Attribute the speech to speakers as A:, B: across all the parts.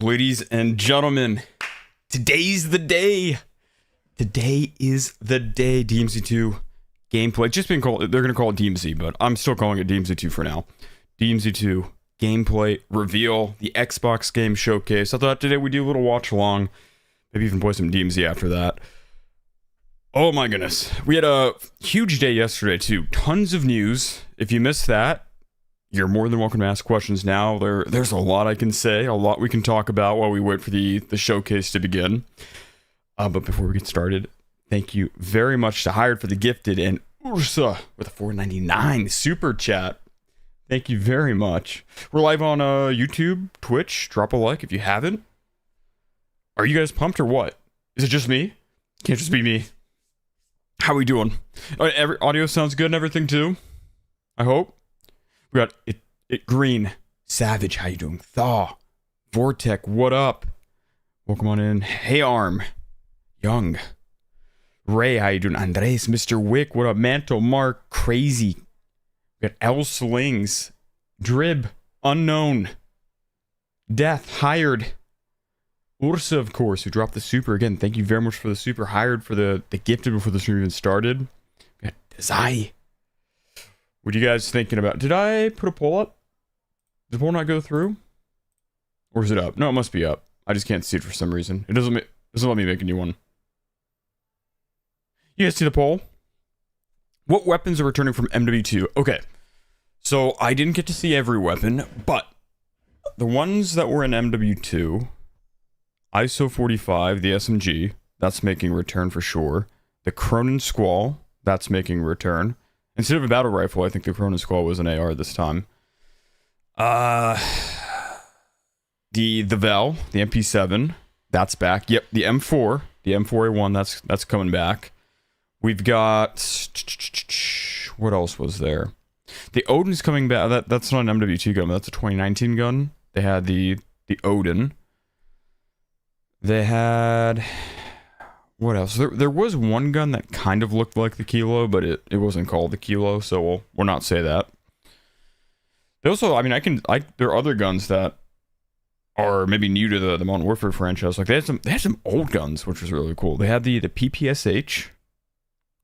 A: Ladies and gentlemen, today's the day. Today is the day. DMZ2 gameplay. Just been called, they're going to call it DMZ, but I'm still calling it DMZ2 for now. DMZ2 gameplay reveal, the Xbox game showcase. I thought today we'd do a little watch along, maybe even play some DMZ after that. Oh my goodness. We had a huge day yesterday too. Tons of news. If you missed that, you're more than welcome to ask questions now. There's a lot I can say, a lot we can talk about while we wait for the showcase to begin. But before we get started, thank you very much to Hired for the Gifted and Ursa with a $4.99 super chat. Thank you very much. We're live on YouTube, Twitch. Drop a like if you haven't. Are you guys pumped or what? Is it just me? Can't just be me. How we doing? Every audio sounds good and everything too. I hope. We got it green. Savage, how you doing? Thaw. Vortec, what up? Welcome on in. Hey Arm. Young. Ray, how you doing? Andres, Mr. Wick, what up? Mantle, Mark, Crazy. We got L Slings. Drib, Unknown. Death, Hired. Ursa, of course, who dropped the super again. Thank you very much for the super. Hired for the gifted before the stream even started. We got Desai. What are you guys thinking about? Did I put a poll up? Did the poll not go through? Or is it up? No, it must be up. I just can't see it for some reason. It doesn't let me make a new one. You guys see the poll? What weapons are returning from MW2? Okay. So I didn't get to see every weapon, but the ones that were in MW2, ISO 45, the SMG, that's making return for sure. The Cronin Squall, that's making return. Instead of a battle rifle, I think the Cronin Squall was an AR this time. The Vel, the MP7, that's back. Yep, the M4, the M4A1, that's coming back. We've got, what else was there? The Odin's coming back. That's not an MW2 gun, but that's a 2019 gun. They had the Odin. They had, what else? There was one gun that kind of looked like the Kilo, but it wasn't called the Kilo, so we'll not say that. They also, I mean, there are other guns that are maybe new to the Modern Warfare franchise. Like they had some old guns, which was really cool. They had the PPSH,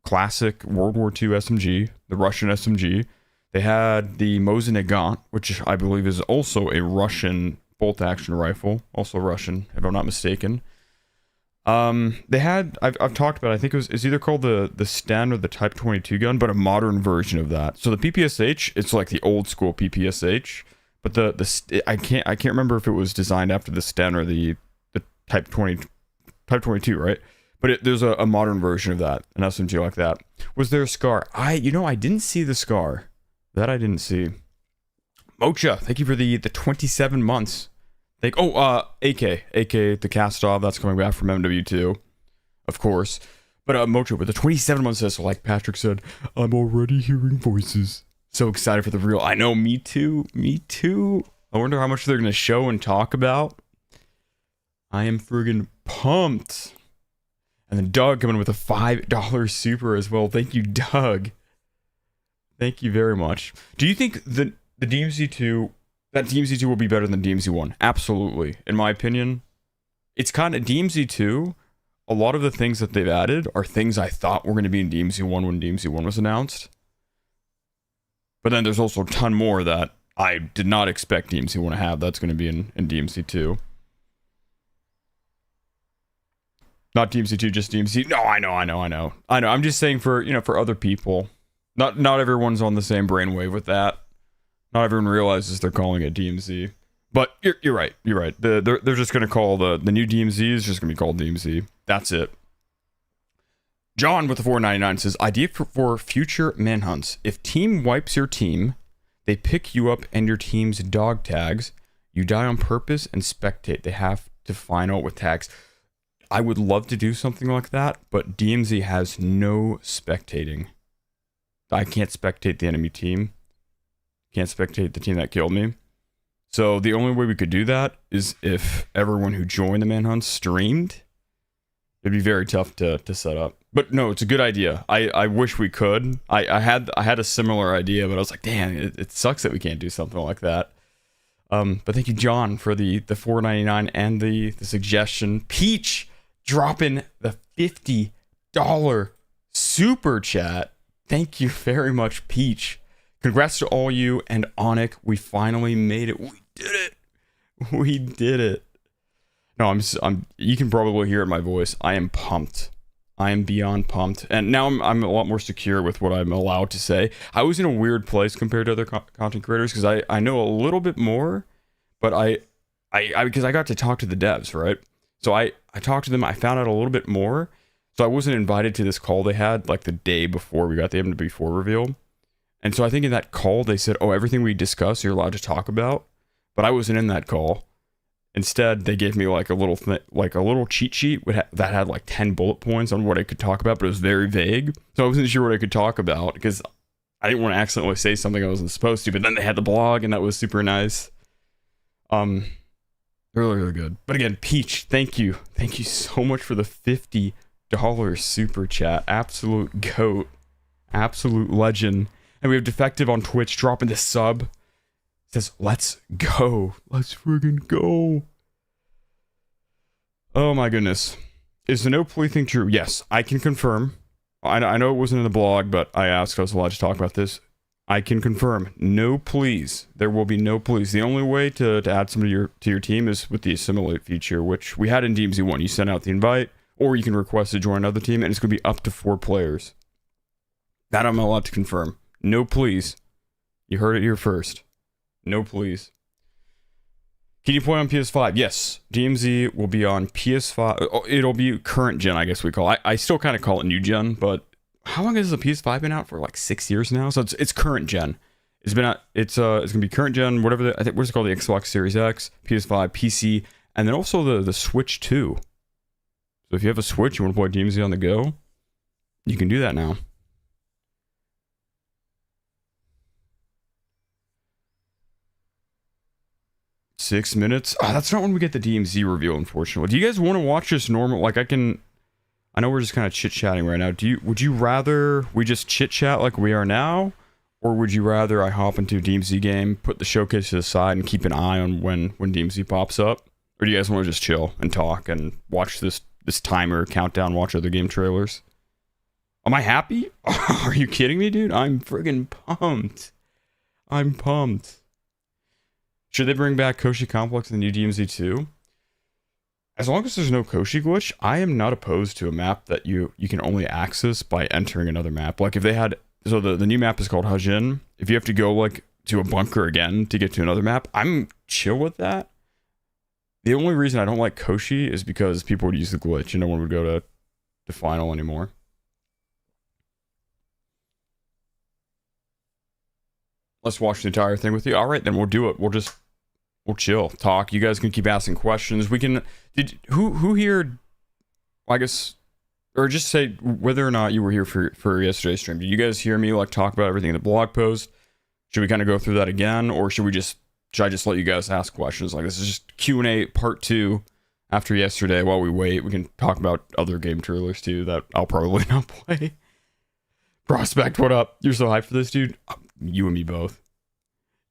A: classic World War II SMG, the Russian SMG. They had the Mosin Nagant, which I believe is also a Russian bolt-action rifle, also Russian, if I'm not mistaken. They had, I've talked about, I think it's either called the Sten or the Type 22 gun, but a modern version of that. So the PPSH, it's like the old school PPSH, but I can't remember if it was designed after the Sten or the Type 22, right? But there's a modern version of that, an SMG like that. Was there a SCAR? I didn't see the SCAR. That I didn't see. Mocha, thank you for the 27 months. AK, the cast-off, that's coming back from MW2, of course. But Mocha, with the 27 months, so like Patrick said, I'm already hearing voices. So excited for the real. I know, me too. I wonder how much they're going to show and talk about. I am friggin' pumped. And then Doug coming with a $5 super as well. Thank you, Doug. Thank you very much. Do you think the DMZ2... that DMZ2 will be better than DMZ1? Absolutely. In my opinion, it's kind of DMZ2. A lot of the things that they've added are things I thought were going to be in DMZ1 when DMZ1 was announced. But then there's also a ton more that I did not expect DMZ1 to have. That's going to be in DMZ2. Not DMZ2, just DMZ. No, I know. I'm just saying for other people. Not everyone's on the same brainwave with that. Not everyone realizes they're calling it DMZ. But you're right. They're just going to call the new DMZ is just going to be called DMZ. That's it. John with the $4.99 says, idea for future manhunts. If team wipes your team, they pick you up and your team's dog tags. You die on purpose and spectate. They have to find out with tags. I would love to do something like that, but DMZ has no spectating. I can't spectate the enemy team. Can't spectate the team that killed me. So the only way we could do that is if everyone who joined the manhunt streamed. It'd be very tough to set up. But no, it's a good idea. I wish we could. I had a similar idea, but I was like, damn, it sucks that we can't do something like that. But thank you, John, for the $4.99 and the suggestion. Peach dropping the $50 super chat. Thank you very much, Peach. Congrats to all you and Onic. We finally made it. We did it. We did it. No, I'm. You can probably hear it in my voice. I am pumped. I am beyond pumped, and now I'm a lot more secure with what I'm allowed to say. I was in a weird place compared to other content creators because I know a little bit more, but I because I got to talk to the devs, right? So I talked to them. I found out a little bit more. So I wasn't invited to this call they had like the day before we got the MW4 reveal, and so I think in that call they said, "Oh, everything we discuss, you're allowed to talk about," but I wasn't in that call. Instead, they gave me like a little cheat sheet that had like 10 bullet points on what I could talk about, but it was very vague. So I wasn't sure what I could talk about because I didn't want to accidentally say something I wasn't supposed to. But then they had the blog, and that was super nice. Really, really good. But again, Peach, thank you so much for the $50 super chat. Absolute goat, absolute legend. And we have Defective on Twitch dropping the sub. Says, let's go. Let's friggin' go. Oh my goodness. Is the no plea thing true? Yes, I can confirm. I know it wasn't in the blog, but I asked if I was allowed to talk about this. I can confirm. No pleas. There will be no pleas. The only way to add somebody to your team is with the assimilate feature, which we had in DMZ 1. You send out the invite, or you can request to join another team, and it's going to be up to 4 players. That I'm allowed to confirm. No pleas. You heard it here first. No, please. Can you play on PS5? Yes. DMZ will be on PS5. Oh, it'll be current gen, I guess we call it. I still kind of call it new gen, but how long has the PS5 been out for? Like 6 years now? So it's current gen. It's been out, it's gonna be current gen, whatever I think what's it called, the Xbox Series X, PS5, PC, and then also the Switch 2. So if you have a Switch, you want to play DMZ on the go, you can do that now. Six minutes. That's not when we get the DMZ reveal, unfortunately. Do you guys want to watch this normal? Like I know we're just kind of chit-chatting right now. Would you rather we just chit-chat like we are now? Or would you rather I hop into a DMZ game, put the showcase to the side, and keep an eye on when DMZ pops up? Or do you guys want to just chill and talk and watch this timer countdown, watch other game trailers? Am I happy? Are you kidding me, dude? I'm friggin' pumped. I'm pumped. Should they bring back Koshi Complex in the new DMZ 2? As long as there's no Koshi glitch, I am not opposed to a map that you can only access by entering another map. Like if they had, so the new map is called Hajin. If you have to go like to a bunker again to get to another map, I'm chill with that. The only reason I don't like Koshi is because people would use the glitch and no one would go to final anymore. Let's watch the entire thing with you. All right, then we'll do it. We'll chill, talk. You guys can keep asking questions. We can. Who here? I guess, or just say whether or not you were here for yesterday's stream. Did you guys hear me like talk about everything in the blog post? Should we kind of go through that again, or should I just let you guys ask questions? Like this is just Q&A part 2 after yesterday. While we wait, we can talk about other game trailers too that I'll probably not play. Prospect, what up? You're so hyped for this, dude. You and me both.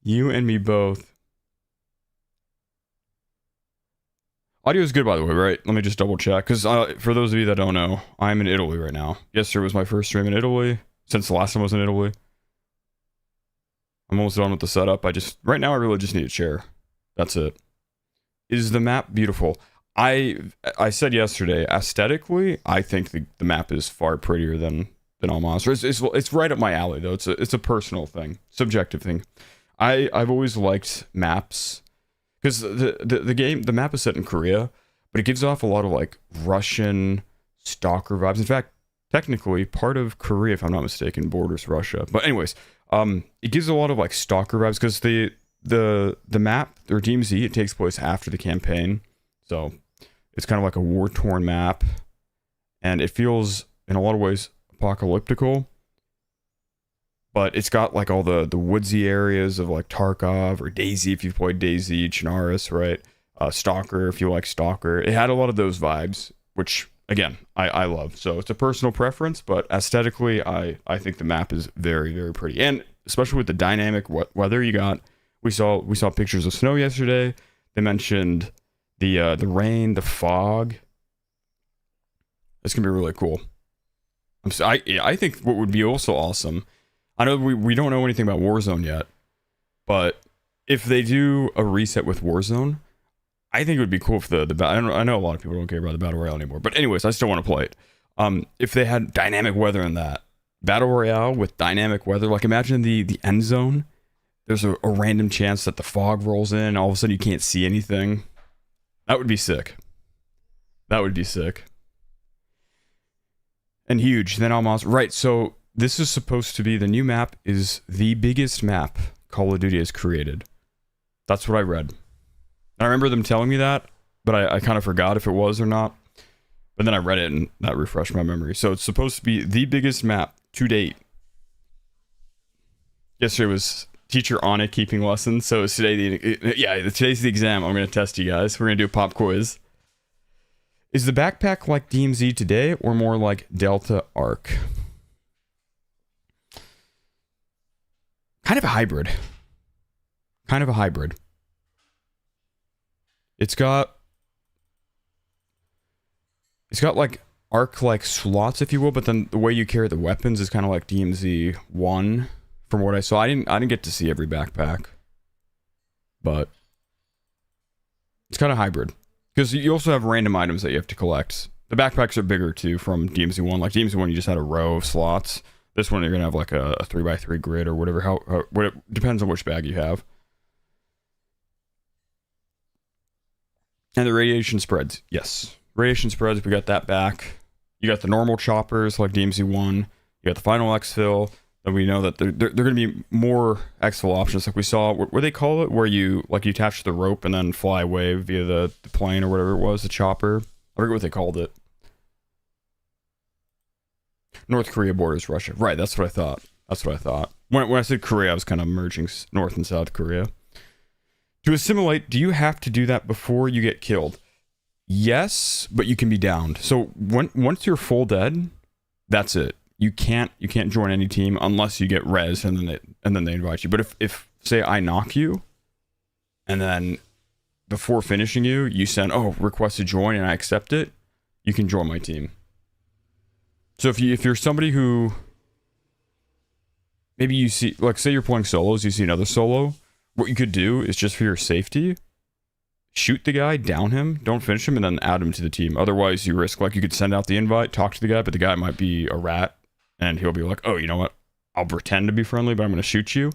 A: You and me both. Audio is good, by the way, right? Let me just double check. Because for those of you that don't know, I'm in Italy right now. Yesterday was my first stream in Italy. Since the last time I was in Italy. I'm almost done with the setup. Right now I really just need a chair. That's it. Is the map beautiful? I said yesterday, aesthetically, I think the map is far prettier than All Monsters. It's right up my alley though. It's a personal thing, subjective thing. I've always liked maps because the map is set in Korea, but it gives off a lot of like Russian stalker vibes. In fact, technically part of Korea, if I'm not mistaken, borders Russia. But anyways, it gives a lot of like stalker vibes because the map or DMZ, it takes place after the campaign, so it's kind of like a war-torn map, and it feels in a lot of ways apocalyptical, but it's got like all the woodsy areas of like Tarkov or DayZ if you've played DayZ, Chinaris, right? Stalker if you like Stalker. It had a lot of those vibes, which again I love. So it's a personal preference, but aesthetically I think the map is very, very pretty, and especially with the dynamic weather you got We saw pictures of snow yesterday. They mentioned the rain, the fog. It's gonna be really cool. I think what would be also awesome. I know we don't know anything about Warzone yet, but if they do a reset with Warzone, I think it would be cool if the I know a lot of people don't care about the Battle Royale anymore, but anyways, I still want to play it. If they had dynamic weather in that Battle Royale with dynamic weather, like imagine the end zone. There's a random chance that the fog rolls in, all of a sudden you can't see anything. That would be sick. That would be sick. And huge. Then almost right. So this is supposed to be the new map is the biggest map Call of Duty has created. That's what I read. I remember them telling me that, but I kind of forgot if it was or not. But then I read it and that refreshed my memory. So it's supposed to be the biggest map to date. Yesterday was teacher on it keeping lessons. So it's today today's the exam. I'm going to test you guys. We're going to do a pop quiz. Is the backpack like DMZ today or more like Delta Arc? Kind of a hybrid. Kind of a hybrid. It's got like arc like slots, if you will, but then the way you carry the weapons is kind of like DMZ 1 from what I saw. I didn't get to see every backpack, but it's kind of hybrid because you also have random items that you have to collect. The backpacks are bigger too from DMZ 1. Like DMZ 1, you just had a row of slots. This one, you're gonna have like a 3x3 grid or whatever. What it depends on which bag you have. And the radiation spreads, yes. Radiation spreads, we got that back. You got the normal choppers like DMZ 1. You got the final exfil. Then we know that they're going to be more exfil options like we saw. What do they call it? Where you attach the rope and then fly away via the plane or whatever it was, the chopper. I forget what they called it. North Korea borders Russia. Right, that's what I thought. That's what I thought. When I said Korea, I was kind of merging North and South Korea. To assimilate, do you have to do that before you get killed? Yes, but you can be downed. So once you're full dead, that's it. You can't join any team unless you get res and then they invite you. But if say I knock you, and then before finishing you, you send request to join and I accept it, you can join my team. So if you're somebody who maybe you see, like say you're playing solos, you see another solo. What you could do is just for your safety, shoot the guy, down him, don't finish him, and then add him to the team. Otherwise, you risk, like, you could send out the invite, talk to the guy, but the guy might be a rat, and he'll be like, oh, you know what? I'll pretend to be friendly, but I'm going to shoot you.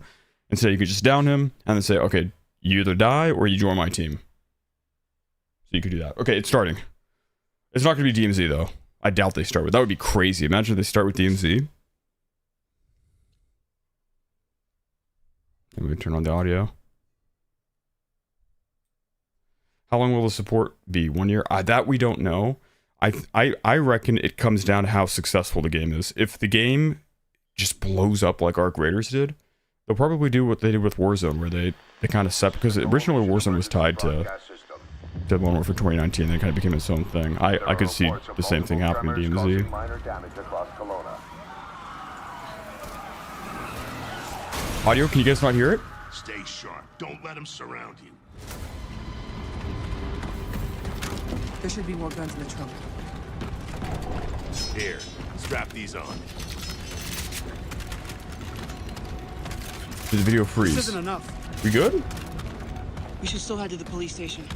A: Instead, you could just down him, and then say, okay, you either die, or you join my team. So you could do that. Okay, it's starting. It's not going to be DMZ, though. I doubt they start with. That would be crazy. Imagine if they start with DMZ. Let me turn on the audio. How long will the support be? 1 year? That we don't know. I reckon it comes down to how successful the game is. If the game just blows up like Arc Raiders did, they'll probably do what they did with Warzone, where they kind of set, because originally Warzone was tied to Modern Warfare 2019, and it kind of became its own thing. I could see the same thing happening in DMZ. Audio, can you guys not hear it?
B: Stay sharp. Don't let them surround you.
C: There should be more guns in the trunk.
B: Here, strap these on.
A: Did the video freeze?
C: This isn't enough.
A: We good?
C: We should still head to the police station.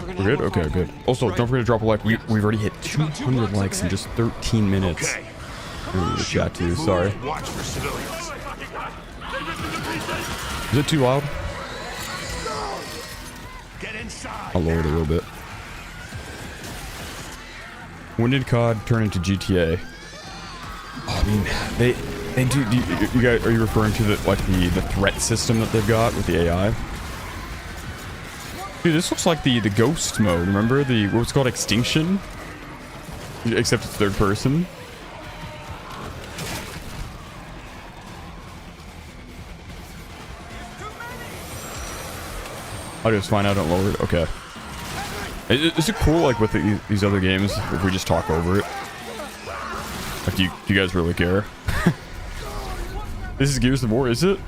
A: We're good? Okay, good. Also, don't forget to drop a like. We've already hit 200 likes in just 13 minutes.
B: Okay.
A: In the chat too, sorry.
B: Watch for civilians.
A: Is it too loud?
B: Get inside.
A: I'll lower it a little bit. When did COD turn into GTA? Oh, I mean, they do. You guys, are you referring to the threat system that they've got with the AI? Dude, this looks like the ghost mode. Remember what's called Extinction? Except it's third person. Audio's fine. I don't lower it. Okay. Is it cool, like, with these other games, if we just talk over it? Like, do you guys really care? This is Gears of War, is it?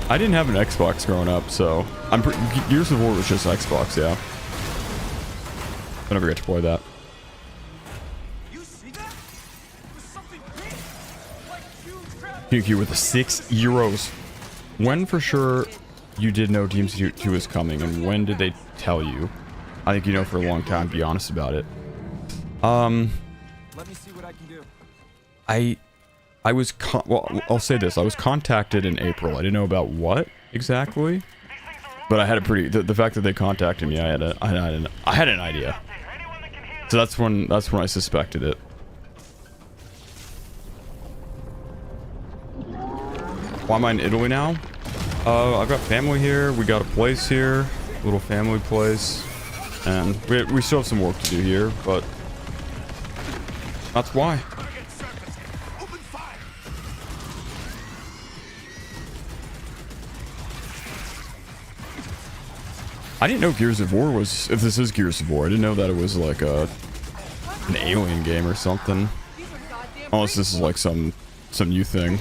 A: I didn't have an Xbox growing up, so Gears of War was just Xbox, yeah. I never get to play that. QQ with the €6. When for sure you did know DMZ 2 was coming, and when did they tell you? I think you know for a long time. Be honest about it.
D: Let me see what I can do.
A: I was well, I'll say this. I was contacted in April. I didn't know about what exactly, but I had a pretty the fact that they contacted me. I had an idea. So that's when I suspected it. Why am I in Italy now? I've got family here. We got a place here, little family place, and we still have some work to do here, but that's why. I didn't know Gears of War was, if this is Gears of War, I didn't know that it was like an alien game or something. Unless this is like some new thing.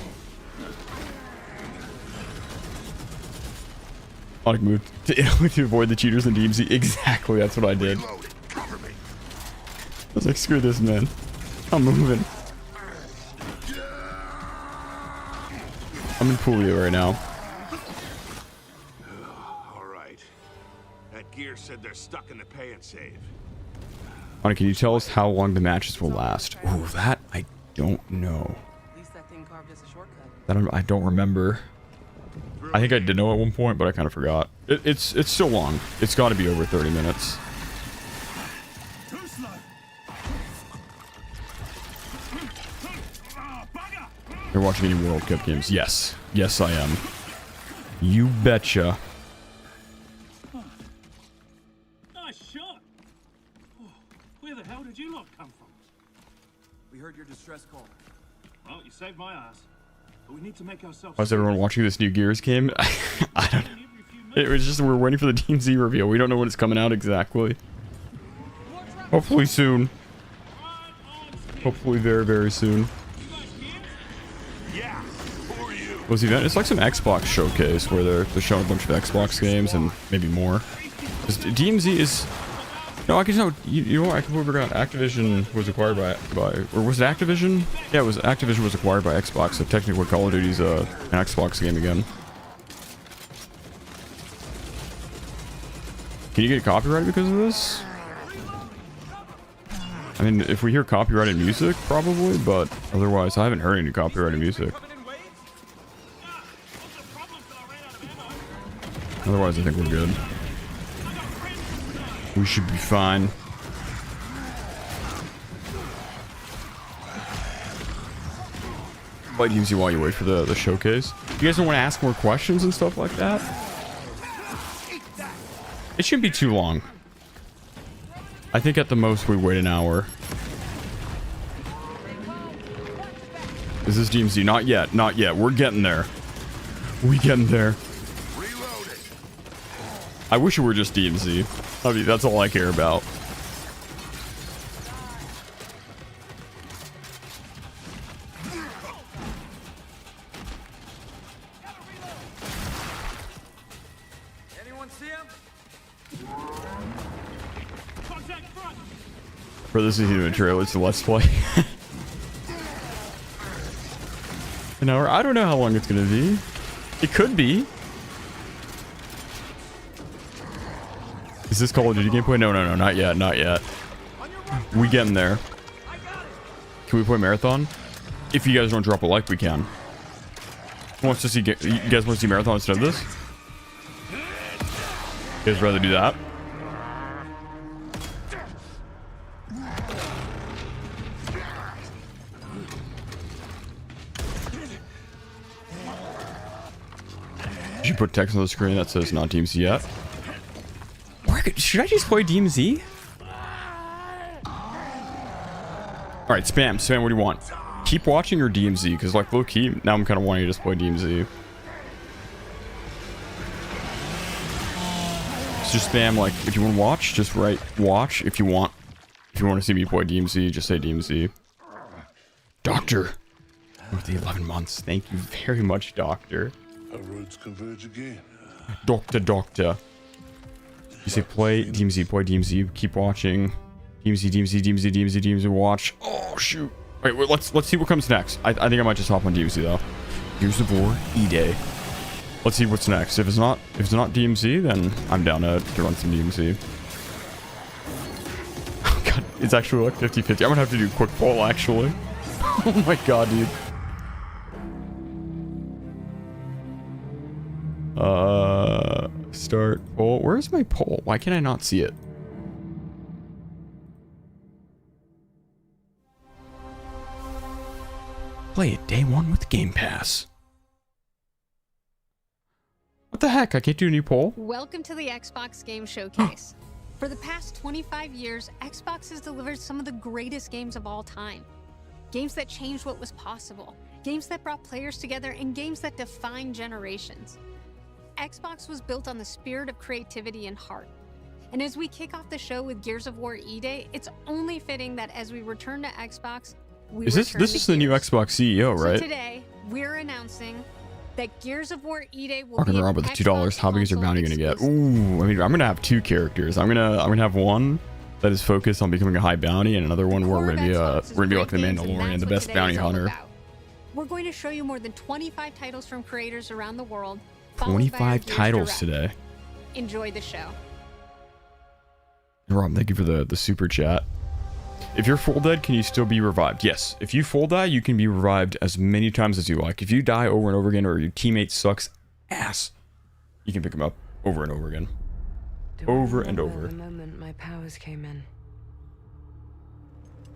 A: I moved to Italy to avoid the cheaters in DMZ. Exactly, that's what I did. I was like, screw this, man. I'm moving. I'm in Puglia right now.
B: Gear said they're stuck in the pay and save.
A: Can you tell us how long the matches will last? Oh, that I don't know.
C: At least that thing carved us a shortcut.
A: I don't remember. I think I did know at one point, but I kind of forgot. It's still long. It's got to be over 30 minutes. You're watching any World Cup games? Yes. Yes, I am. You betcha.
D: We heard your distress call.
E: Well, you saved my ass. But we need to make ourselves.
A: Why is everyone watching this new Gears game? I don't know. It was just we're waiting for the DMZ reveal. We don't know when it's coming out exactly. Hopefully soon. Hopefully very, very soon.
B: Yeah, for you.
A: What's the event? It's like some Xbox showcase where they're showing a bunch of Xbox games and maybe more. DMZ is. No, I can know. You know what? I completely forgot. Activision was acquired by, or was it Activision? Yeah, it was. Activision was acquired by Xbox. So technically, Call of Duty's an Xbox game again. Can you get copyrighted because of this? I mean, if we hear copyrighted music, probably, but otherwise, I haven't heard any copyrighted music. Otherwise, I think we're good. We should be fine. But DMZ while you wait for the showcase. You guys don't want to ask more questions and stuff like that? It shouldn't be too long. I think at the most we wait an hour. Is this DMZ? Not yet. Not yet. We're getting there. We getting there. I wish it were just DMZ. I mean, that's all I care about.
D: Anyone see him?
A: For this is even a trailer, it's a let's play. An hour? I don't know how long it's gonna be. It could be. Is this Call of Duty gameplay? No, not yet, not yet. We getting there. Can we play Marathon? If you guys don't drop a like, we can. Who wants to see? You guys want to see Marathon instead of this? You guys rather do that? You should put text on the screen that says not DMZ yet. Should I just play DMZ? Alright, spam, what do you want? Keep watching or DMZ? Because like low key, now I'm kind of wanting to just play DMZ. So just spam, like, if you want to watch, just write watch. If you want to see me play DMZ, just say DMZ. Doctor! With the 11 months. Thank you very much, Doctor.
B: Our roads converge again.
A: Doctor. You say play DMZ, keep watching. DMZ, watch. Oh shoot. Wait, let's see what comes next. I think I might just hop on DMZ though. Gears of War E-Day. Let's see what's next. If it's not DMZ, then I'm down to run some DMZ. Oh god, it's actually like 50-50. I'm gonna have to do a quick poll actually. Oh my god, dude. Start poll. Where's my poll? Why can I not see it? Play it day one with Game Pass. What the heck? I can't do a new poll?
F: Welcome to the Xbox Game Showcase. For the past 25 years, Xbox has delivered some of the greatest games of all time. Games that changed what was possible. Games that brought players together and games that defined generations. Xbox was built on the spirit of creativity and heart. And as we kick off the show with Gears of War E-Day, it's only fitting that as we return to Xbox, we
A: this is the new Xbox CEO, right?
F: So today, we're announcing that Gears of War E-Day will
A: Walking
F: be
A: around
F: an
A: with the $2. How big is your
F: console
A: bounty gonna get?
F: exclusive.
A: Ooh, I mean, I'm gonna have two characters. I'm gonna have one that is focused on becoming a high bounty, and another one where we're gonna be like the Mandalorian, the best bounty hunter.
F: We're going to show you more than 25 titles from creators around the world. followed by our
A: 25
F: Gears
A: titles
F: Direct.
A: today.
F: Enjoy the show.
A: Rob, thank you for the super chat. If you're full dead, can you still be revived? Yes. If you full die, you can be revived as many times as you like. If you die over and over again, or your teammate sucks ass, you can pick him up over and over again. Over and over.
G: The moment my powers came in.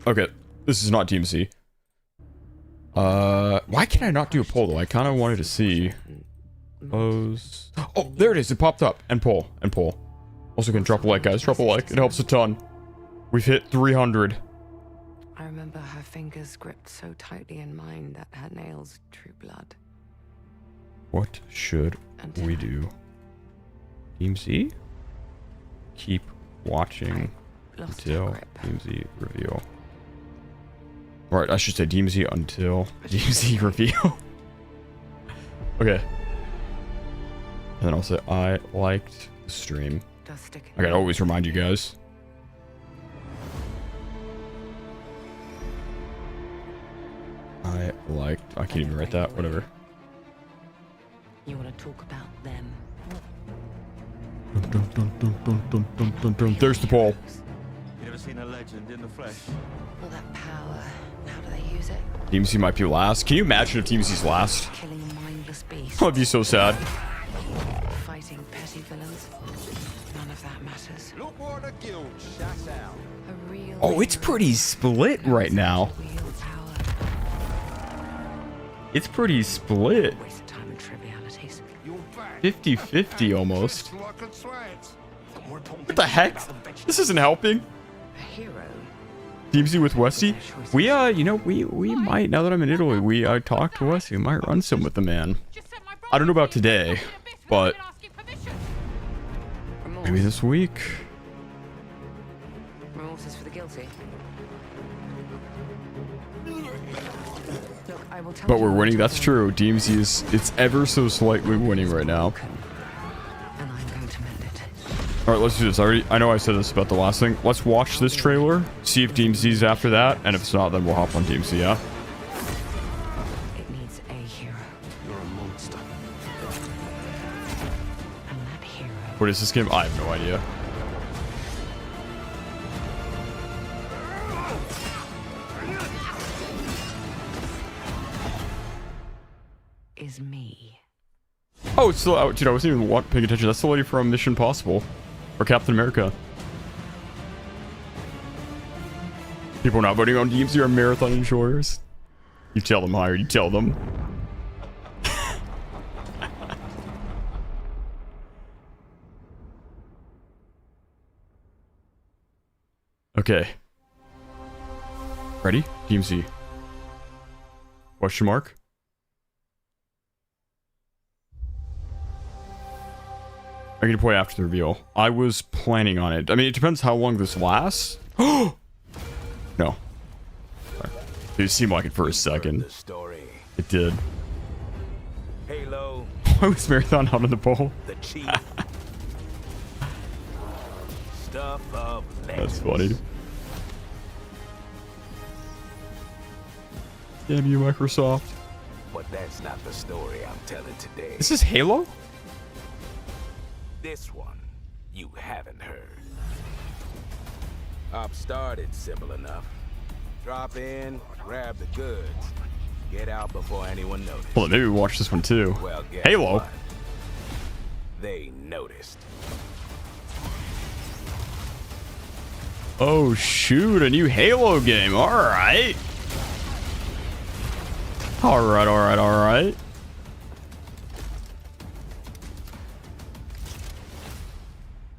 A: Okay, this is not DMC. Why can I not do a poll though? I kind of wanted to see. Close. Oh, there it is. It popped up. And poll. Also, can drop a like, guys. Drop a like. It helps a ton. We've hit 300.
G: I remember her fingers gripped so tightly in mine that her nails drew blood.
A: What should we do? DMZ? Keep watching
G: Lost her
A: until
G: grip.
A: DMZ reveal. Alright, I should say DMZ until DMZ reveal. Okay. And then I'll say I liked the stream.
G: Does stick
A: I gotta always remind you guys. I can't even write that, whatever.
G: You want to talk about them?
A: There's the poll.
E: You ever seen a legend in the flesh?
G: All that power. How do they use it?
A: DMZ might be last. Can you imagine if DMZ's last?
G: Killing mindless beasts.
A: Oh, I'd be so sad.
G: Fighting petty villains. None of that matters.
D: Look what a guild shut out.
G: A real
A: Oh, it's
G: hero
A: pretty split right now.
G: wield power.
A: It's pretty split.
G: Waste of time and trivialities.
A: 50-50 almost.
B: Like a sweat.
A: What the heck? This isn't helping.
G: A hero.
A: DMZ with Westy. We we might, now that I'm in Italy, we talked to Westy. We might run some with the man. I don't know about today, but maybe this week.
G: Remorse is for the guilty. Look, I will tell
A: But
G: you
A: we're
G: what
A: winning,
G: to
A: that's
G: do.
A: true. DMZ is, it's ever so slightly winning right now.
G: And I'm going to mend it.
A: Alright, let's do this. I know I said this about the last thing. Let's watch this trailer, see if DMZ's after that, and if it's not, then we'll hop on DMZ, yeah?
G: It needs a hero.
B: You're a monster.
G: And that hero
A: What is this game? I have no idea.
G: is me.
A: Oh, it's still out. Dude, I wasn't even paying attention. That's the lady from Mission Impossible. Or Captain America. People not voting on DMZ are marathon enjoyers. You tell them, Higher. You tell them. Okay. Ready? DMZ. Question mark? I'm gonna play after the reveal. I was planning on it. I mean, it depends how long this lasts. No. Sorry. It seemed like it for a second.
D: The story.
A: It did.
D: Halo,
A: Why was Marathon out in the bowl?
H: The chief. Stuff of
A: That's funny. Damn you, Microsoft.
H: But that's not the story I'm telling today.
A: This is Halo?
H: This one you haven't heard. Op started simple enough. Drop in, grab the goods, get out before anyone noticed.
A: Well, maybe we watch this one too.
H: Well, guess
A: Halo.
H: what? They noticed.
A: Oh shoot, a new Halo game. Alright. Alright.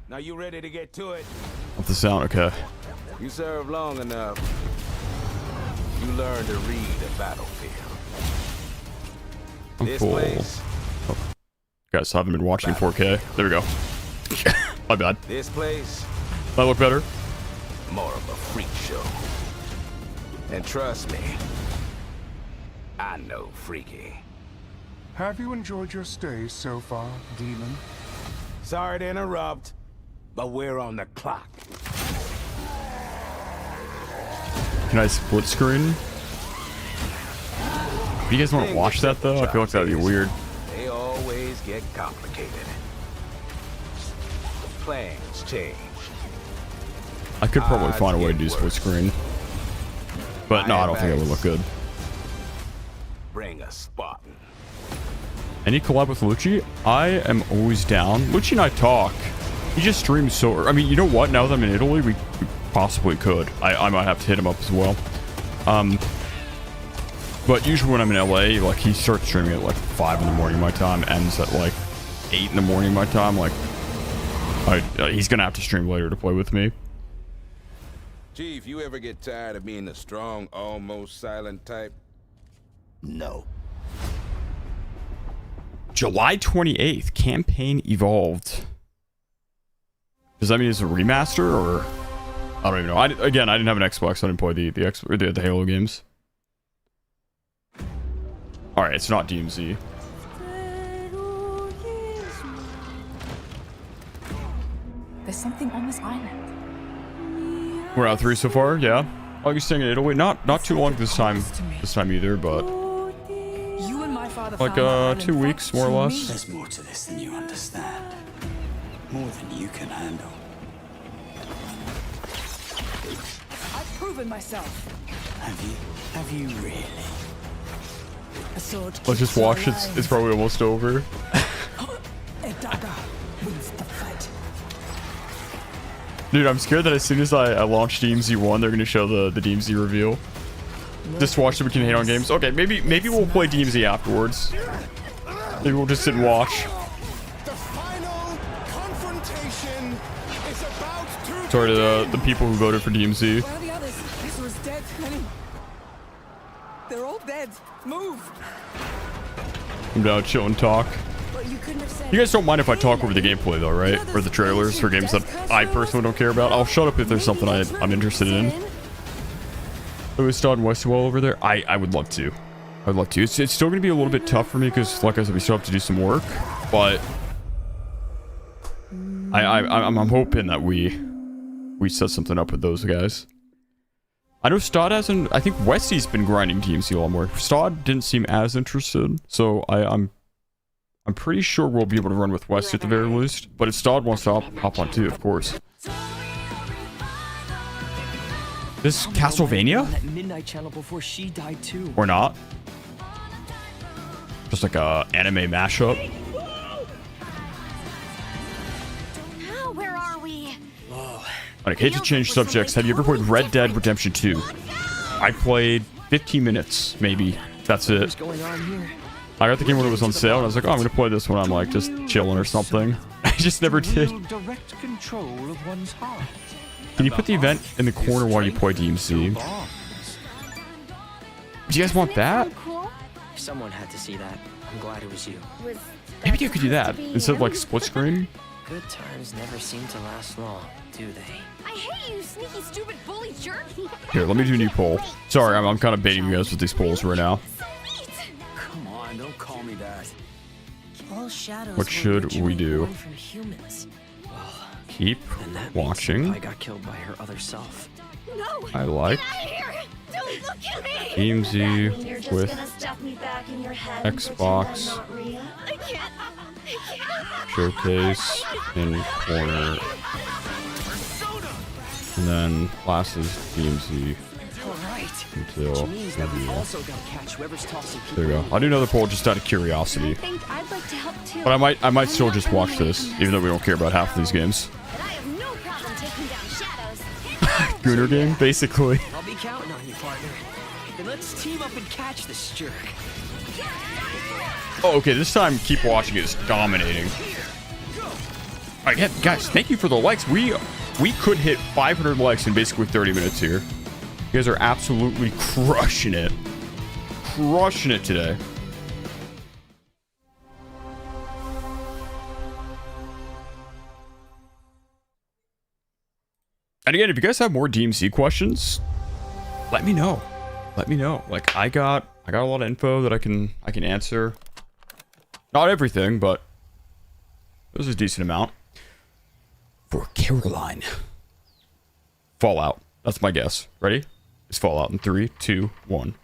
H: Now you ready to get to it?
A: Off the sound, okay.
H: You serve long enough, you learn to read the battlefield.
A: I'm
H: This
A: cool.
H: place,
A: Guys, I haven't been watching 4K. There we go. My bad.
H: this place,
A: That look better?
H: more of a freak show. And trust me, I know freaky.
B: Have you enjoyed your stay so far, Demon?
H: Sorry to interrupt, but we're on the clock.
A: Can I split screen? Do you guys want to watch that though? I feel like that'd be weird.
H: They always get complicated. Plans change.
A: I could probably find a way to do split screen. But no, I don't think it would look good.
H: Bring a Spartan.
A: Any collab with Lucci? I am always down. Lucci and I talk. He just streams so... I mean, you know what? Now that I'm in Italy, we possibly could. I might have to hit him up as well. But usually when I'm in LA, like, he starts streaming at like 5 in the morning my time, ends at like 8 in the morning my time. Like, he's gonna have to stream later to play with me.
H: Chief, you ever get tired of being the strong, almost silent type? No.
A: July 28th, campaign evolved. Does that mean it's a remaster, or I don't even know. I didn't have an Xbox, so I didn't play the Halo games. All right, it's not DMZ.
C: There's something on this island.
A: We're out 3 so far, yeah. Oh, you're staying in Italy? Not too long this time either, but
C: You and my father
A: like
C: found that island
A: 2 weeks more or
C: thanks to
A: less.
C: me.
I: There's more to this than you understand. More than you can handle.
C: I've proven myself.
I: Have you really?
C: A sword
A: Let's just
C: keeps you
A: watch.
C: alive.
A: It's probably almost over.
C: A dagger wins the fight.
A: Dude, I'm scared that as soon as I launch DMZ 1, they're gonna show the DMZ reveal. Just watch so we can hate on games. Okay, maybe we'll play DMZ afterwards. Maybe we'll just sit and watch.
B: The final confrontation is about to
A: Sorry to the people who voted for DMZ.
C: Where are the others? This was dead, honey. They're all dead. Move.
A: I'm down, chill and talk.
C: But you couldn't have said.
A: You guys don't mind if I talk over the gameplay though, right? Or the trailers for games that I personally don't care about. I'll shut up if there's something I'm interested in. Oh, is Todd Westwell over there? I would love to. I'd love to. It's still going to be a little bit tough for me because, like I said, we still have to do some work. But I'm hoping that we set something up with those guys. I know Stod hasn't. I think Westy's been grinding DMC a lot more. Stod didn't seem as interested, so I'm pretty sure we'll be able to run with Westy at the very least. But if Stod wants to hop on too, of course. This Castlevania?
J: That Midnight Channel before she died too.
A: Or not? Just like a anime mashup.
F: Now, where are we?
A: I hate to change subjects. Have you ever played Red Dead Redemption 2? I played 15 minutes, maybe. That's it.
J: What's going on here?
A: I got the game when it was on sale, and I was like, oh, I'm gonna play this when I'm like just chilling or something. I just never did.
E: Direct control of one's heart.
A: Can you put the event in the corner while you play DMC? Do you guys want that?
J: Someone had to see that. I'm glad it was you.
A: Maybe you could do that instead of like split screen.
J: Good times never seem to last long, do they?
F: I hate you, sneaky, stupid bully jerk.
A: Here, let me do a new poll. Sorry, I'm kind of baiting you guys with these polls right now.
I: Come on, don't call me that.
J: All shadows
A: What
J: were
A: should we
J: originally
A: do?
J: born from humans.
A: Keep
J: And that means
A: watching.
J: I got killed by her other self.
F: No!
A: I like
F: Don't look at me!
A: DMZ with Xbox
F: I can't.
A: showcase in corner, and then classes DMZ
J: Alright.
A: until
J: Which means that we
A: reveal.
J: also gotta catch whoever's tossing people.
A: There you go. I'll do another poll just out of curiosity,
F: think I'd like to help too.
A: but I might still just watch this, even though we don't care about half of these games.
F: I have no problem taking down shadows.
A: Gooner game, basically.
J: I'll be counting on you, partner. Then let's team up and catch this jerk.
A: Oh, okay. This time, keep watching is dominating. All right, yeah, guys, thank you for the likes. We could hit 500 likes in basically 30 minutes here. You guys are absolutely crushing it. Crushing it today. And again, if you guys have more DMC questions, let me know. Let me know. Like I got a lot of info that I can answer. Not everything, but this is a decent amount. For Caroline. Fallout. That's my guess. Ready? It's Fallout in 3, 2, 1.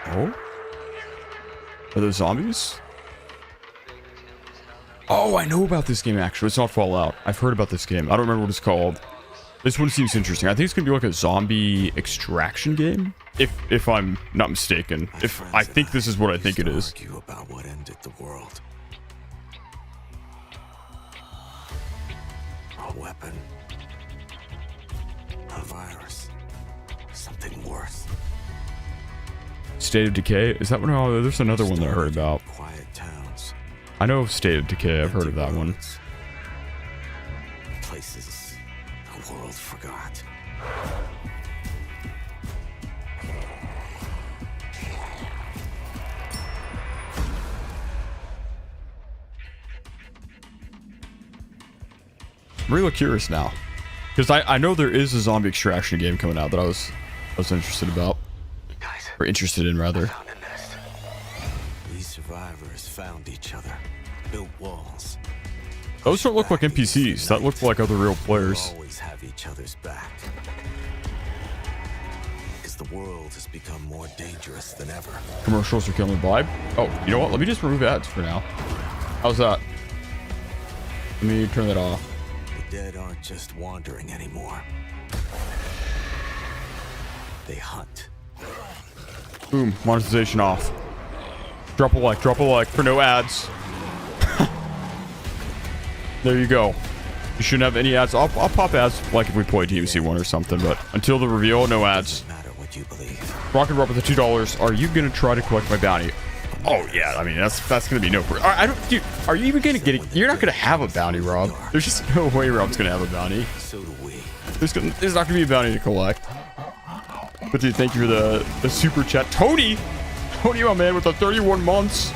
A: Oh? Are those zombies? Oh, I know about this game actually. It's not Fallout. I've heard about this game. I don't remember what it's called. This one seems interesting. I think it's gonna be like a zombie extraction game, if I'm not mistaken. If I think this is what I think it is.
H: Argue about what ended the world. A weapon. A virus. Something worse.
A: State of Decay. Is that one? Oh, there's another one that I heard about.
H: Quiet towns.
A: I know of State of Decay. I've heard of that one.
H: Places the world forgot.
A: I'm really curious now, because I know there is a zombie extraction game coming out that I was interested about, or interested in rather.
H: Found a nest. These survivors found each other, built walls.
A: Those don't look like NPCs. That looked like other real players.
H: We'll always have each other's back. Because the world has become more dangerous than ever.
A: Commercials are killing the vibe. Oh, you know what? Let me just remove ads for now. How's that? Let me turn that off.
H: The dead aren't just wandering anymore. They hunt.
A: Boom, monetization off. Drop a like for no ads. There you go. You shouldn't have any ads. I'll pop ads like if we play DMC 1 or something, but until the reveal, no ads.
H: Doesn't matter what you believe.
A: Rocket Rob with the $2. Are you gonna try to collect my bounty? Oh yeah, I mean that's gonna be no. I don't. Dude, are you even gonna get it? You're not gonna have a bounty, Rob. There's just no way Rob's gonna have a bounty.
H: So do we.
A: There's not gonna be a bounty to collect. But dude, thank you for the super chat, Tony, my man, with the 31 months.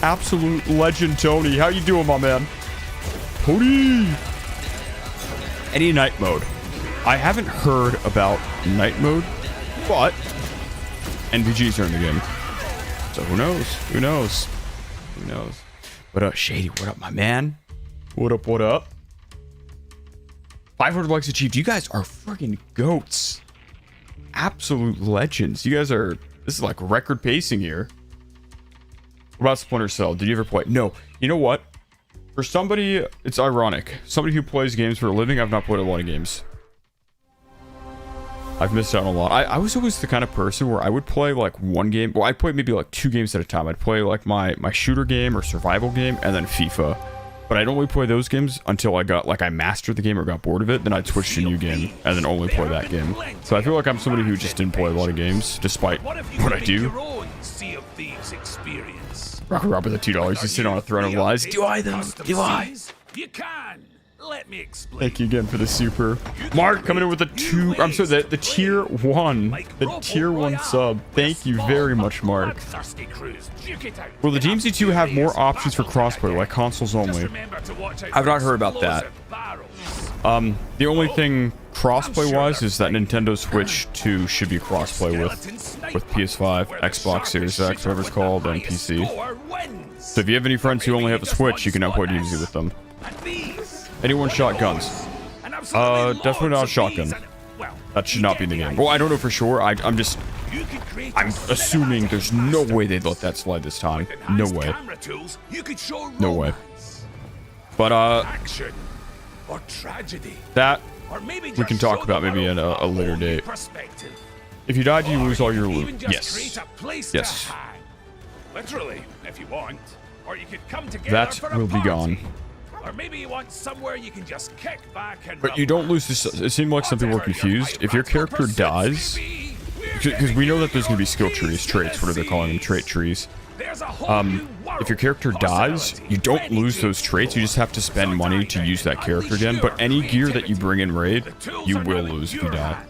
A: Absolute legend, Tony. How you doing, my man? Tony. Any night mode? I haven't heard about night mode, but NVGs are in the game. So who knows? Who knows? Who knows? But Shady, what up, my man? What up? What up? 500 likes achieved. You guys are freaking goats. Absolute legends. You guys are. This is like record pacing here. What about Splinter Cell? Did you ever play? No. You know what? For somebody, it's ironic. Somebody who plays games for a living, I've not played a lot of games. I've missed out on a lot. I was always the kind of person where I would play like one game. Well, I'd play maybe like 2 games at a time. I'd play like my shooter game or survival game and then FIFA. But I'd only play those games until I got like I mastered the game or got bored of it. Then I'd switch to a new game and then only play that game. So I feel like I'm somebody who just didn't play a lot of games despite what I do. Rocket Rob with the $2. You sit on a throne of lies. Do I though? Do I?
E: You can. Let me explain.
A: Thank you again for the super. Mark coming in with the 2. I'm sorry, the tier 1. The tier 1 sub. Thank you very much, Mark. Will the DMZ 2 have more options for crossplay, like consoles only? I've not heard about that. The only thing crossplay wise is that Nintendo Switch 2 should be crossplay with PS5, Xbox Series X, whatever it's called, and PC. So if you have any friends who only have a Switch, you can upload DMZ with them. Anyone shotguns? Definitely not a shotgun. That should not be in the game. Well, I don't know for sure. I'm assuming there's no way they'd let that slide this time. No way. No way. But that we can talk about maybe in a later date. If you die, do you lose all your loot? Yes. Yes.
H: Literally, if you want. Or you could come together
A: That
H: for a
A: will be
H: party.
A: gone.
H: Or maybe you want somewhere you can just kick back and
A: But you don't lose this. It seemed like some people were confused. If your character dies, because we know that there's going to be skill trees, traits, what are they calling them? Trait trees. If your character dies, you don't lose those traits. You just have to spend money to use that character again. But any gear that you bring in raid, you will lose if you die.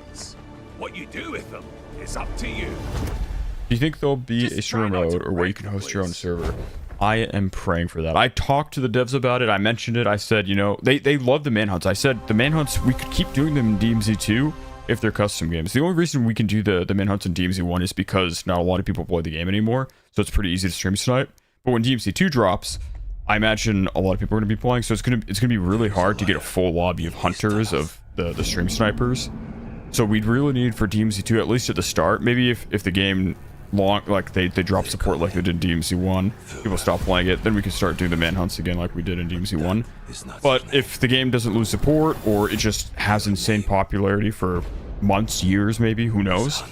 H: What you do with them is up to you.
A: Do you think there'll be a streamer mode or where you can host your own server? I am praying for that. I talked to the devs about it. I mentioned it. I said, you know, they love the manhunts. I said the manhunts, we could keep doing them in DMZ 2 if they're custom games. The only reason we can do the manhunts in DMZ 1 is because not a lot of people play the game anymore. So it's pretty easy to stream snipe. But when DMZ 2 drops, I imagine a lot of people are going to be playing. So it's gonna be really hard to get a full lobby of hunters of the stream snipers. So we'd really need for DMZ 2, at least at the start. Maybe if the game like they drop support like they did in DMZ 1, people stop playing it, then we can start doing the manhunts again like we did in DMZ 1. But if the game doesn't lose support, or it just has insane popularity for months, years maybe, who knows,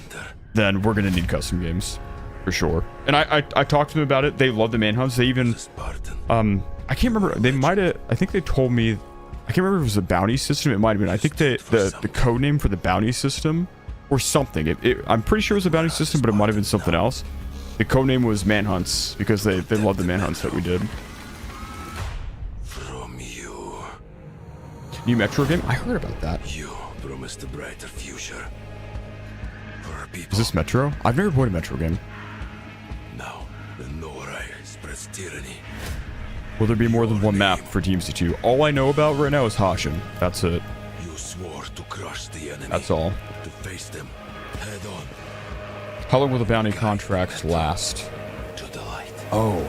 A: then we're gonna need custom games for sure. And I talked to them about it. They love the manhunts. They even I can't remember, they might have, I think they told me, I can't remember if it was a bounty system. It might have been. I think the code name for the bounty system or something. I'm pretty sure it was a bounty system, but it might have been something else. The code name was manhunts because they love the manhunts that we did.
H: From you.
A: New Metro game? I heard about that.
H: You promised a brighter future. For our people.
A: Is this Metro? I've never played a Metro game.
H: Now, the Norai spreads tyranny.
A: Will there be more than one map for DMZ 2? All I know about right now is Hashin. That's it.
H: You swore to crush the enemy.
A: That's all.
H: To face them head on.
A: How long will the bounty contracts last?
H: To the light.
A: Oh,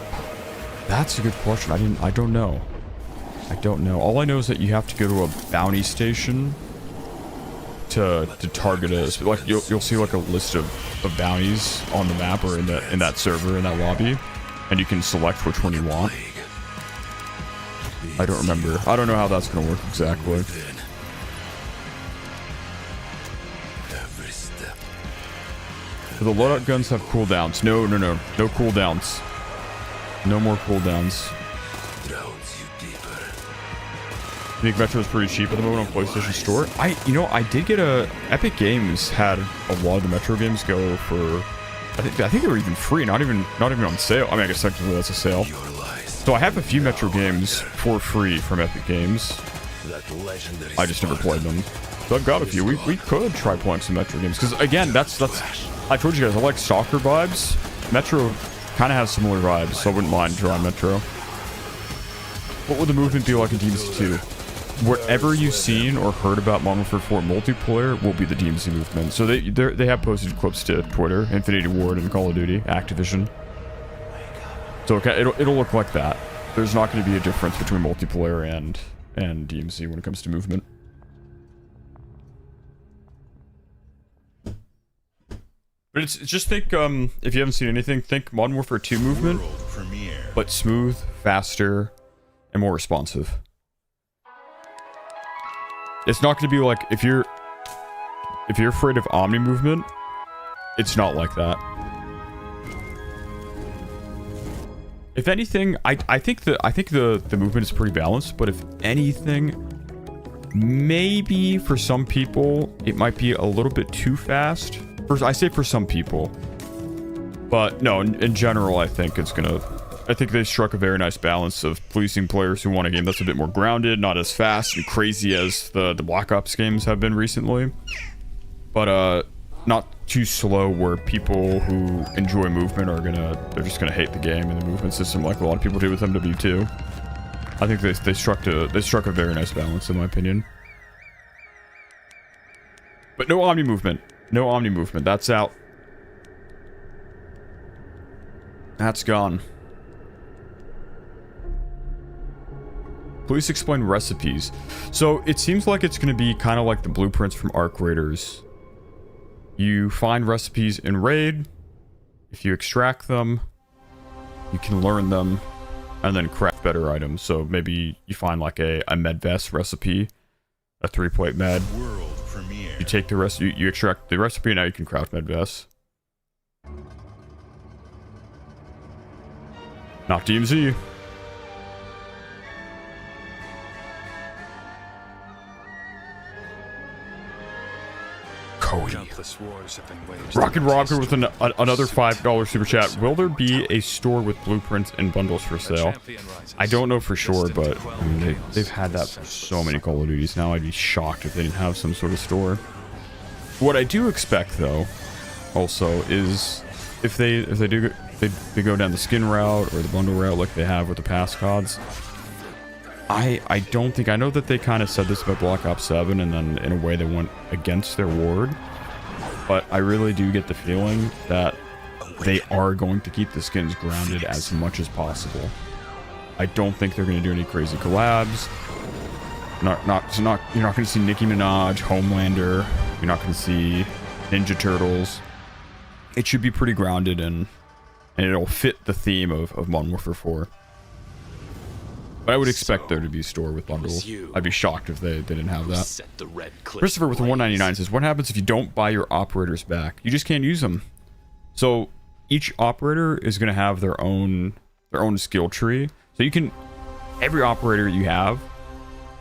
A: that's a good question. I don't know. I don't know. All I know is that you have to go to a bounty station to target us. Like you'll see like a list of bounties on the map or in that server, in that lobby, and you can select which one you want. I don't remember. I don't know how that's gonna work exactly.
H: Every step.
A: Do the loadout guns have cooldowns? No cooldowns. No more cooldowns.
H: Drowns you deeper.
A: I think Metro is pretty cheap at the moment on PlayStation Store. I did get Epic Games had a lot of the Metro games go for, I think they were even free, not even on sale. I mean, I guess technically that's a sale. So I have a few Metro games for free from Epic Games. I just never played them. So I've got a few. We could try playing some Metro games because again, that's I told you guys I like soccer vibes. Metro kind of has similar vibes, so I wouldn't mind trying Metro. What would the movement be like in DMZ 2? Whatever you've seen or heard about Modern Warfare 4 multiplayer will be the DMZ movement. So they have posted clips to Twitter, Infinity Ward and Call of Duty, Activision. So okay, it'll look like that. There's not going to be a difference between multiplayer and DMZ when it comes to movement. But it's just think if you haven't seen anything, think Modern Warfare 2 movement, but smooth, faster, and more responsive. It's not going to be like if you're afraid of Omni movement, it's not like that. If anything, I think the movement is pretty balanced, but if anything, maybe for some people it might be a little bit too fast. I say for some people, but no, in general, I think they struck a very nice balance of pleasing players who want a game that's a bit more grounded, not as fast and crazy as the Black Ops games have been recently, but not too slow where people who enjoy movement they're just gonna hate the game and the movement system like a lot of people do with MW2. I think they struck a very nice balance in my opinion. But no Omni movement. No Omni movement. That's out. That's gone. Please explain recipes. So it seems like it's going to be kind of like the blueprints from Arc Raiders. You find recipes in Raid. If you extract them, you can learn them and then craft better items. So maybe you find like a med vest recipe, a 3-plate med.
K: World premiere.
A: You take the rest, you extract the recipe, and now you can craft med vests. Not DMZ. Cody. Rocket Rocker with another $5 super chat. Will there be a store with blueprints and bundles for sale? I don't know for sure, but I mean, they've had that for so many Call of Duties now. I'd be shocked if they didn't have some sort of store. What I do expect, though, also is if they go down the skin route or the bundle route like they have with the past CODs. I don't think, I know that they kind of said this about Black Ops 7 and then in a way they went against their word, but I really do get the feeling that they are going to keep the skins grounded as much as possible. I don't think they're going to do any crazy collabs. You're not going to see Nicki Minaj, Homelander. You're not going to see Ninja Turtles. It should be pretty grounded and it'll fit the theme of Modern Warfare 4. But I would expect there to be a store with bundles. I'd be shocked if they didn't have that. Christopher with the 199 says, what happens if you don't buy your operators back? You just can't use them. So each operator is going to have their own skill tree. So you can, every operator you have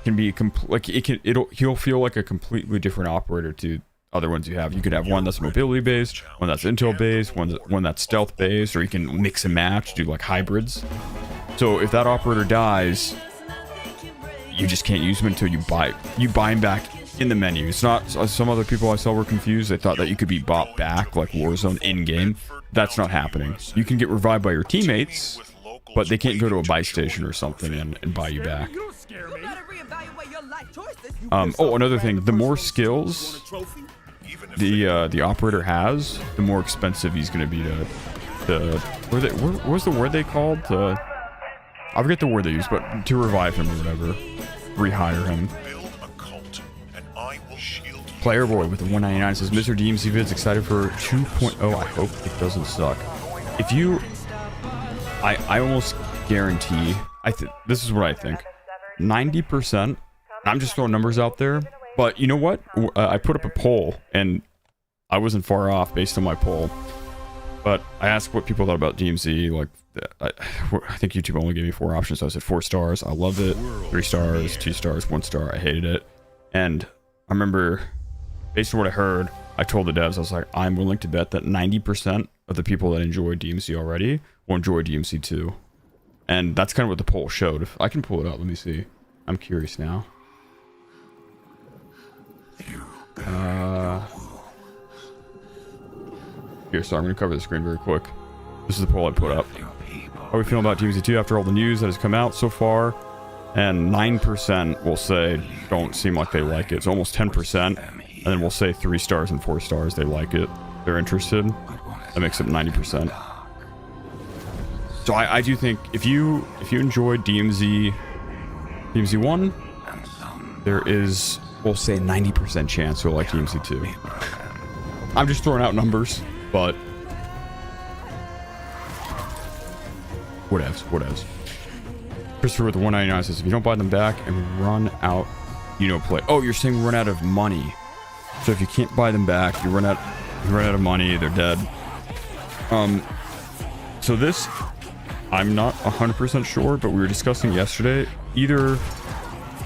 A: can be he'll feel like a completely different operator to other ones you have. You could have one that's mobility based, one that's intel based, one that's stealth based, or you can mix and match, do like hybrids. So if that operator dies, you just can't use him until you buy him back in the menu. It's not, some other people I saw were confused. They thought that you could be bought back like Warzone in game. That's not happening. You can get revived by your teammates, but they can't go to a buy station or something and buy you back. Oh, another thing, the more skills the operator has, the more expensive he's going to be what was the word they called? I forget the word they used, but to revive him or whatever, rehire him. Player Boy with the 199 says, Mr. DMZ Vids excited for 2.0. I hope it doesn't suck. If you, I almost guarantee, this is what I think, 90%. I'm just throwing numbers out there, but you know what? I put up a poll, and I wasn't far off based on my poll. But I asked what people thought about DMZ. Like, I think YouTube only gave me 4 options. So I said 4 stars. I loved it. 3 stars, 2 stars, 1 star. I hated it. And I remember, based on what I heard, I told the devs, I was like, I'm willing to bet that 90% of the people that enjoy DMZ already will enjoy DMZ too. And that's kind of what the poll showed. If I can pull it up, let me see. I'm curious now. Here, so I'm going to cover the screen very quick. This is the poll I put up. How are we feeling about DMZ 2 after all the news that has come out so far? And 9% will say don't seem like they like it. It's almost 10%. And then we'll say 3 stars and 4 stars they like it. They're interested. That makes up 90%. So I do think if you enjoyed DMZ 1, there is, we'll say, 90% chance you'll like DMZ 2. I'm just throwing out numbers, but whatevs. Christopher with the 199 says, if you don't buy them back and run out, play. Oh, you're saying run out of money. So if you can't buy them back, you run out of money, they're dead. So this, I'm not 100% sure, but we were discussing yesterday, either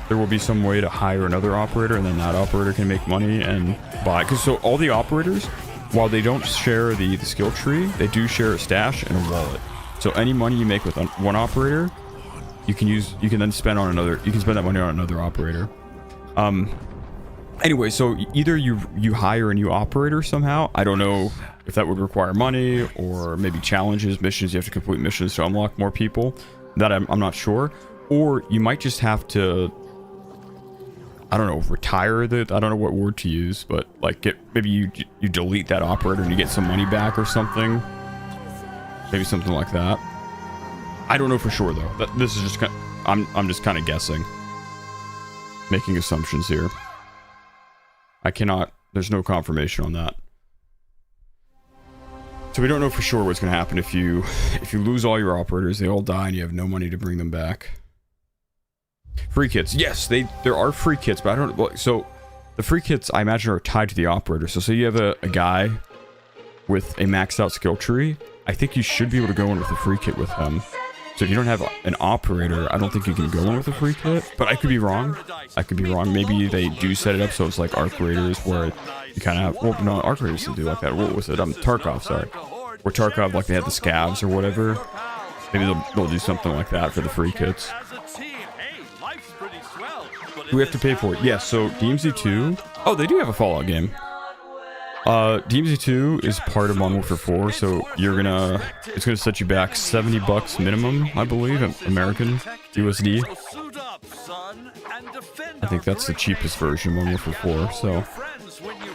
A: there will be some way to hire another operator and then that operator can make money and buy, because so all the operators, while they don't share the skill tree, they do share a stash and a wallet. So any money you make with one operator, you can then spend on another, you can spend that money on another operator. Anyway, so either you hire a new operator somehow. I don't know if that would require money or maybe challenges, missions. You have to complete missions to unlock more people. That I'm not sure. Or you might just have to I don't know, retire the, I don't know what word to use, but like maybe you delete that operator and you get some money back or something. Maybe something like that. I don't know for sure though. This is just I'm just kind of guessing, making assumptions here. I cannot. There's no confirmation on that. So we don't know for sure what's going to happen if you lose all your operators, they all die, and you have no money to bring them back. Free kits, yes, there are free kits, but I don't. So the free kits I imagine are tied to the operator. So say you have a guy with a maxed out skill tree, I think you should be able to go in with a free kit with him. So if you don't have an operator, I don't think you can go in with a free kit. But I could be wrong. I could be wrong. Maybe they do set it up so it's like Arc Raiders where you kind of have... Well, no, Arc Raiders didn't do like that. What was it? Tarkov, sorry. Where Tarkov, like they had the scavs or whatever. Maybe they'll do something like that for the free kits. Do we have to pay for it? Yes, so DMZ 2... Oh, they do have a Fallout game. DMZ 2 is part of Modern Warfare 4, so it's gonna set you back $70 minimum, I believe, American USD. I think that's the cheapest version of Modern Warfare 4, so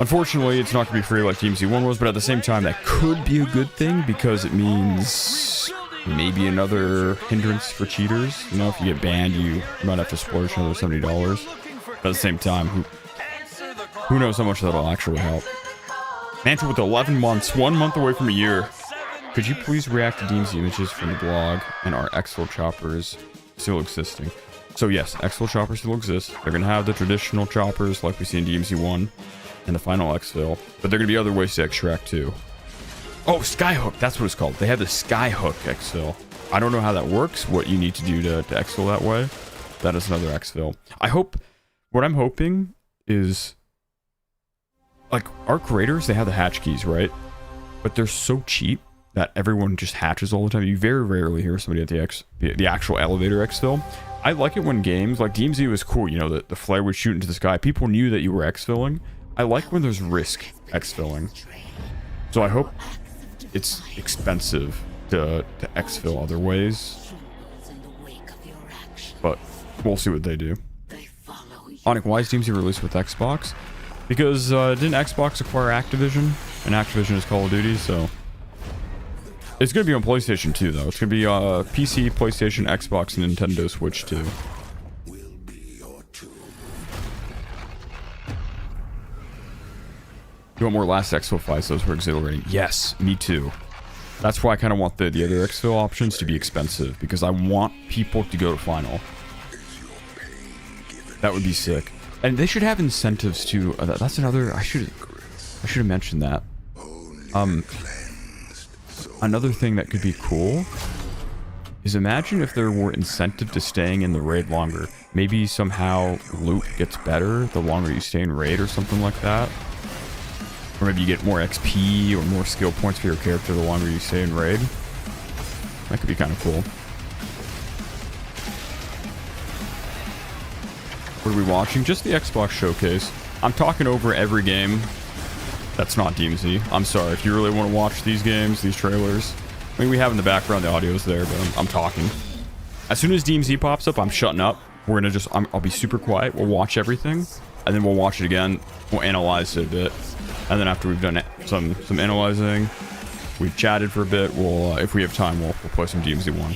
A: unfortunately it's not gonna be free like DMZ 1 was, but at the same time that could be a good thing because it means maybe another hindrance for cheaters. You know, if you get banned, you might have to splurge another $70. But at the same time, who knows how much that'll actually help. Mantle with 11 months, 1 month away from a year. Could you please react to DMZ images from the blog and are exfil choppers still existing? So yes, exfil choppers still exist. They're going to have the traditional choppers like we see in DMZ 1 and the final exfil, but there are going to be other ways to extract too. Oh, Skyhook, that's what it's called. They have the Skyhook exfil. I don't know how that works, what you need to do to exfil that way. That is another exfil. What I'm hoping is... Like, Arc Raiders, they have the hatch keys, right? But they're so cheap that everyone just hatches all the time. You very rarely hear somebody at the actual elevator exfil. I like it when games, like DMZ was cool, you know, the flare would shoot into the sky. People knew that you were exfilling. I like when there's risk exfilling. So I hope it's expensive to exfil other ways. But we'll see what they do. Onic, why is DMZ released with Xbox? Because didn't Xbox acquire Activision? And Activision is Call of Duty, so... It's going to be on PlayStation 2, though. It's going to be PC, PlayStation, Xbox, and Nintendo Switch 2. You want more Last Exfil fights? Those were exhilarating. Yes, me too. That's why I kind of want the other Exfil options to be expensive, because I want people to go to Final. That would be sick. And they should have incentives too. That's another. I should have mentioned that. Another thing that could be cool is imagine if there were incentive to staying in the raid longer. Maybe somehow loot gets better the longer you stay in raid or something like that. Or maybe you get more XP or more skill points for your character the longer you stay in raid. That could be kind of cool. What are we watching? Just the Xbox showcase. I'm talking over every game that's not DMZ. I'm sorry. If you really want to watch these games, these trailers. I mean, we have in the background the audio's there, but I'm talking. As soon as DMZ pops up, I'm shutting up. We're going to I'll be super quiet. We'll watch everything. And then we'll watch it again. We'll analyze it a bit. And then after we've done some analyzing, we've chatted for a bit, we'll, if we have time, we'll play some DMZ 1.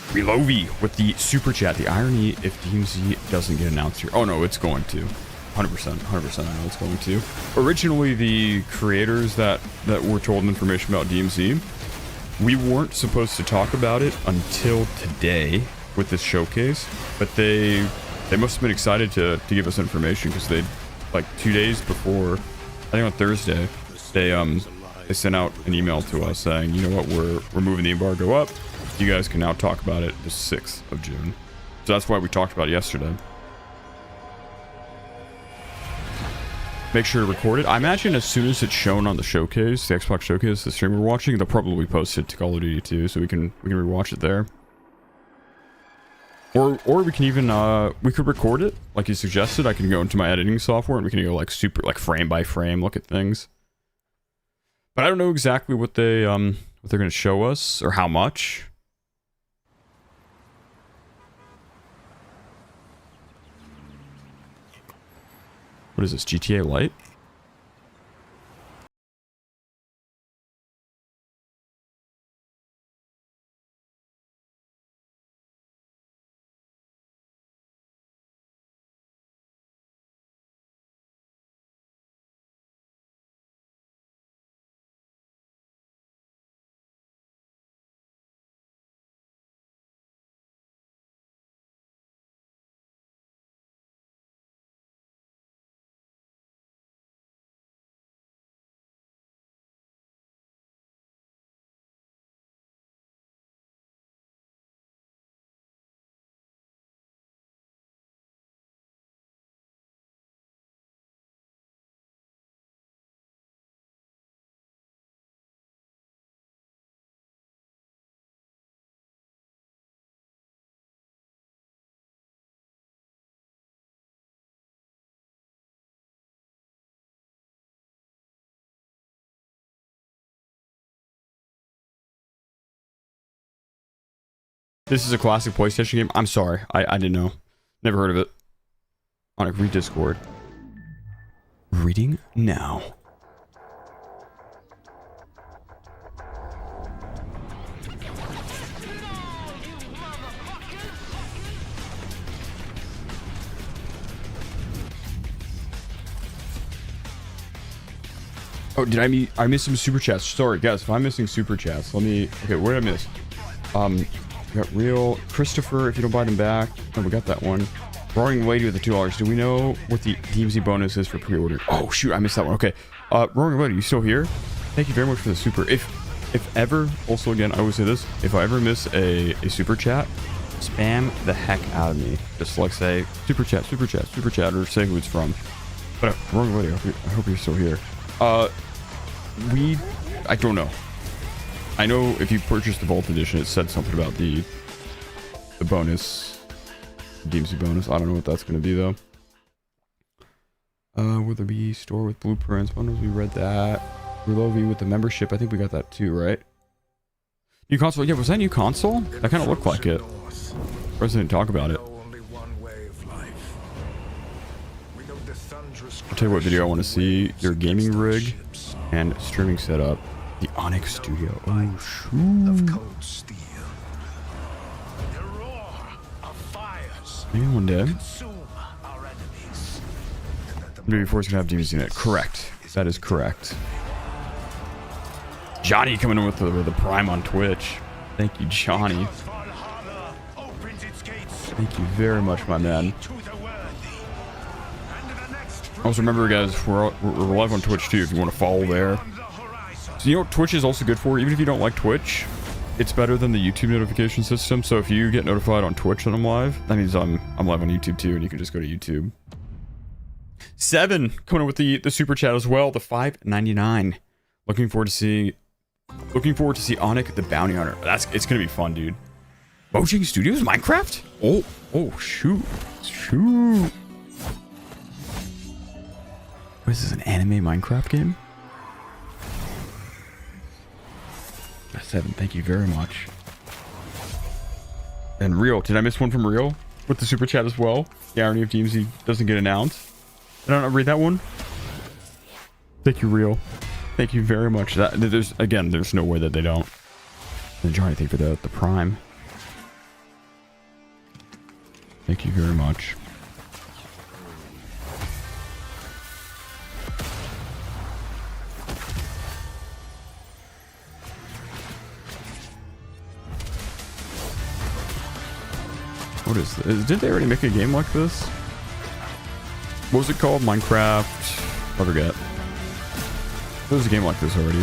A: Relovi with the super chat. The irony if DMZ doesn't get announced here. Oh no, it's going to. 100% I know it's going to. Originally, the creators that were told information about DMZ, we weren't supposed to talk about it until today with this showcase, but they must have been excited to give us information because they, like 2 days before, I think on Thursday, they sent out an email to us saying, you know what, we're moving the embargo up. You guys can now talk about it the 6th of June. So that's why we talked about it yesterday. Make sure to record it. I imagine as soon as it's shown on the showcase, the Xbox showcase, the stream we're watching, they'll probably post it to Call of Duty 2, so we can rewatch it there. Or we can even we could record it like you suggested. I can go into my editing software and we can go like frame by frame look at things. But I don't know exactly what they're going to show us or how much. What is this? GTA Lite? This is a classic PlayStation game. I'm sorry. I didn't know. Never heard of it. On a read Discord. Reading now. Oh, did I miss some super chats? Sorry, guys. If I'm missing super chats, let me. Okay, what did I miss? We got Real Christopher. If you don't buy them back, oh, we got that one. Roaring Lady with the $2. Do we know what the DMZ bonus is for pre-order? Oh shoot, I missed that one. Okay, Roaring Lady, you still here? Thank you very much for the super. If ever, also again, I always say this: if I ever miss a super chat, spam the heck out of me. Just like say super chat, super chat, super chat, or say who it's from. But Roaring Lady, I hope you're still here. I don't know. I know if you purchased the Vault Edition, it said something about the bonus, DMZ bonus. I don't know what that's going to be though. Will there be store with blueprints? When was we read that? Relovi with the membership. I think we got that too, right? New console. Yeah, was that new console? That kind of looked like it. President didn't talk about it. I'll tell you what video I want to see. Your gaming rig and streaming setup. The Onyx Studio. Oh, shoot. Maybe one day. Maybe before it's gonna have DMZ in it. Correct. That is correct. Johnny coming in with the Prime on Twitch. Thank you, Johnny. Thank you very much, my man. Also remember, guys, we're live on Twitch too if you want to follow there. So you know what Twitch is also good for? Even if you don't like Twitch, it's better than the YouTube notification system. So if you get notified on Twitch that I'm live, that means I'm live on YouTube too, and you can just go to YouTube. 7 coming in with the super chat as well, the $5.99. Looking forward to see Onik the Bounty Hunter. It's gonna be fun, dude. Mojang Studios Minecraft? Oh shoot. What is this, an anime Minecraft game? 7, thank you very much. And Real, did I miss one from Real with the super chat as well? The irony of DMZ doesn't get announced. Did I not read that one? Thank you, Real. Thank you very much. There's no way that they don't. And Johnny, thank you for the Prime. Thank you very much. What is this? Did they already make a game like this? What was it called? Minecraft? I forget. There was a game like this already.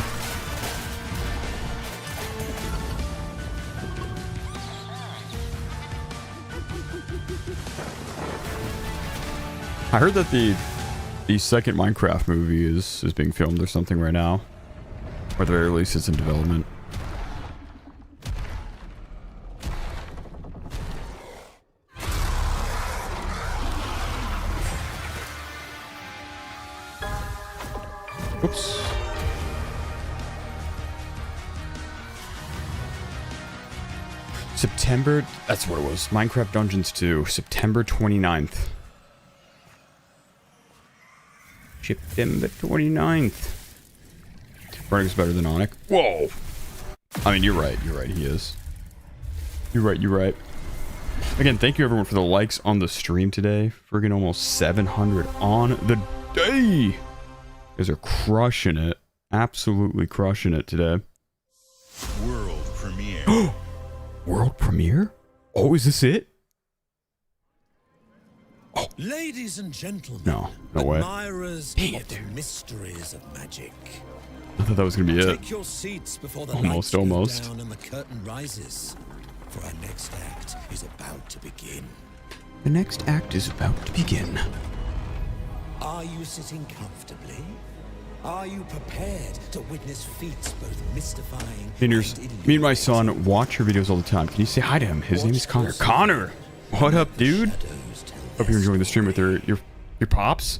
A: I heard that the second Minecraft movie is being filmed or something right now. Or at the very least it's in development. Oops. September, that's what it was. Minecraft Dungeons 2, September 29th. September 29th. Brennick's better than Onic. Whoa! I mean, you're right. You're right. He is. You're right. You're right. Again, thank you everyone for the likes on the stream today. Friggin' almost 700 on the day. You guys are crushing it. Absolutely crushing it today.
K: World premiere.
A: World premiere? Oh, is this it?
K: Oh. Ladies and gentlemen,
A: no way.
K: Admirers of the mysteries of magic.
A: I thought that was gonna be it.
K: Take your seats before the
A: almost.
K: down and the curtain rises, for our next act is about to begin.
A: The next act is about to begin.
K: Are you sitting comfortably? Are you prepared to witness feats both mystifying and
A: me and my son watch your videos all the time. Can you say hi to him? His name is Connor. Connor! What up, dude? Hope you're enjoying the stream with your pops.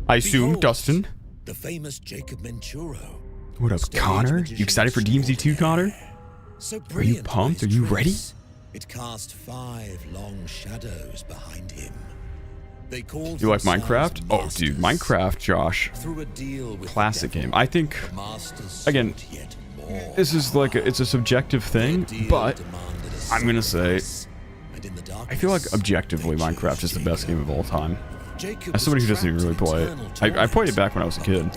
A: I assume,
K: Behold,
A: Dustin.
K: The famous Jacob Menturo.
A: What up, Connor? You excited for DMZ 2, Connor?
K: So
A: are you pumped? Are you ready?
K: It cast 5 long shadows behind him. They called
A: you like Minecraft? Oh, dude, Minecraft, Josh. Classic game. I think, again, this is like it's a subjective thing, but I'm gonna say, I feel like objectively Minecraft is the best game of all time. As somebody who doesn't even really play it, I played it back when I was a kid,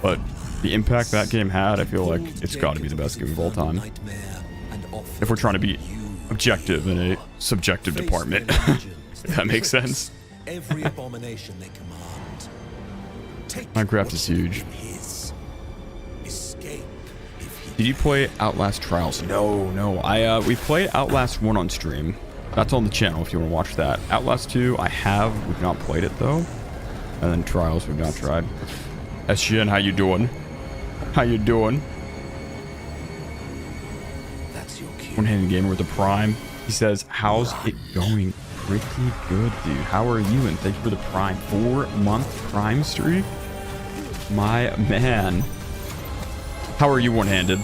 A: but the impact that game had, I feel like it's got to be the best game of all time. If we're trying to be objective in a subjective department. If that makes sense.
K: Every abomination they command.
A: Minecraft is huge. Did you play Outlast Trials? No. We played Outlast 1 on stream. That's on the channel if you want to watch that. Outlast 2, we've not played it though. And then Trials, we've not tried. SGN, how you doing? How you doing?
K: That's your cue.
A: One-handed gamer with a Prime. He says, how's it going? Pretty good, dude. How are you? And thank you for the Prime. 4-month Prime streak? My man. How are you one-handed?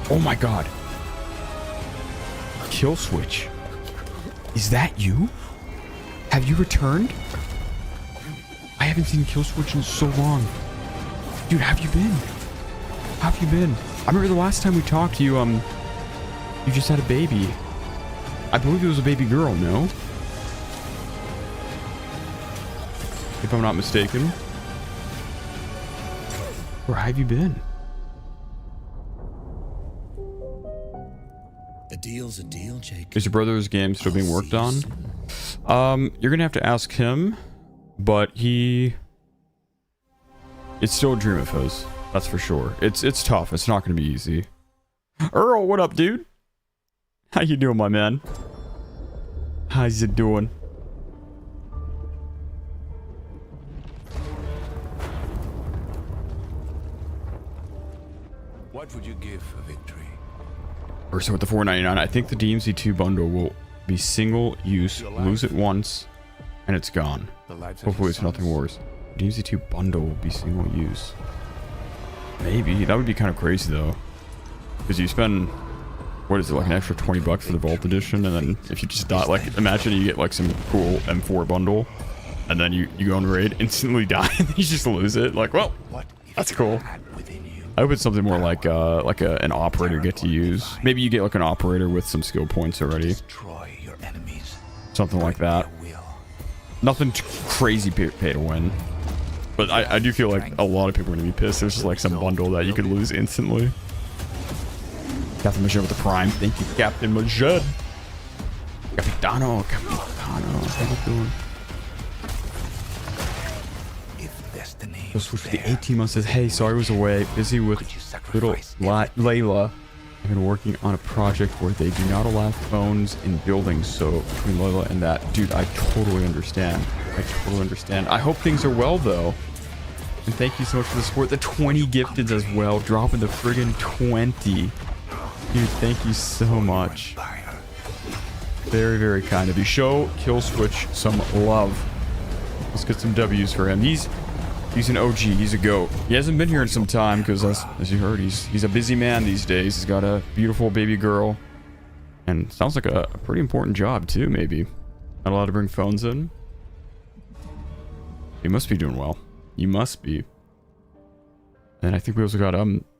A: Oh my god. Kill switch. Is that you? Have you returned? I haven't seen Kill Switch in so long. Dude, how have you been? How have you been? I remember the last time we talked, you just had a baby. I believe it was a baby girl, no? If I'm not mistaken. Where have you been?
K: A deal's a deal, Jake.
A: Is your brother's game still being worked on? You're gonna have to ask him, but it's still a dream of his. That's for sure. It's tough. It's not gonna be easy. Earl, what up, dude? How you doing, my man? How's it doing?
H: What would you give for victory?
A: Or so with the $4.99, I think the DMZ 2 bundle will be single use, lose it once, and it's gone. Hopefully it's nothing worse. DMZ 2 bundle will be single use. Maybe. That would be kind of crazy though. Because you spend, what is it, like an extra 20 bucks for the Vault Edition, and then if you just die, like imagine you get like some cool M4 bundle, and then you go on raid, instantly die, and you just lose it. Like, well, that's cool. I hope it's something more like an operator get to use. Maybe you get like an operator with some skill points already. Something like that. Nothing crazy pay to win. But I do feel like a lot of people are going to be pissed. There's just like some bundle that you could lose instantly. Captain Majed with the Prime. Thank you, Captain Majed. Capitano. How you doing? Go switch with the 18 months. Says, hey, sorry I was away. Busy with little Layla. I've been working on a project where they do not allow phones in buildings. So between Layla and that, dude, I totally understand. I hope things are well though. And thank you so much for the support. The 20 gifted as well. Dropping the friggin' 20. Dude, thank you so much. Very, very kind of you. Show Kill Switch some love. Let's get some W's for him. He's an OG. He's a GOAT. He hasn't been here in some time because, as you heard, he's a busy man these days. He's got a beautiful baby girl. And sounds like a pretty important job too, maybe. Not allowed to bring phones in. You must be doing well. You must be. And I think we also got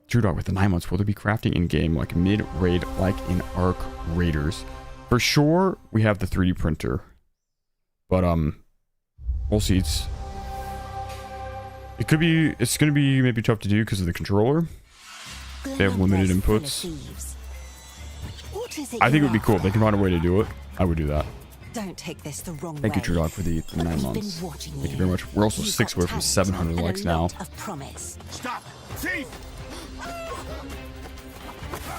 A: Drew Dog with the 9 months. Will there be crafting in game like mid-raid like in Arc Raiders? For sure, we have the 3D printer. But we'll see. It's gonna be maybe tough to do because of the controller. They have limited inputs. I think it would be cool if they can find a way to do it. I would do that.
C: Don't take this the wrong
A: Thank you, Drew Dog, for the 9 months. Thank you very much. We're also 6 away from 700 likes now.
E: Stop! Thief!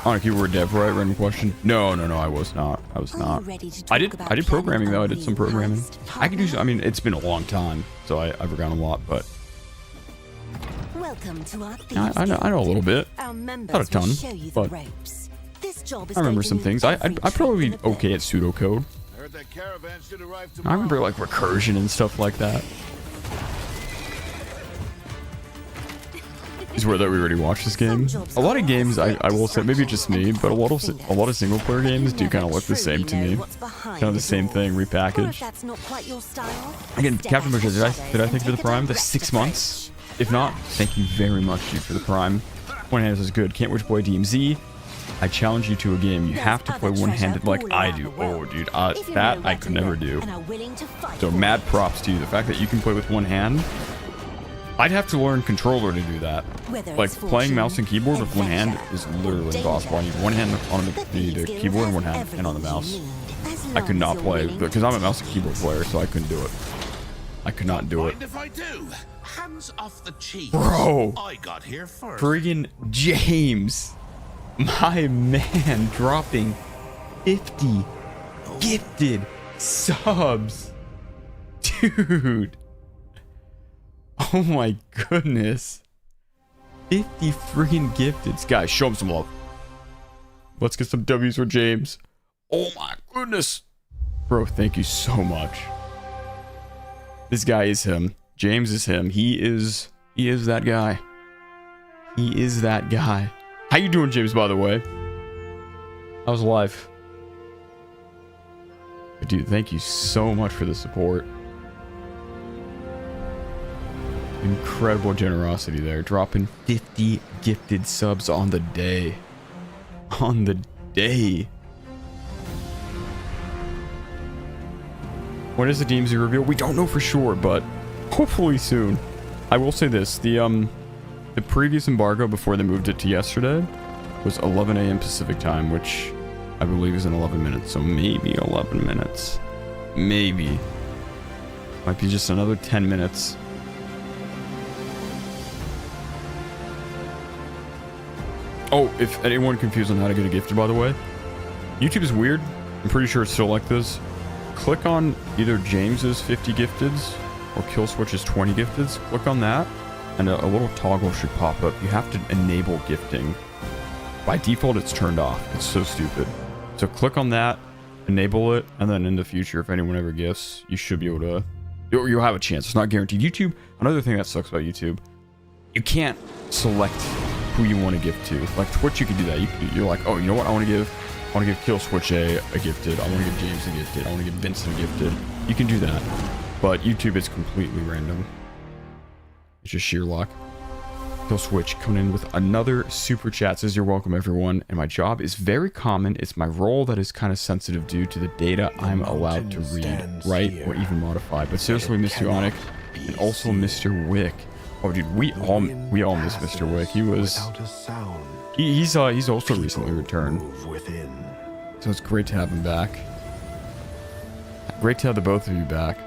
A: Onic, you were a dev, right? Random question. No, I was not. I was not. I did programming though. I did some programming. I could do. I mean, it's been a long time, so I've forgotten a lot, but
C: Welcome to our
A: I know a little bit. Not a ton, but I remember some things. I'd probably be okay at pseudocode. I remember like recursion and stuff like that. Is where that we already watched this game. A lot of games, I will say, maybe just me, but a lot of single player games do kind of look the same to me. Kind of the same thing repackaged. Again, Captain Bush, did I thank you for the Prime? The 6 months. If not, thank you very much, dude, for the Prime. One-handed is good. Can't wait to play DMZ. I challenge you to a game. You have to play one-handed like I do. Oh, dude, that I could never do. So mad props to you. The fact that you can play with one hand. I'd have to learn controller to do that. Like playing mouse and keyboard with one hand is literally impossible. I need one hand on the keyboard and one hand on the mouse. I could not play because I'm a mouse and keyboard player, so I couldn't do it. I could not do it.
H: Hands off the cheese.
A: Bro,
H: I got here first.
A: friggin' James, my man, dropping 50 gifted subs, dude. Oh my goodness. 50 freaking gifteds. Guys, show him some love. Let's get some W's for James. Oh my goodness. Bro, thank you so much. This guy is him. James is him. He is that guy. He is that guy. How you doing, James, by the way? How's life? Dude, thank you so much for the support. Incredible generosity there. Dropping 50 gifted subs on the day. On the day. When is the DMZ reveal? We don't know for sure, but hopefully soon. I will say this. The previous embargo before they moved it to yesterday was 11 a.m. Pacific time, which I believe is in 11 minutes. So maybe 11 minutes. Maybe. Might be just another 10 minutes. Oh, if anyone confused on how to get a gifted, by the way, YouTube is weird. I'm pretty sure it's still like this. Click on either James's 50 gifteds or Killswitch's 20 gifteds. Click on that, and a little toggle should pop up. You have to enable gifting. By default, it's turned off. It's so stupid. So click on that, enable it, and then in the future, if anyone ever gifts, you should be able to... You'll have a chance. It's not guaranteed. YouTube, another thing that sucks about YouTube, you can't select who you want to gift to. Like Twitch, you can do that. You're like, oh, you know what? I want to give Killswitch a gifted. I want to give James a gifted. I want to give Vincent a gifted. You can do that. But YouTube is completely random. It's just sheer luck. Killswitch coming in with another super chat. Says, you're welcome, everyone. And my job is very common. It's my role that is kind of sensitive due to the data I'm allowed to read, write, or even modify. But seriously, Mr. Onic, and also Mr. Wick. Oh, dude, we all miss Mr. Wick. He was... He's also recently returned. So it's great to have him back. Great to have the both of you back.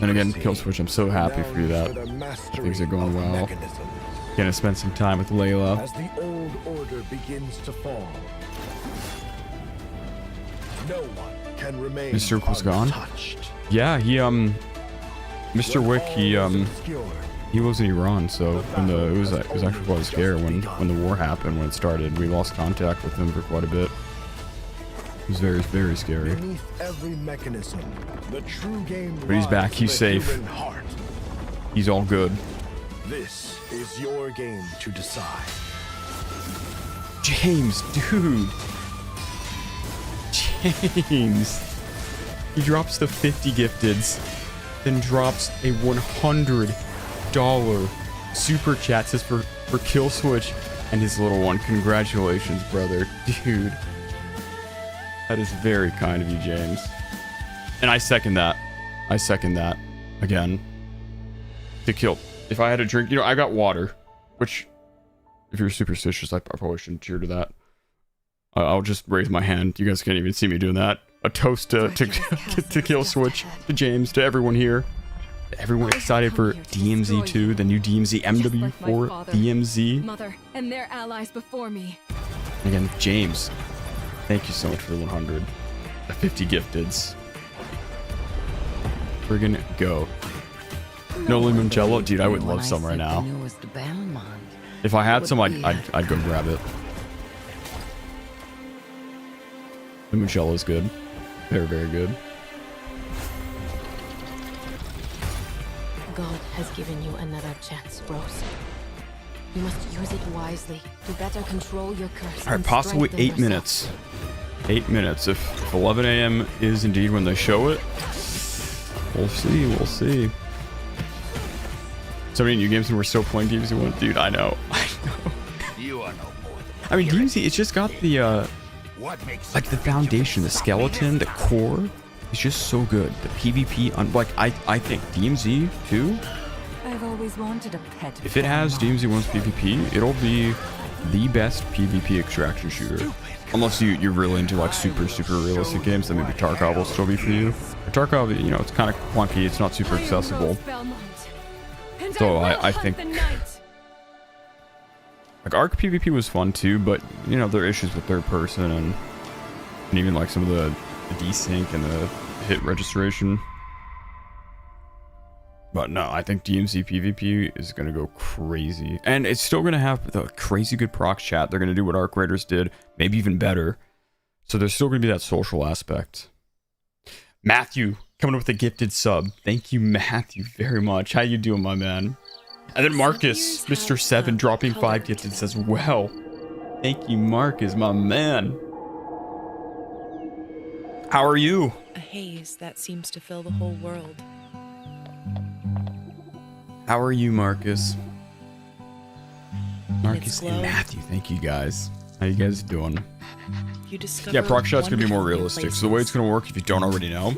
A: And again, Killswitch, I'm so happy for you that things are going well. Gonna spend some time with Layla.
K: As the old order begins to fall, no one can remain
A: Mr. Wick was gone? Yeah, he Mr. Wick, he was in Iran, so when it was actually quite scary when the war happened, when it started. We lost contact with him for quite a bit. It was very, very scary.
K: Every mechanism, the true game,
A: but he's back. He's safe. He's all good.
K: This is your game to decide.
A: James, dude. James. He drops the 50 gifteds, then drops a $100 super chat, says for Kill Switch and his little one. Congratulations, brother. Dude. That is very kind of you, James. And I second that. I second that. Again. To kill. If I had a drink, I got water. Which, if you're superstitious, I probably shouldn't cheer to that. I'll just raise my hand. You guys can't even see me doing that. A toast to Kill Switch, to James, to everyone here. Everyone excited for DMZ 2, the new DMZ MW4 DMZ.
L: Mother and their allies before me.
A: Again, James, thank you so much for the 100. The 50 gifteds. Friggin' go. No limoncello? Dude, I would love some right now. If I had some, I'd go grab it. Limoncello is good. Very, very good.
L: God has given you another chance, Rose. You must use it wisely to better control your curse.
A: Alright, possibly 8 minutes. 8 minutes. If 11 a.m. is indeed when they show it, we'll see. We'll see. So many new games and we're still playing DMZ 1. Dude, I know. I know.
H: You are no more than
A: I mean, DMZ, it's just got the, like the foundation, the skeleton, the core is just so good. The PvP, I think DMZ 2,
L: I've always wanted a pet.
A: if it has DMZ 1's PvP, it'll be the best PvP extraction shooter. Unless you're really into like super realistic games, then maybe Tarkov will still be for you. But Tarkov, it's kind of clunky, it's not super accessible. So I think like Arc PvP was fun too, but there are issues with third person and even like some of the desync and the hit registration. But no, I think DMZ PvP is gonna go crazy, and it's still gonna have the crazy good proc chat. They're gonna do what Arc Raiders did, maybe even better. So there's still gonna be that social aspect. Matthew coming up with a gifted sub. Thank you, Matthew, very much. How you doing, my man? And then Marcus, Mr. 7, dropping 5 gifted, says, well, thank you, Marcus, my man. How are you?
M: A haze that seems to fill the whole world.
A: How are you, Marcus? Marcus and Matthew, thank you guys. How you guys doing? Yeah, proc shot's gonna be more realistic. So the way it's gonna work, if you don't already know,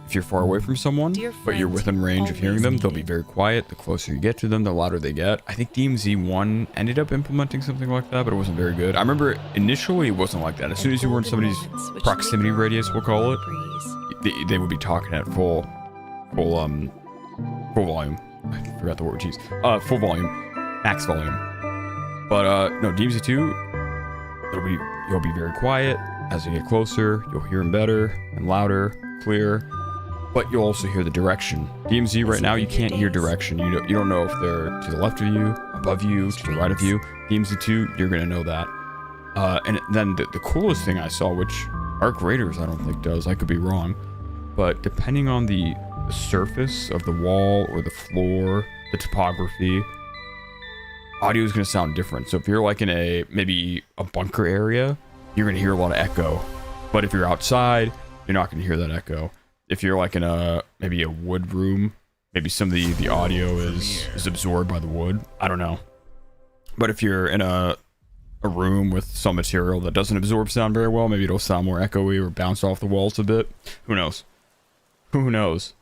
A: if you're far away from someone, but you're within range of hearing them, they'll be very quiet. The closer you get to them, the louder they get. I think DMZ 1 ended up implementing something like that, but it wasn't very good. I remember initially it wasn't like that. As soon as you were in somebody's proximity radius, we'll call it, they would be talking at full volume. I forgot the word, jeez. Full volume, max volume. But no, DMZ 2, you'll be very quiet. As you get closer, you'll hear them better and louder, clear. But you'll also hear the direction. DMZ right now, you can't hear direction. You don't know if they're to the left of you, above you, to the right of you. DMZ 2, you're gonna know that. And then the coolest thing I saw, which Arc Raiders I don't think does, I could be wrong, but depending on the surface of the wall or the floor, the topography, audio is gonna sound different. So if you're like in maybe a bunker area, you're gonna hear a lot of echo. But if you're outside, you're not gonna hear that echo. If you're like in maybe a wood room, maybe some of the audio is absorbed by the wood. I don't know. But if you're in a room with some material that doesn't absorb sound very well, maybe it'll sound more echoey or bounce off the walls a bit. Who knows? Who knows?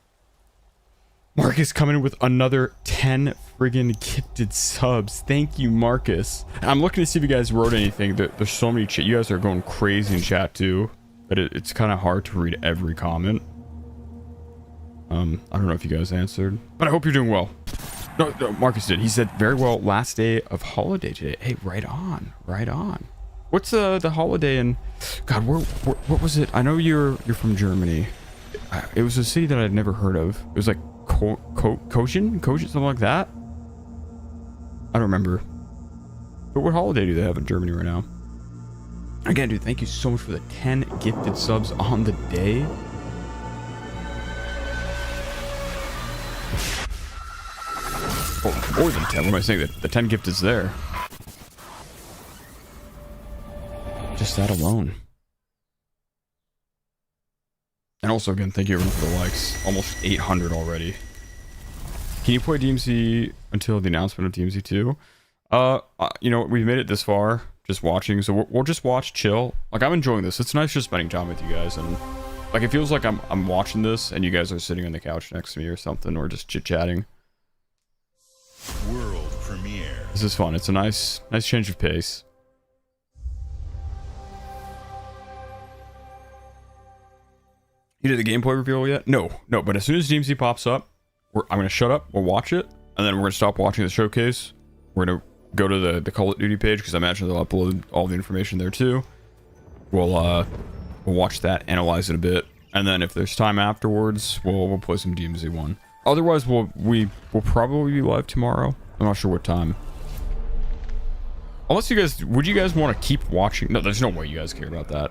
A: Marcus coming in with another 10 friggin' gifted subs. Thank you, Marcus. I'm looking to see if you guys wrote anything. There's so many chat. You guys are going crazy in chat too, but it's kind of hard to read every comment. I don't know if you guys answered, but I hope you're doing well. No, Marcus did. He said, very well, last day of holiday today. Hey, right on, right on. What's the holiday in, God, what was it? I know you're from Germany. It was a city that I'd never heard of. It was like Kojin, something like that. I don't remember. But what holiday do they have in Germany right now? Again, dude, thank you so much for the 10 gifted subs on the day. Oh, more than 10. What am I saying? The 10 gift is there. Just that alone. And also, again, thank you everyone for the likes. Almost 800 already. Can you play DMZ until the announcement of DMZ 2? You know, we've made it this far, just watching, so we'll just watch, chill. Like, I'm enjoying this. It's nice just spending time with you guys, and like, it feels like I'm watching this, and you guys are sitting on the couch next to me or something, or just chit-chatting.
N: World premiere.
A: This is fun. It's a nice change of pace. You did the gameplay reveal yet? No, but as soon as DMZ pops up, I'm gonna shut up, we'll watch it, and then we're gonna stop watching the showcase. We're gonna go to the Call of Duty page, because I imagine they'll upload all the information there too. We'll watch that, analyze it a bit, and then if there's time afterwards, we'll play some DMZ 1. Otherwise, we'll probably be live tomorrow. I'm not sure what time. Unless would you guys want to keep watching? No, there's no way you guys care about that.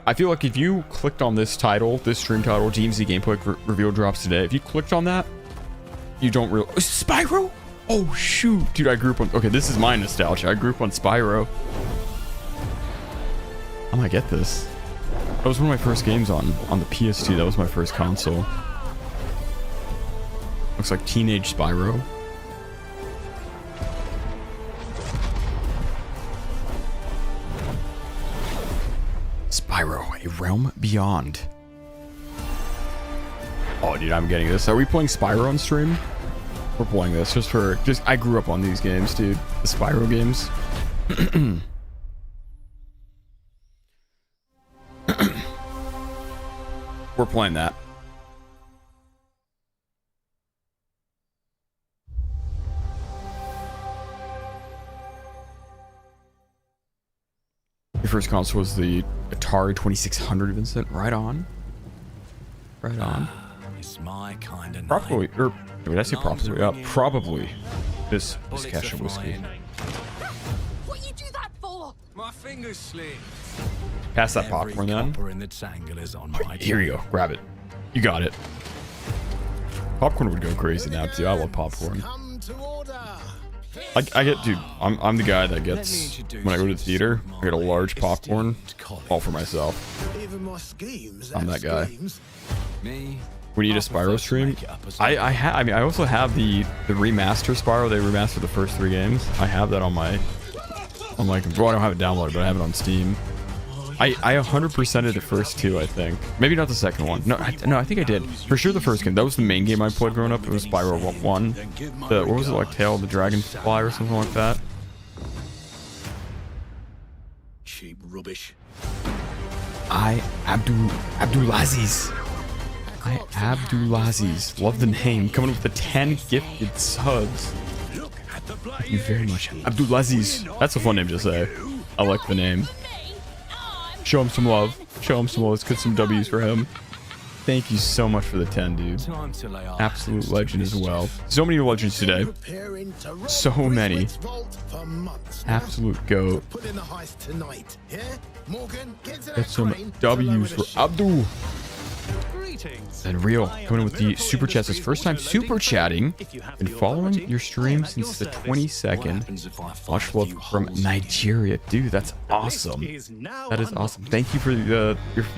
A: I feel like if you clicked on this title, this stream title, DMZ gameplay reveal drops today, if you clicked on that, you don't really... Spyro? Oh, shoot. Dude, I grew up on... Okay, this is my nostalgia. I grew up on Spyro. I might get this. That was one of my first games on the PS2. That was my first console. Looks like Teenage Spyro. Spyro, A Realm Beyond. Oh, dude, I'm getting this. Are we playing Spyro on stream? We're playing this I grew up on these games, dude. The Spyro games. We're playing that. Your first console was the Atari 2600, Vincent. Right on. Right on.
K: It's my kind of
A: probably, or did I say probably? Probably. This cash of whiskey.
C: What you do that for?
K: My fingers slip.
A: Pass that popcorn then. Here you go. Grab it. You got it. Popcorn would go crazy now too. I love popcorn. I get, dude. I'm the guy that gets, when I go to the theater, I get a large popcorn, all for myself. I'm that guy. We need a Spyro stream. I mean, I also have the remaster Spyro. They remastered the first 3 games. I have that on my well, I don't have it downloaded, but I have it on Steam. I 100%ed the first 2, I think. Maybe not the second one. No, I think I did. For sure the first game. That was the main game I played growing up. It was Spyro 1. What was it, like Tail of the Dragonfly or something like that?
K: Cheap rubbish.
A: Abdulaziz. Abdulaziz. Love the name. Coming with the 10 gifted subs. Thank you very much. Abdulaziz. That's a fun name to say. I like the name. Show him some love. Show him some love. Let's get some W's for him. Thank you so much for the 10, dude. Absolute legend as well. So many legends today. So many. Absolute GOAT. Get some W's for Abdul. And Real coming in with the super chats. His first time super chatting. Been following your stream since the 22nd. Much love from Nigeria. Dude, that's awesome. That is awesome. Thank you for your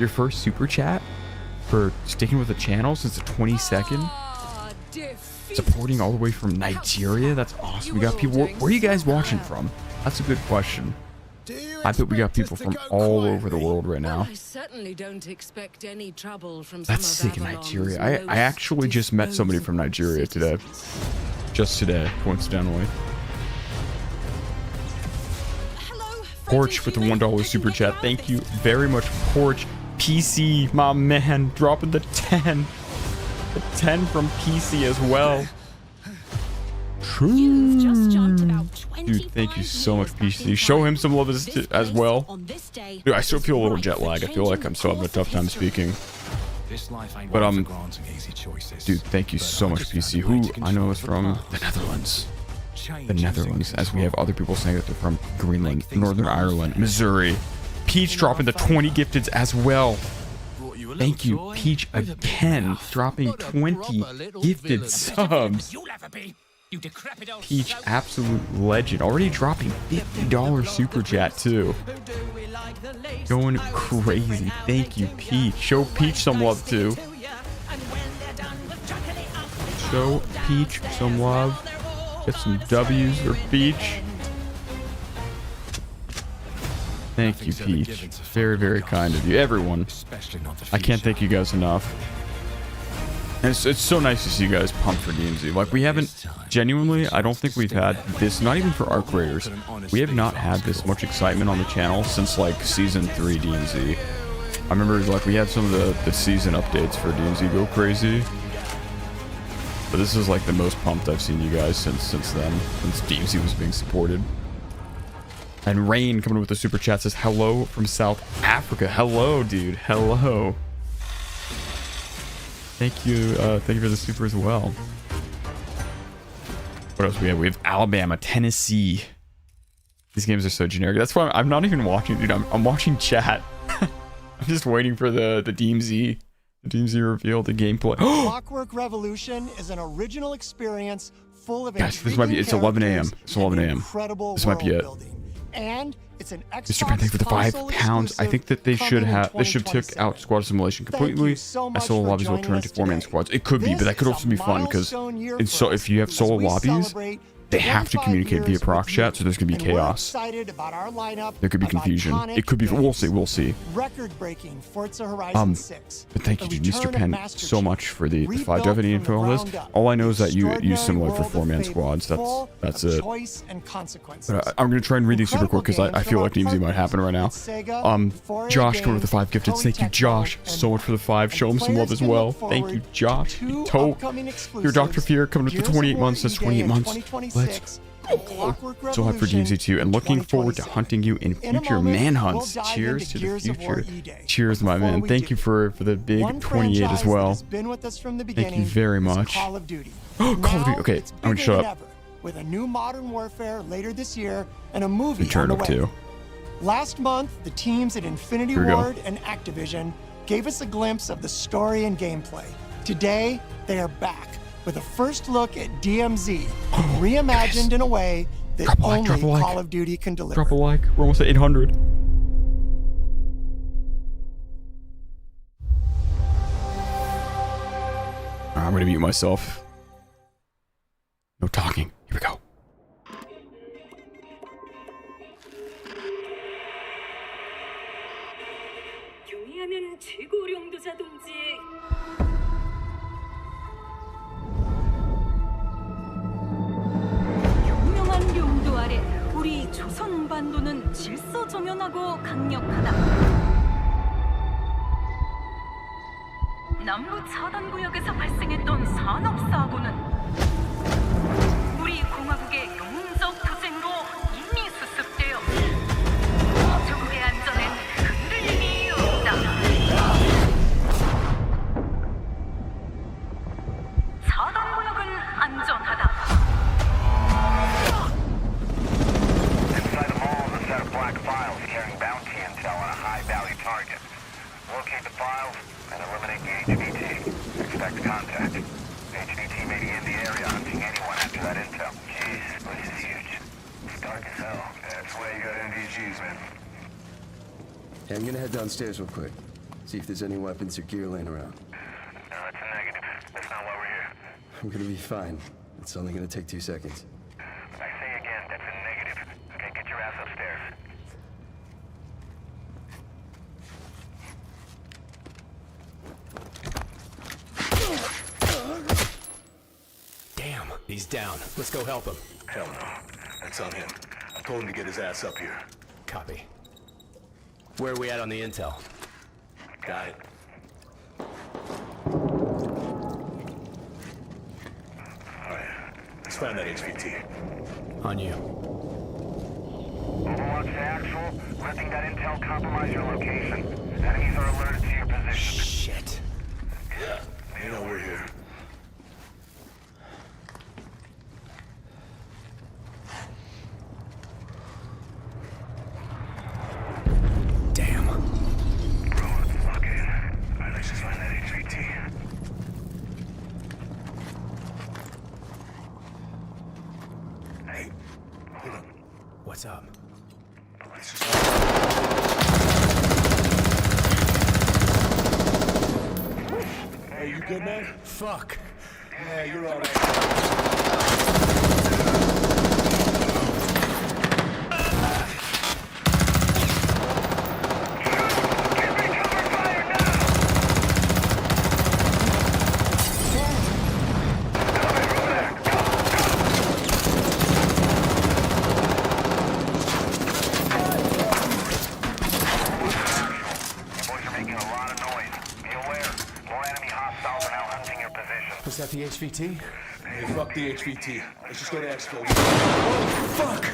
A: first super chat. For sticking with the channel since the 22nd. Supporting all the way from Nigeria. That's awesome. We got people. Where are you guys watching from? That's a good question. I bet we got people from all over the world right now.
G: I certainly don't expect any trouble from
A: That's sick in Nigeria. I actually just met somebody from Nigeria today. Just today, coincidentally. Porch with the $1 super chat. Thank you very much, Porch. PC, my man, dropping the 10. The 10 from PC as well. Dude, thank you so much, PC. Show him some love as well. Dude, I still feel a little jet lag. I feel like I'm still having a tough time speaking. But dude, thank you so much, PC. Who I know is from the Netherlands. The Netherlands, as we have other people saying that they're from Greenland, Northern Ireland, Missouri. Peach dropping the 20 gifteds as well. Thank you, Peach, again, dropping 20 gifted subs.
N: You decrepit old
A: Peach,
N: soak.
A: absolute legend. Already dropping $50 super chat too. Going crazy. Thank you, Peach. Show Peach some love too. Show Peach some love. Get some W's for Peach. Thank you, Peach. Very, very kind of you. Everyone. I can't thank you guys enough. And it's so nice to see you guys pumped for DMZ. Like, we haven't, genuinely, I don't think we've had this, not even for ARC Raiders, we have not had this much excitement on the channel since, like, Season 3 DMZ. I remember, like, we had some of the season updates for DMZ Go Crazy. But this is, like, the most pumped I've seen you guys since then, since DMZ was being supported. And Rain coming with the super chat says, hello from South Africa. Hello, dude. Hello. Thank you for the super as well. What else we have? We have Alabama, Tennessee. These games are so generic. That's why I'm not even watching, dude. I'm watching chat. I'm just waiting for the DMZ reveal, the gameplay.
O: Clockwork Revolution is an original experience full of
A: guys, this might be. It's 11 a.m. It's 11 a.m. This might be it.
O: And it's an
A: Mr. Pen, thank you for the £5. I think that they should have. This should take out squad simulation completely. Solo lobbies will turn into 4-man squads. It could be, but that could also be fun because if you have solo lobbies, they have to communicate via proc chat, so there's gonna be chaos. There could be confusion. It could be. We'll see. We'll see.
O: Record-breaking Forza Horizon 6.
A: But thank you, dude, Mr. Penn, so much for the 5. Do you have any info on this? All I know is that you use Simulate for 4-man squads. That's it. But I'm gonna try and read these super quick because I feel like DMZ might happen right now. Josh coming with the 5 gifted. Thank you, Josh, so much for the 5. Show him some love as well. Thank you, Josh. Your Dr. Fear coming with the 28 months. That's 28 months. Let's go. So hyped for DMZ 2 and looking forward to hunting you in future manhunts. Cheers to the future. Cheers, my man. Thank you for the big 28 as well. Thank you very much. Call of Duty. Okay, I'm gonna shut up.
O: With a new Modern Warfare later this year and a movie
A: Turn
O: on the
A: up
O: way.
A: too.
O: Last month, the teams at Infinity Ward and Activision gave us a glimpse of the story and gameplay. Today, they are back with a first look at DMZ, reimagined in a way that only Call of Duty can deliver.
A: Drop a like. We're almost at 800. I'm gonna mute myself. No talking. Here we go.
P: 용도 아래 우리 조선 반도는 질서정연하고 강력하다. 남부 차단 구역에서 발생했던 산업 사고는 우리 공화국의 용적 투쟁으로 이미 수습되어 조국의 안전엔 흔들림이 없다. 차단 구역은 안전하다.
Q: Black files carrying bounty intel on a high-value target. Locate the files and eliminate the HVT. Expect contact. HVT may be in the area hunting anyone after that intel. Jeez, this place is huge. It's dark as hell. That's why you got NVGs, man.
R: Hey, I'm gonna head downstairs real quick. See if there's any weapons or gear laying around.
Q: No, that's a negative. That's not why we're here.
R: I'm gonna be fine. It's only gonna take 2 seconds.
Q: I say again, that's a negative. Okay, get your ass upstairs.
H: Damn, he's down. Let's go help him.
S: Hell no. That's on him. I told him to get his ass up here.
H: Copy. Where are we at on the intel?
S: Got it. Alright. Let's find that HVT.
H: On you.
Q: Overwatch to actual. Letting that intel compromise your location. Enemies are alerted to your position.
H: Shit.
S: Yeah, they know we're here.
H: Damn.
S: Bro, okay. Alright, let's just find that HVT.
R: What's up?
S: Hey, you good, man?
R: Fuck.
S: Yeah, you're all right.
R: Was that the HVT?
S: Hey, fuck the HVT. Let's just go to Expo.
R: Oh, fuck!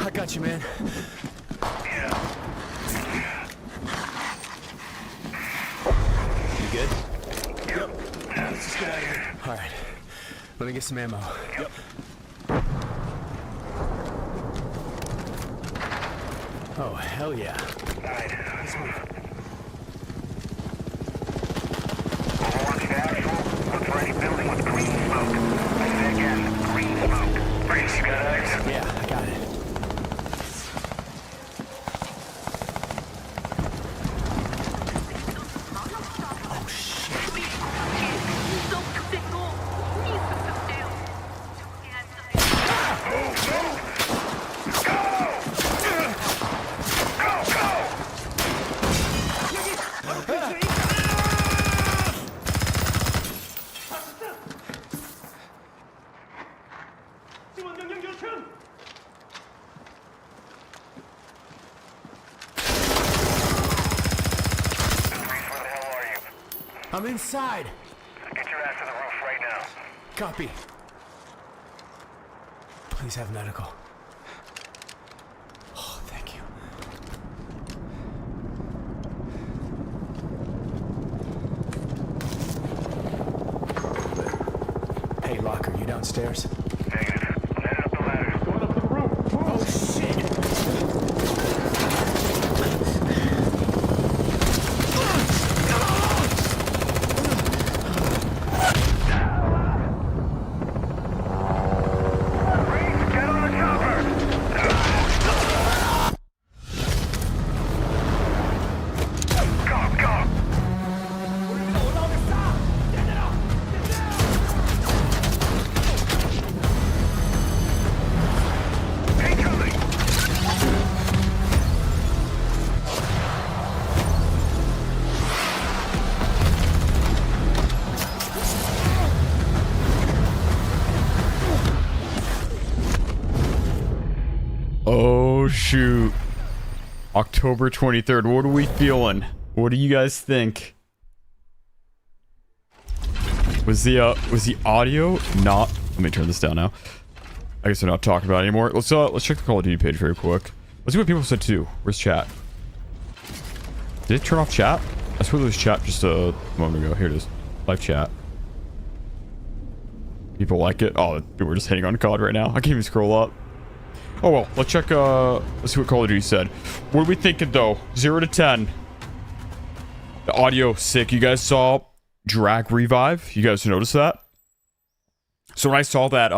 R: I got you, man. You good?
S: Yep. Let's just get out of here.
R: All right. Let me get some ammo.
S: Yep.
R: Oh, hell yeah.
S: All right, let's move.
Q: Overwatch to actual. Look for any building with green smoke. I say again, green smoke. Freeze, you got eyes?
R: Yeah, I got it. Oh, shit. I'm inside.
Q: Get your ass to the roof right now.
R: Copy. Please have medical. Oh, thank you. Hey, Locker, you downstairs?
Q: Negative. Headed up the ladder.
S: Going up to the roof.
R: Oh, shit!
Q: Get on the chopper! Go, go! Incoming!
A: Oh shoot. October 23rd. What are we feeling? What do you guys think? Was the audio not... Let me turn this down now. I guess we're not talking about it anymore. Let's check the Call of Duty page very quick. Let's see what people said too. Where's chat? Did it turn off chat? I swear there was chat just a moment ago. Here it is. Live chat. People like it. Oh, people are just hitting on COD right now. I can't even scroll up. Oh well, let's check, let's see what Call of Duty said. What are we thinking though? 0 to 10. The audio, sick. You guys saw Drag Revive? You guys noticed that? So when I saw that,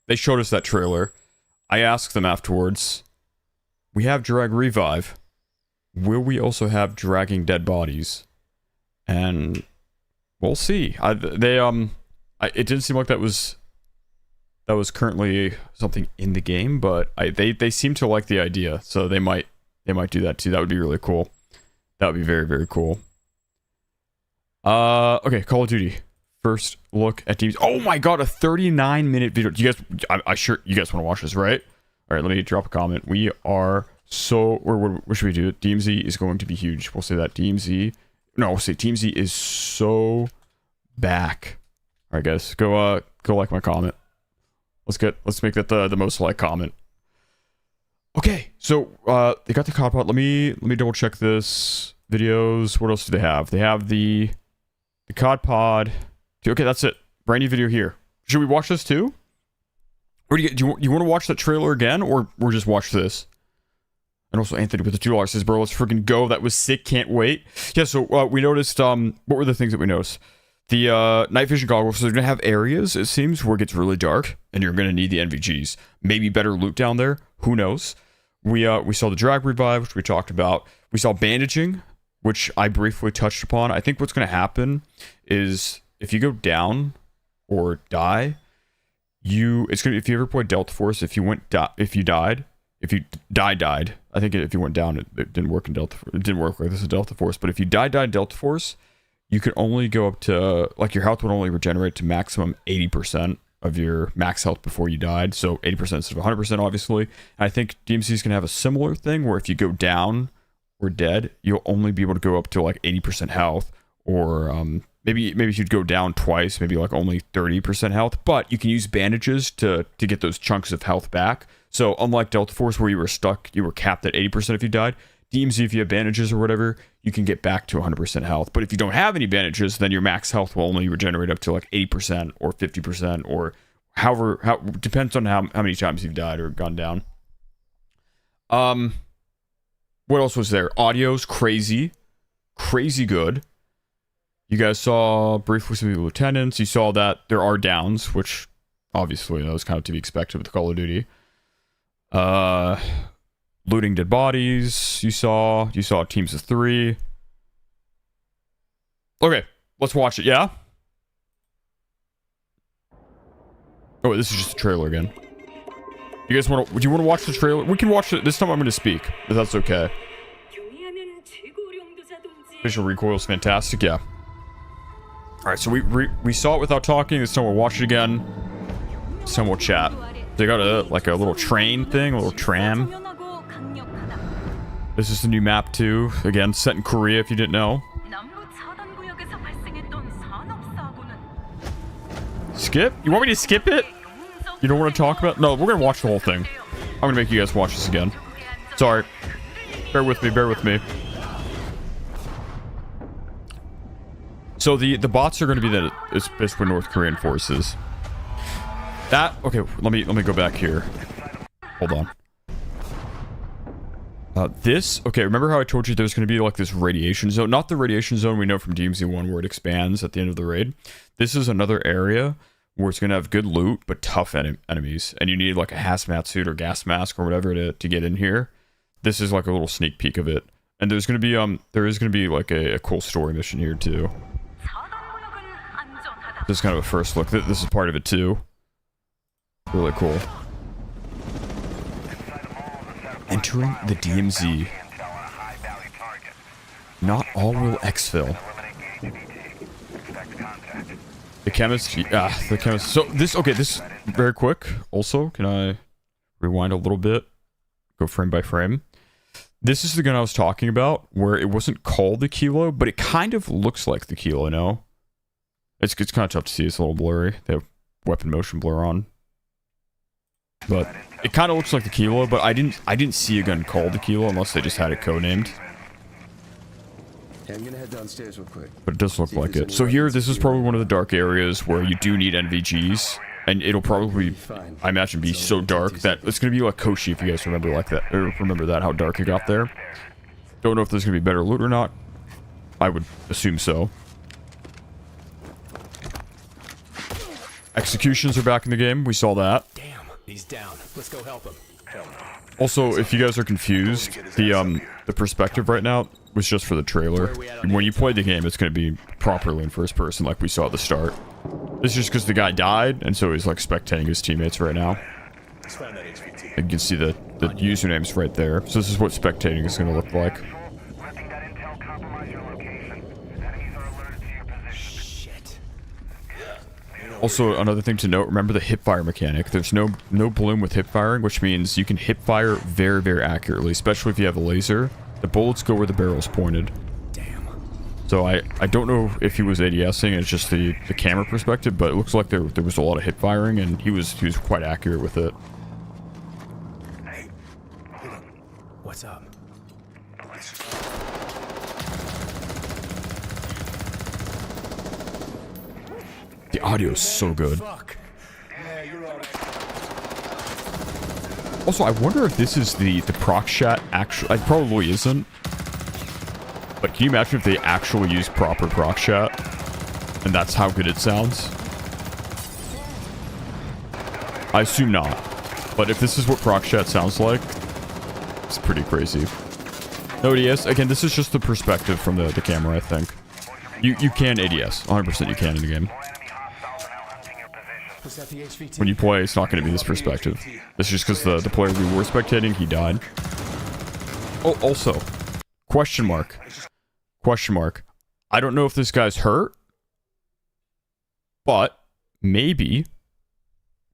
A: they showed us that trailer. I asked them afterwards, we have Drag Revive. Will we also have Dragging Dead Bodies? And we'll see. It didn't seem like that was currently something in the game, but they seem to like the idea, so they might do that too. That would be really cool. That would be very, very cool. Okay, Call of Duty. First look at teams. Oh my god, a 39-minute video. Do you guys, I sure you guys want to watch this, right? All right, let me drop a comment. We are so, or what should we do? DMZ is going to be huge. We'll say that DMZ. No, we'll say Team Z is so back. All right, guys, go like my comment. Let's make that the most liked comment. Okay, so they got the COD pod. Let me double check this. Videos. What else do they have? They have the COD pod. Okay, that's it. Brand new video here. Should we watch this too? Or do you want to watch that trailer again, or just watch this? And also Anthony with the $2 says, bro, let's freaking go. That was sick. Can't wait. Yeah, so we noticed, what were the things that we noticed? The night vision goggles, so they're going to have areas, it seems, where it gets really dark, and you're going to need the NVGs. Maybe better loot down there. Who knows? We saw the drag revive, which we talked about. We saw bandaging, which I briefly touched upon. I think what's going to happen is if you go down or die, if you ever played Delta Force, if you died. I think if you went down, it didn't work in Delta. It didn't work like this in Delta Force. But if you died in Delta Force, you could only go up to, like, your health would only regenerate to maximum 80% of your max health before you died. So 80% instead of 100%, obviously. And I think DMZ is gonna have a similar thing where if you go down or dead, you'll only be able to go up to like 80% health, or maybe you'd go down twice, maybe like only 30% health. But you can use bandages to get those chunks of health back. So unlike Delta Force, where you were stuck, you were capped at 80% if you died, DMZ, if you have bandages or whatever, you can get back to 100% health. But if you don't have any bandages, then your max health will only regenerate up to like 80% or 50%, or however, depends on how many times you've died or gone down. What else was there? Audio's crazy good. You guys saw briefly some of the lieutenants. You saw that there are downs, which obviously that was kind of to be expected with Call of Duty. Looting dead bodies. You saw teams of 3. Okay, let's watch it. Yeah. Oh, this is just a trailer again. You guys want to? Would you want to watch the trailer? We can watch it this time. I'm going to speak, if that's okay. Visual recoil is fantastic. Yeah. All right, so we saw it without talking. This time we'll watch it again. This time we'll chat. They got a little train thing, a little tram. This is the new map too. Again, set in Korea, if you didn't know. Skip? You want me to skip it? You don't want to talk about? No, we're gonna watch the whole thing. I'm gonna make you guys watch this again. Sorry. Bear with me. So the bots are gonna be it's basically North Korean forces. Okay, let me go back here. Hold on. Okay, remember how I told you there's going to be like this radiation zone? Not the radiation zone we know from DMZ 1 where it expands at the end of the raid. This is another area where it's going to have good loot, but tough enemies. And you need like a hazmat suit or gas mask or whatever to get in here. This is like a little sneak peek of it. And there is going to be like a cool story mission here too. This is kind of a first look. This is part of it too. Really cool. Entering the DMZ. Not all will exfil. The chemist. The chemist. So this very quick. Also, can I rewind a little bit? Go frame by frame. This is the gun I was talking about, where it wasn't called the Kilo, but it kind of looks like the Kilo. No, it's kind of tough to see. It's a little blurry. They have weapon motion blur on. But it kind of looks like the Kilo, but I didn't see a gun called the Kilo unless they just had it codenamed.
R: Yeah, I'm gonna head downstairs real quick.
A: But it does look like it. So here, this is probably one of the dark areas where you do need NVGs, and it'll probably, I imagine, be so dark that it's gonna be like Koshi, if you guys remember that, how dark it got there. Don't know if there's gonna be better loot or not. I would assume so. Executions are back in the game. We saw that.
S: He's down. Let's go help him. Hell no.
A: Also, if you guys are confused, the perspective right now was just for the trailer. When you play the game, it's going to be properly in first person, like we saw at the start. This is just because the guy died, and so he's like spectating his teammates right now. You can see the usernames right there. So this is what spectating is going to look like. Also, another thing to note, remember the hipfire mechanic. There's no bloom with hip firing, which means you can hip fire very, very accurately, especially if you have a laser. The bullets go where the barrel's pointed. Damn. So I don't know if he was ADSing, it's just the camera perspective, but it looks like there was a lot of hip firing, and he was quite accurate with it.
S: Hey, what's up?
A: The audio is so good. Also, I wonder if this is the proc chat actually. It probably isn't. But can you imagine if they actually use proper proc chat? and that's how good it sounds. I assume not. But if this is what proc chat sounds like, it's pretty crazy. No ADS. Again, this is just the perspective from the camera, I think. You can ADS. 100% you can in the game. When you play, it's not going to be this perspective. It's just because the player we were spectating, he died. Oh, also, question mark. Question mark. I don't know if this guy's hurt, but maybe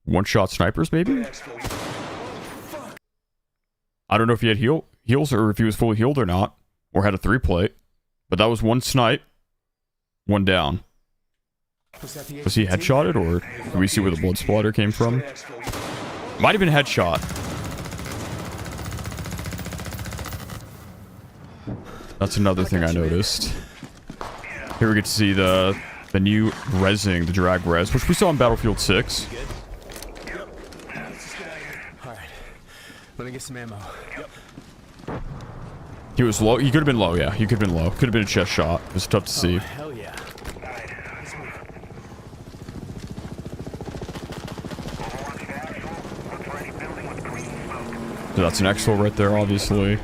A: one-shot snipers, maybe? I don't know if he had heals or if he was fully healed or not, or had a 3-plate, but that was one snipe, one down. Was he headshotted, or do we see where the blood splatter came from? Might have been headshot. That's another thing I noticed. Here we get to see the new resing, the drag res, which we saw in Battlefield 6.
R: Alright. Let me get some ammo.
A: He was low. He could have been low, yeah. He could have been low. Could have been a chest shot. It was tough to see.
R: Hell yeah.
A: So that's an Exfil right there, obviously.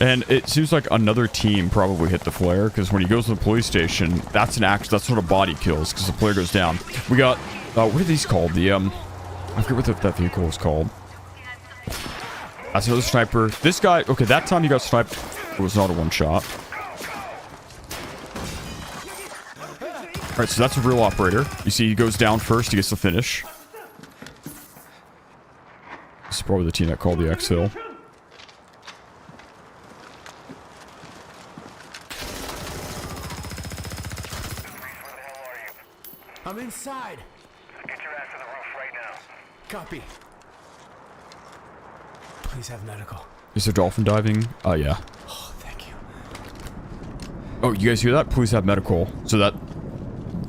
A: And it seems like another team probably hit the flare, because when he goes to the police station, that's an act. That's sort of body kills, because the player goes down. We got what are these called? The I forget what that vehicle is called. That's another sniper. This guy, okay, that time he got sniped. It was not a one shot. All right, so that's a real operator. You see, he goes down first. He gets the finish. This is probably the team that called the Exfil.
R: I'm inside.
Q: Get your ass to the roof right now.
R: Copy. Please have medical.
A: Is there dolphin diving? Oh, yeah.
R: Oh, thank you.
A: Oh, you guys hear that? Please have medical. So that...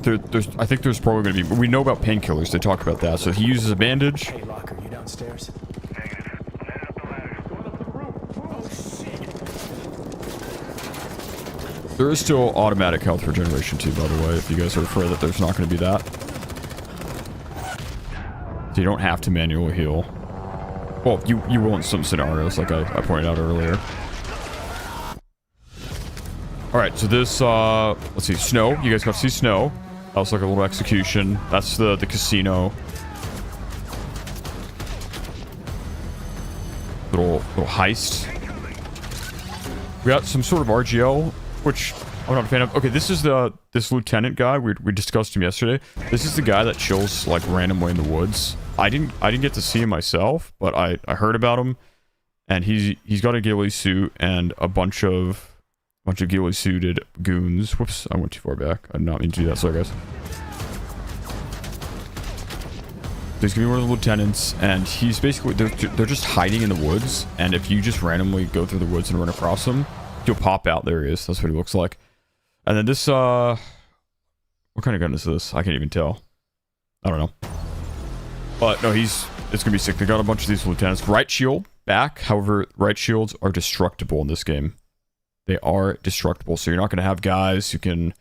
A: There's, I think there's probably going to be... We know about painkillers. They talk about that. So he uses a bandage.
R: Hey, Locker, you downstairs?
A: There is still automatic health regeneration too, by the way, if you guys are afraid that there's not going to be that. So you don't have to manually heal. Well, you will in some scenarios, like I pointed out earlier. Alright, so this, let's see, Snow. You guys got to see Snow. That was like a little execution. That's the casino. Little heist. We got some sort of RGL, which I'm not a fan of. Okay, this is this lieutenant guy. We discussed him yesterday. This is the guy that chills like randomly in the woods. I didn't get to see him myself, but I heard about him, and he's got a ghillie suit and a bunch of ghillie suited goons. Whoops, I went too far back. I did not mean to do that. Sorry, guys. He's gonna be one of the lieutenants, and he's basically they're just hiding in the woods. And if you just randomly go through the woods and run across him, he'll pop out. There he is. That's what he looks like. And then this what kind of gun is this? I can't even tell. I don't know. But no, it's gonna be sick. They got a bunch of these lieutenants. Right shield back. However, right shields are destructible in this game. They are destructible, so you're not gonna have guys who can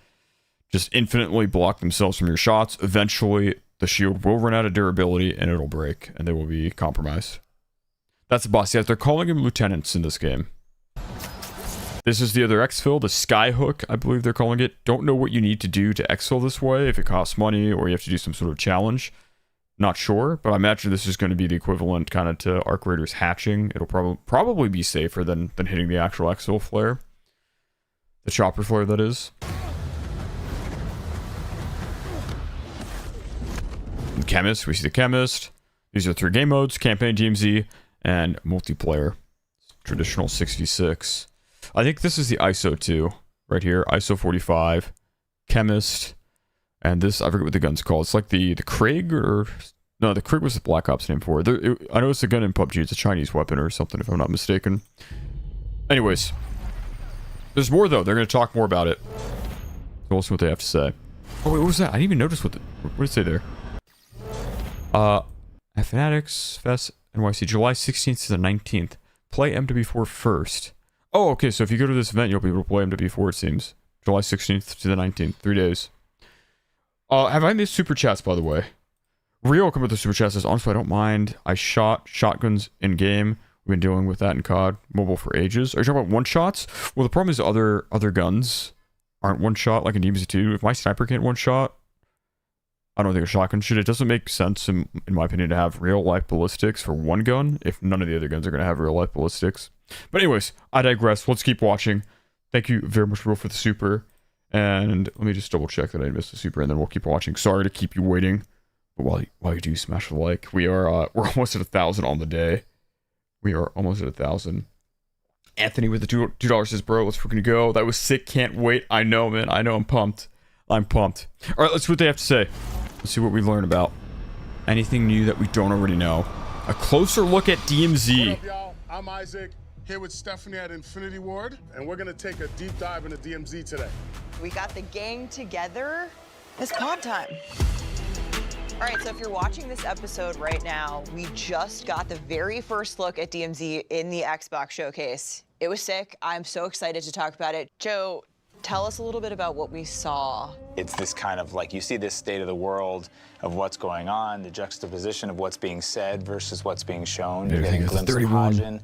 A: just infinitely block themselves from your shots. Eventually, the shield will run out of durability and it'll break, and they will be compromised. That's the boss. Yeah, they're calling him lieutenants in this game. This is the other exfil, the Skyhook, I believe they're calling it. Don't know what you need to do to exfil this way, if it costs money or you have to do some sort of challenge. Not sure, but I imagine this is going to be the equivalent kind of to Arc Raiders hatching. It'll probably be safer than hitting the actual exfil flare. The chopper flare, that is. And Chemist, we see the Chemist. These are 3 game modes: Campaign, DMZ, and Multiplayer. Traditional 66. I think this is the ISO 2 right here. ISO 45, Chemist, and this, I forget what the gun's called. It's like the Krieg, or no, the Krieg was the Black Ops name for it. I know it's a gun in PUBG. It's a Chinese weapon or something, if I'm not mistaken. Anyways, there's more though. They're going to talk more about it. So we'll see what they have to say. Oh wait, what was that? I didn't even notice what did it say there. Fanatics Fest NYC, July 16th to the 19th. Play MW4 first. Oh, okay, so if you go to this event, you'll be able to play MW4, it seems. July 16th to the 19th. 3 days. Have I missed super chats, by the way? Rio come with the super chats says, honestly, I don't mind. I shot shotguns in game. We've been dealing with that in COD mobile for ages. Are you talking about one shots? Well, the problem is other guns aren't one shot, like in DMZ 2. If my sniper can't one shot, I don't think a shotgun should. It doesn't make sense, in my opinion, to have real life ballistics for one gun if none of the other guns are going to have real life ballistics. But anyways, I digress. Let's keep watching. Thank you very much, Will, for the super. And let me just double check that I missed the super, and then we'll keep watching. Sorry to keep you waiting. But while you do smash the like, we're almost at 1,000 on the day. We are almost at 1,000. Anthony with the $2 says, bro, let's freaking go. That was sick. Can't wait. I know, man. I know. I'm pumped. I'm pumped. All right, let's see what they have to say. Let's see what we learn about. Anything new that we don't already know. A closer look at DMZ.
B: What up, y'all? I'm Isaac, here with Stephanie at Infinity Ward, and we're gonna take a deep dive into DMZ today.
N: We got the gang together. It's pod time. All right, so if you're watching this episode right now, we just got the very first look at DMZ in the Xbox showcase. It was sick. I'm so excited to talk about it. Joe, tell us a little bit about what we saw.
T: It's this kind of like, you see this state of the world of what's going on, the juxtaposition of what's being said versus what's being shown. You get a glimpse of Hajin.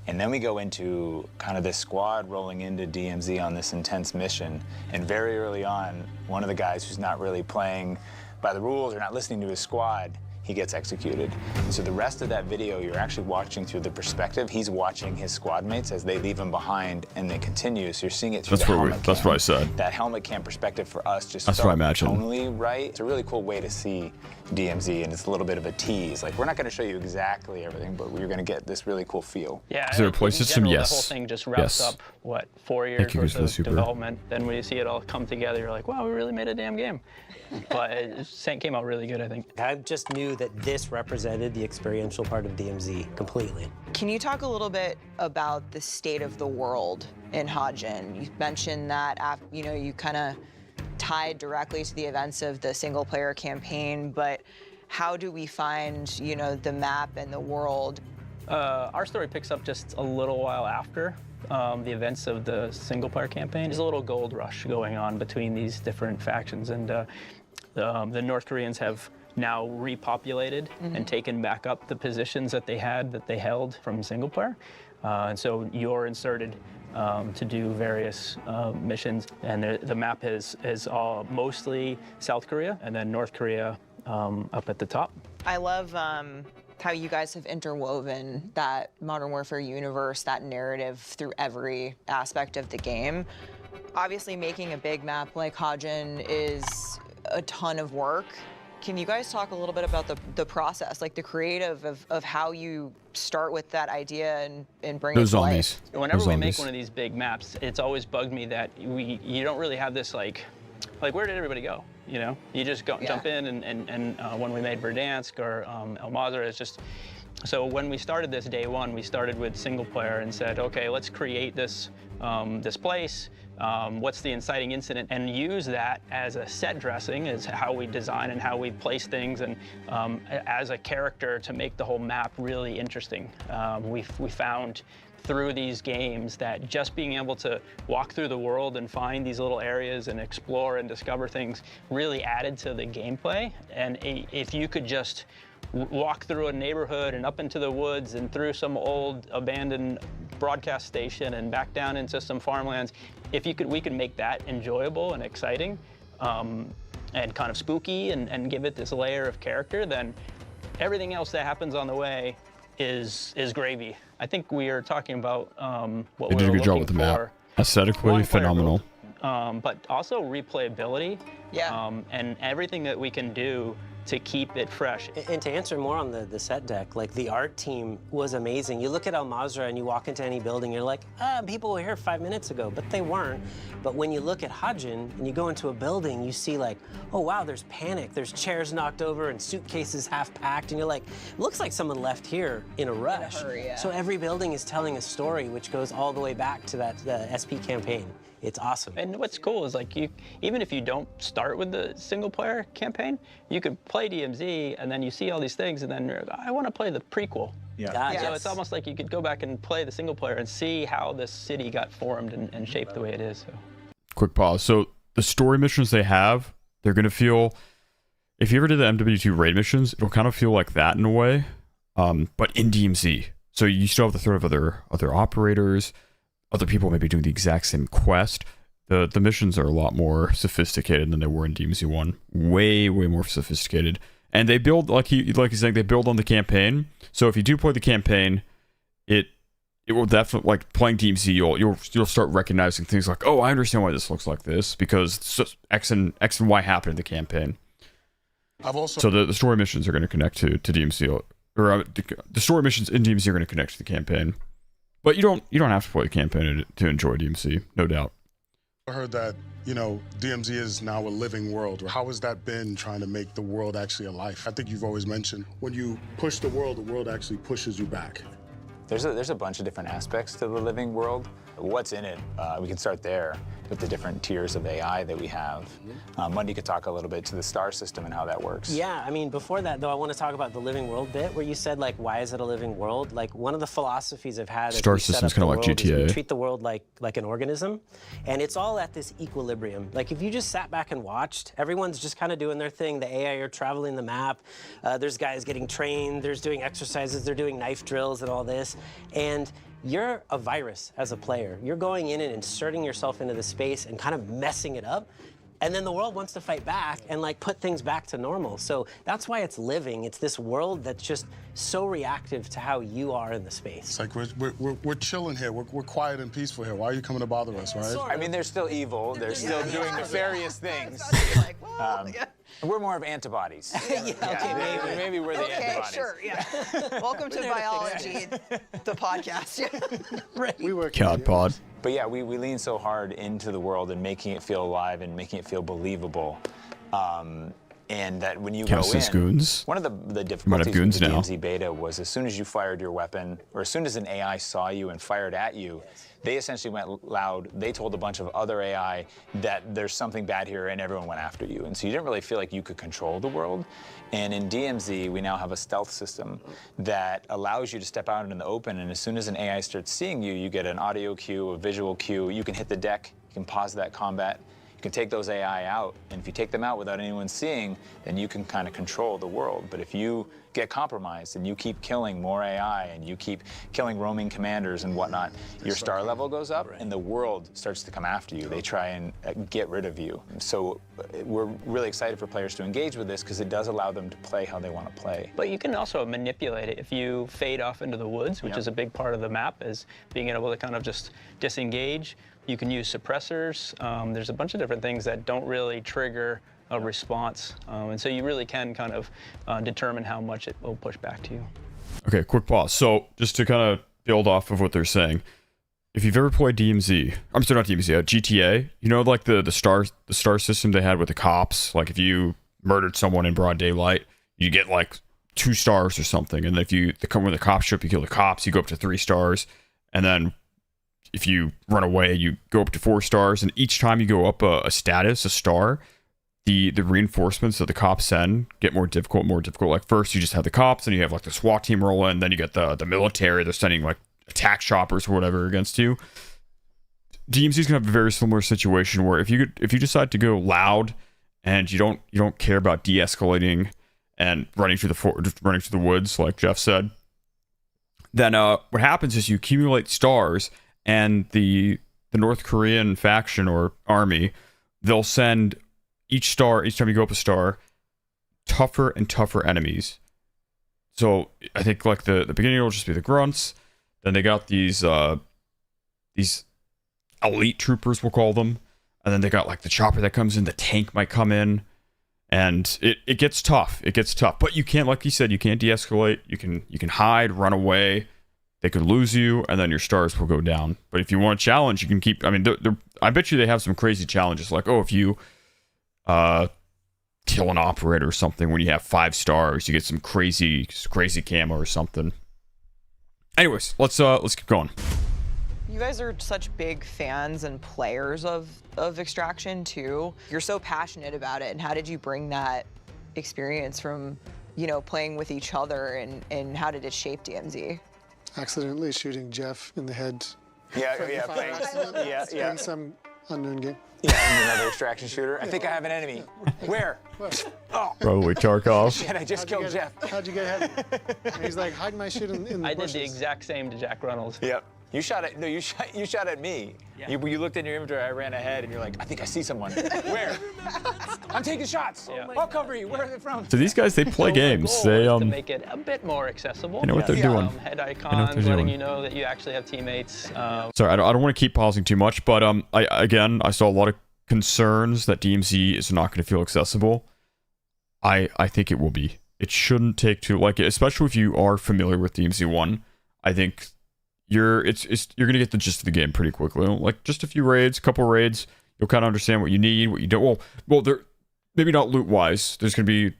T: And then we go into kind of this squad rolling into DMZ on this intense mission. And very early on, one of the guys who's not really playing by the rules or not listening to his squad, he gets executed. And so the rest of that video, you're actually watching through the perspective. He's watching his squad mates as they leave him behind and they continue. So you're seeing it through the helmet cam.
A: That's what I said.
T: That helmet cam perspective for us just
A: that's
T: felt
A: what I imagine.
T: Tonally right. It's a really cool way to see DMZ, and it's a little bit of a tease. Like, we're not going to show you exactly everything, but we're going to get this really cool feel.
U: Yeah,
A: is there a play system?
U: General,
A: yes.
U: The whole thing just wraps up, what, 4 years worth of development. Then when you see it all come together, you're like, wow, we really made a damn game. But it came out really good, I think.
V: I just knew that this represented the experiential part of DMZ completely.
N: Can you talk a little bit about the state of the world in Hajin? You mentioned that, you know, you kind of tied directly to the events of the single-player campaign, but how do we find, you know, the map and the world?
U: Our story picks up just a little while after the events of the single-player campaign. There's a little gold rush going on between these different factions, and the North Koreans have now repopulated and taken back up the positions that they held from single-player. And so you're inserted to do various missions, and the map is all mostly South Korea and then North Korea up at the top.
N: I love how you guys have interwoven that Modern Warfare universe, that narrative through every aspect of the game. Obviously, making a big map like Hajin is a ton of work. Can you guys talk a little bit about the process, like the creative of how you start with that idea and bring it to life?
U: Whenever we make one of these big maps, it's always bugged me that you don't really have this like where did everybody go? You know, you just jump in and when we made Verdansk or El Mazar, it's just, so when we started this day one, we started with single player and said, okay, let's create this this place. What's the inciting incident, and use that as a set dressing, as how we design and how we place things, and as a character to make the whole map really interesting. We found through these games that just being able to walk through the world and find these little areas and explore and discover things really added to the gameplay. And if you could just walk through a neighborhood and up into the woods and through some old abandoned broadcast station and back down into some farmlands, we could make that enjoyable and exciting and kind of spooky and give it this layer of character, then everything else that happens on the way is gravy. I think we are talking about what we're looking for.
A: They did a good job with the map. Aesthetically phenomenal.
U: But also replayability. Yeah. And everything that we can do to keep it fresh.
V: And to answer more on the set deck, like the art team was amazing. You look at El Mazra and you walk into any building, you're like, people were here 5 minutes ago, but they weren't. But when you look at Hajin and you go into a building, you see like, oh wow, there's panic, there's chairs knocked over and suitcases half packed, and you're like, looks like someone left here in a rush. In a hurry, yeah. So every building is telling a story which goes all the way back to the SP campaign. It's awesome.
U: And what's cool is like even if you don't start with the single player campaign, you could play DMZ and then you see all these things and then you're like, I want to play the prequel. Yeah. So it's almost like you could go back and play the single player and see how this city got formed and shaped the way it is. So.
A: quick pause. So the story missions they have, they're going to feel, if you ever did the MW2 raid missions, it'll kind of feel like that in a way, but in DMZ. So you still have the threat of other operators, other people maybe doing the exact same quest. The missions are a lot more sophisticated than they were in DMZ 1. Way more sophisticated. And they build, like he's saying, they build on the campaign. So if you do play the campaign, it will definitely, like playing DMZ, you'll start recognizing things like, oh, I understand why this looks like this, because X and Y happened in the campaign. So the story missions are going to connect to DMZ, or the story missions in DMZ are going to connect to the campaign. But you don't have to play the campaign to enjoy DMZ, no doubt.
B: I heard that, you know, DMZ is now a living world. How has that been, trying to make the world actually alive? I think you've always mentioned when you push the world actually pushes you back.
T: There's a bunch of different aspects to the living world. What's in it? We can start there with the different tiers of AI that we have. Mundy could talk a little bit to the star system and how that works.
V: Yeah, I mean, before that, though, I want to talk about the living world bit, where you said, like, why is it a living world? Like, one of the philosophies I've had
A: Star system's kind of like GTA.
V: We treat the world like an organism, and it's all at this equilibrium. Like, if you just sat back and watched, everyone's just kind of doing their thing. The AI are traveling the map. There's guys getting trained. There's doing exercises. They're doing knife drills and all this. And you're a virus as a player. You're going in and inserting yourself into the space and kind of messing it up. And then the world wants to fight back and like put things back to normal. So that's why it's living. It's this world that's just so reactive to how you are in the space.
B: It's like we're chilling here. We're quiet and peaceful here. Why are you coming to bother us, right?
T: I mean, they're still evil. They're still doing nefarious things. We're more of antibodies. Maybe we're the antibodies.
N: Sure, yeah. Welcome to Biology, the podcast.
V: Right.
B: We work
A: God pod.
T: But yeah, we lean so hard into the world and making it feel alive and making it feel believable. And that when you go in,
A: goons.
T: one of the difficulties with the DMZ beta was as soon as you fired your weapon, or as soon as an AI saw you and fired at you, they essentially went loud. They told a bunch of other AI that there's something bad here, and everyone went after you. And so you didn't really feel like you could control the world. And in DMZ, we now have a stealth system that allows you to step out in the open, and as soon as an AI starts seeing you, you get an audio cue, a visual cue. You can hit the deck. You can pause that combat. You can take those AI out, and if you take them out without anyone seeing, then you can kind of control the world. But if you get compromised and you keep killing more AI and you keep killing roaming commanders and whatnot, your star level goes up and the world starts to come after you. They try and get rid of you. So we're really excited for players to engage with this because it does allow them to play how they want to play.
U: But you can also manipulate it if you fade off into the woods, which is a big part of the map, is being able to kind of just disengage. You can use suppressors. There's a bunch of different things that don't really trigger a response. And so you really can kind of determine how much it will push back to you.
A: Okay, quick pause. So just to kind of build off of what they're saying, if you've ever played DMZ, I'm sorry, not DMZ, GTA, you know, like the star system they had with the cops, like if you murdered someone in broad daylight, you get like 2 stars or something. And if you come with the cops show up, you kill the cops, you go up to 3 stars. And then if you run away, you go up to 4 stars, and each time you go up a status, a star, the reinforcements that the cops send get more difficult. Like first you just have the cops, and you have like the SWAT team roll in, then you get the military, they're sending like attack choppers or whatever against you. DMZ's gonna have a very similar situation where if you decide to go loud and you don't care about de-escalating and running through the woods, like Jeff said, then what happens is you accumulate stars. And the North Korean faction or army, they'll send each time you go up a star, tougher and tougher enemies. So I think like the beginning will just be the grunts. Then they got these elite troopers, we'll call them. And then they got like the chopper that comes in, the tank might come in. And it gets tough. It gets tough. But you can't, like you said, you can't de-escalate. You can hide, run away. They could lose you, and then your stars will go down. But if you want a challenge, you can keep... I mean, I bet you they have some crazy challenges. Like, oh, if you kill an operator or something, when you have 5 stars, you get some crazy camo or something. Anyways, let's keep going.
N: You guys are such big fans and players of Extraction, too. You're so passionate about it, and how did you bring that experience from, you know, playing with each other, and how did it shape DMZ?
D: Accidentally shooting Jeff in the head.
T: Yeah.
D: Playing some unknown game.
T: Yeah, and another extraction shooter. I think I have an enemy. Where? Oh.
A: Probably Tarkov.
T: Shit, I just killed Jeff.
D: How'd you get him? And he's like, hide my shit in the
U: I
D: bushes.
U: did the exact same to Jack Reynolds.
T: Yep. You shot at you shot at me.
U: Yeah.
T: You looked in your inventory. I ran ahead, and you're like, I think I see someone. Where? I'm taking shots.
U: Yeah.
T: I'll cover you. Where are they from?
A: So these guys, they play games. They
U: to make it a bit more accessible.
A: They know what they're doing.
U: Head
A: They know what
U: icons,
A: they're
U: letting
A: doing.
U: you know that you actually have teammates.
A: Sorry, I don't want to keep pausing too much, but I saw a lot of concerns that DMZ is not going to feel accessible. I think it will be. It shouldn't take too especially if you are familiar with DMZ1. I think you're gonna get the gist of the game pretty quickly. Like just a few raids, couple raids, you'll kind of understand what you need, what you don't. Well, they're maybe not loot wise. There's gonna be,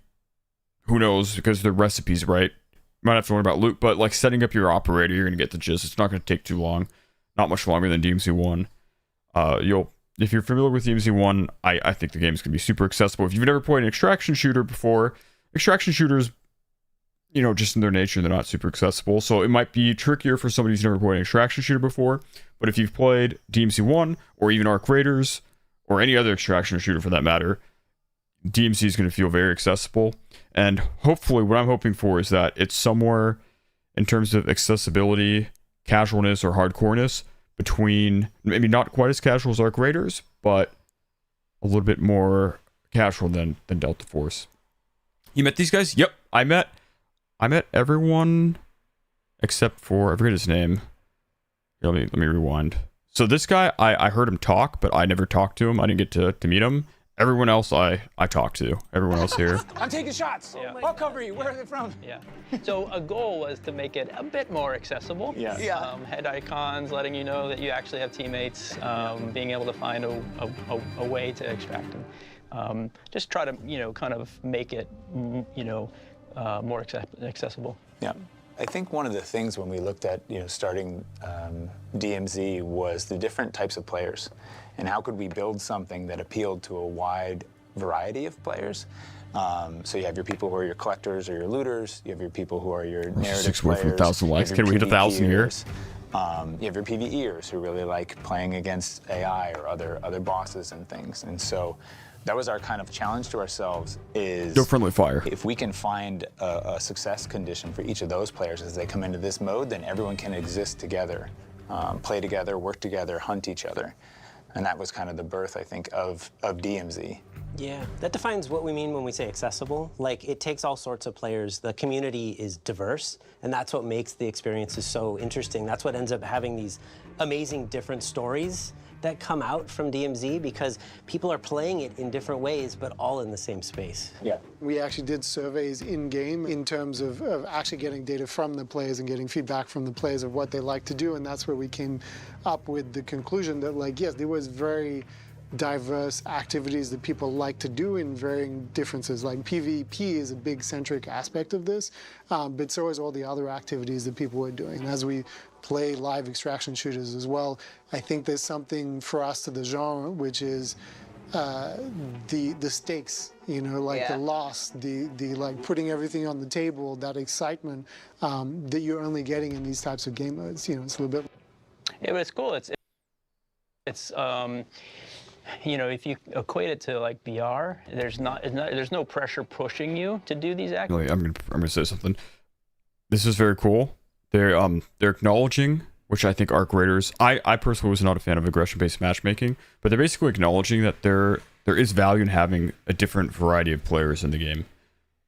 A: who knows, because they're recipes, right? You might have to learn about loot, but like setting up your operator, you're gonna get the gist. It's not gonna take too long, not much longer than DMZ1. If you're familiar with DMZ1, I think the game is gonna be super accessible. If you've never played an extraction shooter before, extraction shooters, just in their nature, they're not super accessible. So it might be trickier for somebody who's never played an extraction shooter before. But if you've played DMZ1 or even Arc Raiders or any other extraction shooter for that matter, DMZ is going to feel very accessible. And hopefully what I'm hoping for is that it's somewhere in terms of accessibility, casualness, or hardcoreness between maybe not quite as casual as Arc Raiders, but a little bit more casual than Delta Force. You met these guys? Yep, I met everyone except for, I forget his name. Here, let me rewind. So this guy, I heard him talk, but I never talked to him. I didn't get to meet him. Everyone else I talked to. Everyone else here.
T: I'm taking shots.
U: Yeah.
T: I'll cover you. Where are they from?
U: Yeah. So a goal was to make it a bit more accessible.
T: Yeah.
U: Head icons, letting you know that you actually have teammates, being able to find a way to extract them. Just try to, kind of make it, more accessible.
T: Yeah. I think one of the things when we looked at, starting DMZ was the different types of players and how could we build something that appealed to a wide variety of players. So you have your people who are your collectors or your looters. You have your people who are your narrative
A: 6 word
T: players.
A: from 1,000 likes. Can we hit 1,000 here?
T: You have your PvEers who really like playing against AI or other bosses and things. And so that was our kind of challenge to ourselves is
A: No friendly fire.
T: If we can find a success condition for each of those players as they come into this mode, then everyone can exist together, play together, work together, hunt each other. And that was kind of the birth, I think, of DMZ.
V: Yeah, that defines what we mean when we say accessible. Like, it takes all sorts of players. The community is diverse, and that's what makes the experiences so interesting. That's what ends up having these amazing different stories that come out from DMZ because people are playing it in different ways, but all in the same space.
T: Yeah.
D: We actually did surveys in-game in terms of actually getting data from the players and getting feedback from the players of what they like to do, and that's where we came up with the conclusion that, like, yes, there was very diverse activities that people like to do in varying differences. Like PvP is a big centric aspect of this, but so is all the other activities that people were doing. And as we play live extraction shooters as well, I think there's something for us to the genre, which is the stakes, the loss, the like putting everything on the table, that excitement that you're only getting in these types of game modes. It's a little bit.
U: Yeah, but it's cool. It's if you equate it to like VR, there's no pressure pushing you to do these activities.
A: I'm gonna say something. This is very cool. They're acknowledging, which I think Arc Raiders. I personally was not a fan of aggression-based matchmaking, but they're basically acknowledging that there is value in having a different variety of players in the game.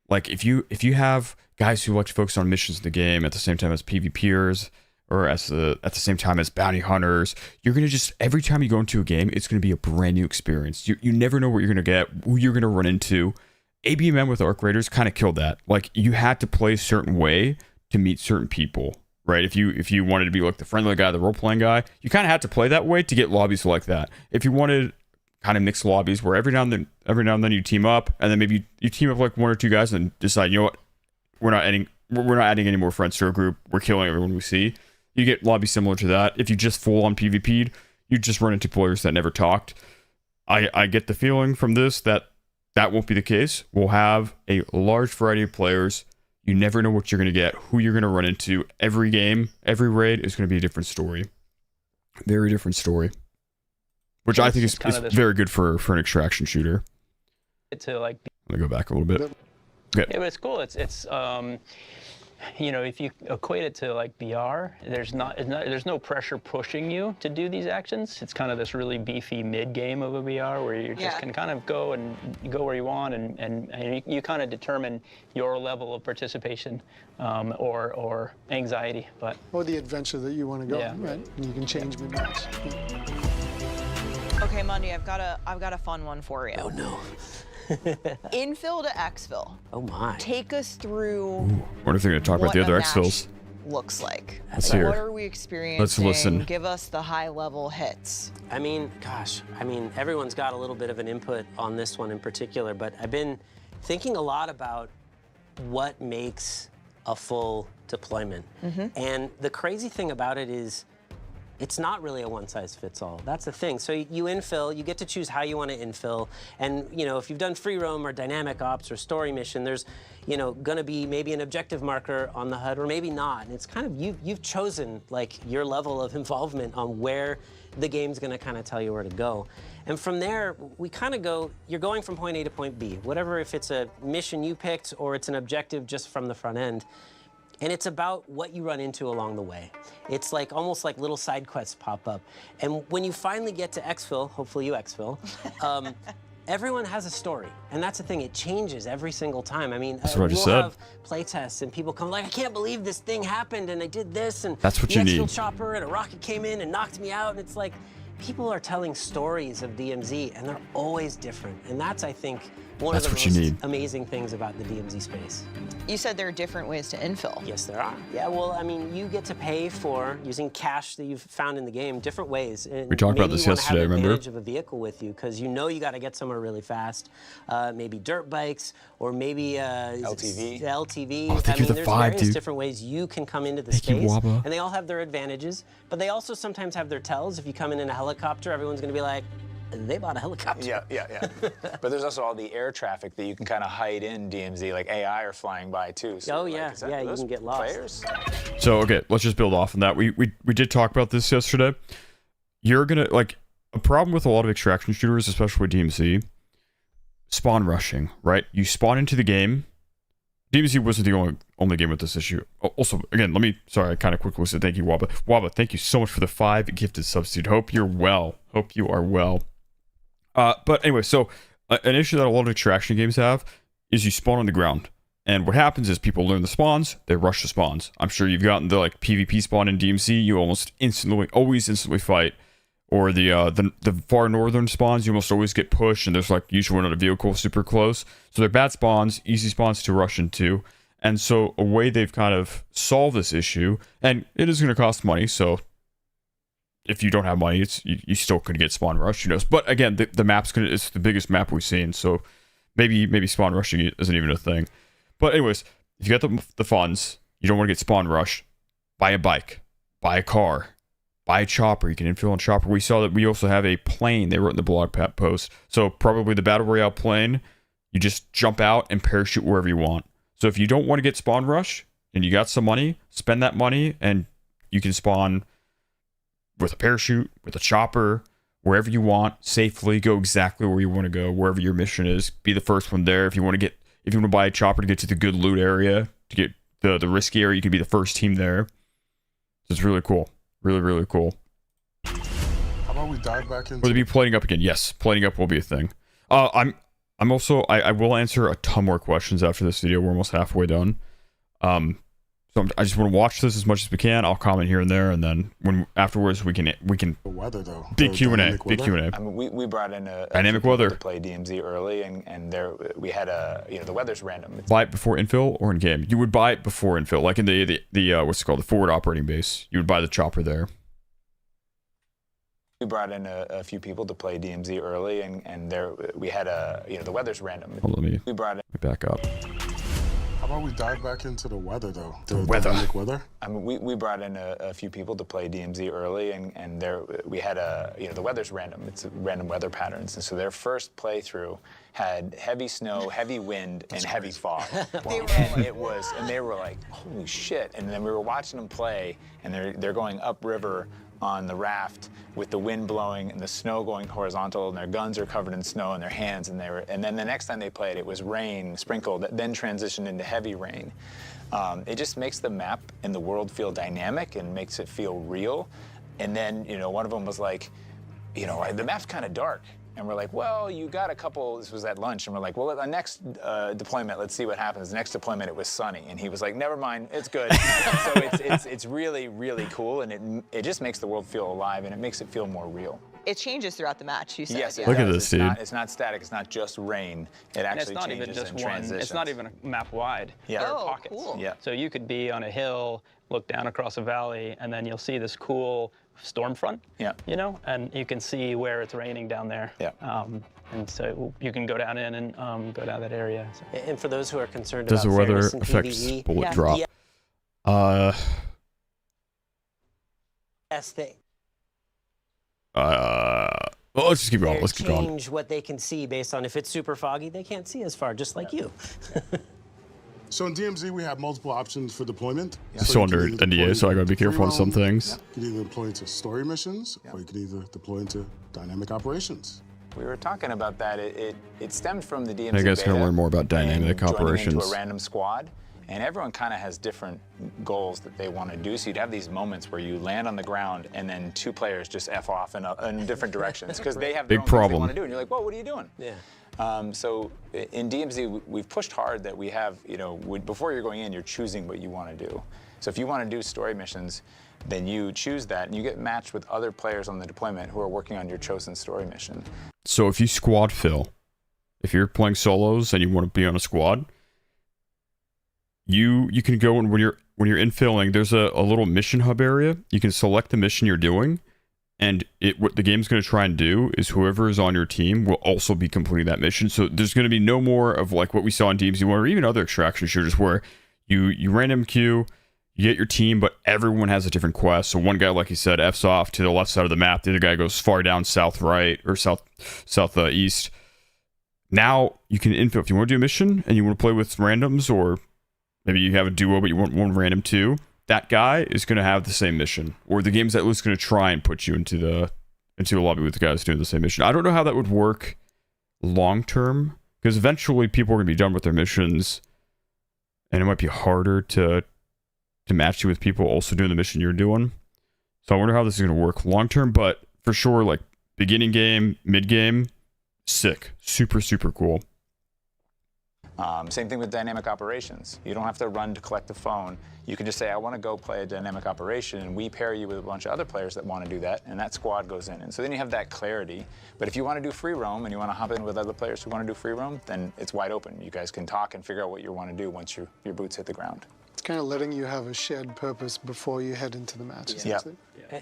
A: Like if you have guys who like to focus on missions in the game at the same time as PvPers, or at the same time as bounty hunters, you're gonna just, every time you go into a game, it's gonna be a brand new experience. You never know what you're gonna get, who you're gonna run into. ABMM with Arc Raiders kind of killed that. Like, you had to play a certain way to meet certain people, right? If you wanted to be like the friendly guy, the role-playing guy, you kind of had to play that way to get lobbies like that. If you wanted kind of mixed lobbies where every now and then you team up, and then maybe you team up like 1 or 2 guys and decide, you know what, we're not adding any more friends to our group, we're killing everyone we see. You get lobbies similar to that. If you just full on PvP'd, you just run into players that never talked. I get the feeling from this that won't be the case. We'll have a large variety of players. You never know what you're going to get, who you're going to run into. Every game, every raid is going to be a different story. Very different story. which I think is very good for an extraction shooter.
U: To like.
A: Let me go back a little bit.
U: Yeah, but it's cool. It's you know, if you equate it to like BR, there's no pressure pushing you to do these actions. It's kind of this really beefy mid game of a BR where you just can kind of go where you want, and you kind of determine your level of participation or anxiety,
D: or the adventure that you want to go on, right? And you can change mid-match.
N: Okay, Mundy, I've got a fun one for you.
V: Oh no.
N: Infill to exfil.
V: Oh my.
N: Take us through.
A: Wonder if they're going to talk about the other exfils.
N: Looks like.
A: Let's hear.
N: What are we experiencing?
A: Let's listen.
N: Give us the high-level hits.
V: I mean, gosh, everyone's got a little bit of an input on this one in particular, but I've been thinking a lot about what makes a full deployment. And the crazy thing about it is, it's not really a one-size-fits-all. That's the thing. So you infill, you get to choose how you want to infill. And, you know, if you've done free roam or dynamic ops or story mission, there's, you know, going to be maybe an objective marker on the HUD or maybe not. And it's kind of, you've chosen, like, your level of involvement on where the game's going to kind of tell you where to go. And from there, we kind of go, you're going from point A to point B, whatever, if it's a mission you picked or it's an objective just from the front end. And it's about what you run into along the way. It's like almost like little side quests pop up. And when you finally get to exfil, hopefully you exfil, everyone has a story. And that's the thing, it changes every single time. I mean, we'll have playtests and people come like, I can't believe this thing happened and I did this and
A: that's what
V: the
A: you
V: exfil
A: need.
V: chopper and a rocket came in and knocked me out. And it's like, people are telling stories of DMZ and they're always different. And that's, I think, one of the most amazing things about the DMZ space.
N: You said there are different ways to infill.
V: Yes, there are. Yeah, well, I mean, you get to pay for using cash that you've found in the game, different ways. And
A: we talked about this yesterday,
V: maybe you want to have
A: remember?
V: the advantage of a vehicle with you because you know you got to get somewhere really fast. Maybe dirt bikes or maybe
T: LTV.
V: LTV.
A: Oh, thank you,
V: there's
A: the vibe,
V: various
A: dude.
V: different ways you can come into the
A: Thank you,
V: space,
A: Waba.
V: and they all have their advantages. But they also sometimes have their tells. If you come in a helicopter, everyone's going to be like, they bought a helicopter.
T: Yeah. But there's also all the air traffic that you can kind of hide in DMZ, like AI are flying by too. So
V: you can get lost.
T: Players?
A: So, okay, let's just build off on that. We did talk about this yesterday. You're going to, like, a problem with a lot of extraction shooters, especially with DMZ, spawn rushing, right? You spawn into the game. DMZ wasn't the only game with this issue. Also, again, I kind of quickly said thank you, Waba. Waba, thank you so much for the 5 gifted substitute. Hope you're well. Hope you are well. But anyway, so an issue that a lot of extraction games have is you spawn on the ground. And what happens is people learn the spawns, they rush the spawns. I'm sure you've gotten the like PvP spawn in DMZ, you always instantly fight. Or the far northern spawns, you almost always get pushed, and there's like usually another vehicle super close. So they're bad spawns, easy spawns to rush into. And so a way they've kind of solved this issue, and it is going to cost money, so if you don't have money, you still could get spawn rush, But again, the map's it's the biggest map we've seen, so maybe spawn rushing isn't even a thing. But anyways, if you got the funds, you don't want to get spawn rushed, buy a bike, buy a car, buy a chopper. You can infill on chopper. We saw that we also have a plane they wrote in the blog post. So probably the Battle Royale plane, you just jump out and parachute wherever you want. So if you don't want to get spawn rush and you got some money, spend that money and you can spawn with a parachute, with a chopper, wherever you want, safely, go exactly where you want to go, wherever your mission is. Be the first one there. If you want to buy a chopper to get to the good loot area, to get the risky area, you can be the first team there. So it's really cool. Really, really cool.
B: How about we dive back into...
A: Will they be plating up again? Yes, plating up will be a thing. I will answer a ton more questions after this video. We're almost halfway done. So I just want to watch this as much as we can. I'll comment here and there, and then afterwards we can
B: the weather though.
A: Big Q&A. Big Q&A.
T: I mean, we brought in a
A: dynamic weather
T: to play DMZ early, and there we had the weather's random.
A: Buy it before infill or in game. You would buy it before infill, like in the what's it called, the forward operating base. You would buy the chopper there.
T: We brought in a few people to play DMZ early, and there we had the weather's random.
A: Hold on,
T: we brought in.
A: Let me back up.
B: How about we dive back into the weather though?
A: The weather.
B: Dynamic weather.
T: I mean, we brought in a few people to play DMZ early, and there we had the weather's random. It's random weather patterns, and so their first playthrough had heavy snow, heavy wind, and heavy fog. And they were like, holy shit! And then we were watching them play, and they're going upriver on the raft with the wind blowing and the snow going horizontal, and their guns are covered in snow in their hands, and then the next time they played, it was rain sprinkled that then transitioned into heavy rain. It just makes the map and the world feel dynamic and makes it feel real. And then, you know, one of them was like, you know, the map's kind of dark. And we're like, well, you got a couple, this was at lunch, and we're like, well, the next deployment, let's see what happens. The next deployment, it was sunny. And he was like, never mind, it's good. So it's really, really cool, and it just makes the world feel alive, and it makes it feel more real.
N: It changes throughout the match, you said.
T: Yes,
A: Look at this, dude.
T: It's not static, it's not just rain. It actually changes and transitions.
U: It's not even a map wide.
T: Yeah.
U: There are pockets.
N: Cool.
T: Yeah.
U: So you could be on a hill, look down across a valley, and then you'll see this cool storm front.
T: Yeah.
U: You know, and you can see where it's raining down there.
T: Yeah.
U: And so you can go down in and go down that area. So.
V: And for those who are concerned
A: Does
V: about
A: the weather
V: fairness in
A: affects
V: PvE,
A: bullet
V: yeah.
A: drop?
V: Yeah. Yes, they
A: Well, let's just keep going. Let's keep going.
V: change what they can see based on if it's super foggy, they can't see as far, just like you.
B: So in DMZ, we have multiple options for deployment.
A: So under NDA, so I gotta be careful on some things.
B: You can either deploy into story missions, or you can either deploy into dynamic operations.
T: We were talking about that. It stemmed from the DMZ
A: You guys
T: beta
A: gonna learn more about dynamic
T: and joining
A: operations.
T: into a random squad. And everyone kind of has different goals that they want to do. So you'd have these moments where you land on the ground and then two players just F off in different directions because they have their own things they want to do. And you're like, whoa, what are you doing?
V: Yeah.
T: So in DMZ, we've pushed hard that we have, you know, before you're going in, you're choosing what you want to do. So if you want to do story missions, then you choose that and you get matched with other players on the deployment who are working on your chosen story mission.
A: So if you squad fill, if you're playing solos and you want to be on a squad, you can go, and when you're infilling, there's a little mission hub area. You can select the mission you're doing, and what the game's going to try and do is whoever is on your team will also be completing that mission. So there's going to be no more of like what we saw in DMZ or even other extraction shooters where you random queue, you get your team, but everyone has a different quest. So one guy, like he said, F's off to the left side of the map. The other guy goes far down south right or southeast. Now you can infill if you want to do a mission and you want to play with randoms, or maybe you have a duo but you want one random too. That guy is going to have the same mission, or the game's at least going to try and put you into a lobby with the guys doing the same mission. I don't know how that would work long term, because eventually people are going to be done with their missions, and it might be harder to match you with people also doing the mission you're doing. So I wonder how this is going to work long term, but for sure, like beginning game, mid game, sick, super cool.
T: Same thing with dynamic operations. You don't have to run to collect the phone. You can just say, I want to go play a dynamic operation, and we pair you with a bunch of other players that want to do that, and that squad goes in. And so then you have that clarity. But if you want to do free roam and you want to hop in with other players who want to do free roam, then it's wide open. You guys can talk and figure out what you want to do once your boots hit the ground.
D: It's kind of letting you have a shared purpose before you head into the match.
T: Yeah.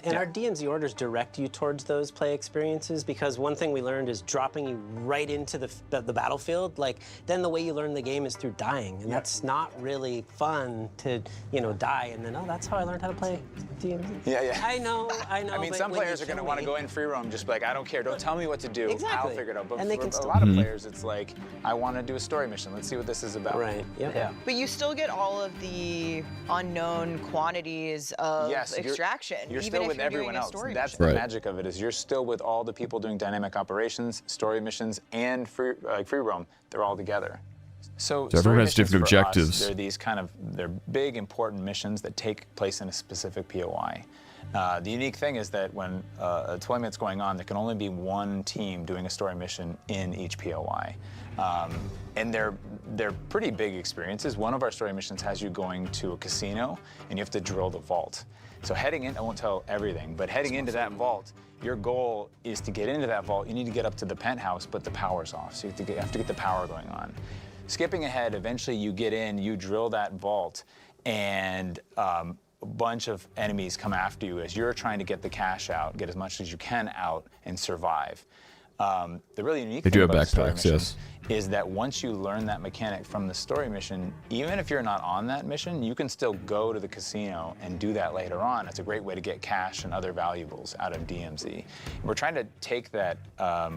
V: And our DMZ orders direct you towards those play experiences, because one thing we learned is dropping you right into the battlefield. Like, then the way you learn the game is through dying, and that's not really fun to, you know, die and then, oh, that's how I learned how to play DMZ.
T: Yeah.
V: I know.
T: I mean, some players are going to want to go in free roam, just be like, I don't care, don't tell me what to do.
V: Exactly.
T: I'll figure it out. But
V: And they
T: for
V: can
T: a
V: still-
T: lot of players, it's like, I want to do a story mission. Let's see what this is about.
V: Right. Yep.
T: Yeah.
N: But you still get all of the unknown quantities of
T: Yes,
N: extraction.
T: You're
N: even
T: still
N: if
T: with
N: you're
T: everyone
N: doing a
T: else.
N: story
T: That's
N: mission.
T: the magic of it, is you're still with all the people doing dynamic operations, story missions, and free roam. They're all together. So
A: everyone
T: story
A: has different
T: missions for us,
A: objectives.
T: they're these they're big, important missions that take place in a specific POI. The unique thing is that when a deployment's going on, there can only be one team doing a story mission in each POI. And they're pretty big experiences. One of our story missions has you going to a casino, and you have to drill the vault. So heading in, I won't tell everything, but heading into that vault, your goal is to get into that vault. You need to get up to the penthouse, but the power's off, so you have to get the power going on. Skipping ahead, eventually you get in, you drill that vault, and a bunch of enemies come after you as you're trying to get the cash out, get as much as you can out, and survive. The really unique
A: They
T: thing
A: do have
T: about the story
A: backpacks,
T: mission
A: yes.
T: is that once you learn that mechanic from the story mission, even if you're not on that mission, you can still go to the casino and do that later on. It's a great way to get cash and other valuables out of DMZ. We're trying to take that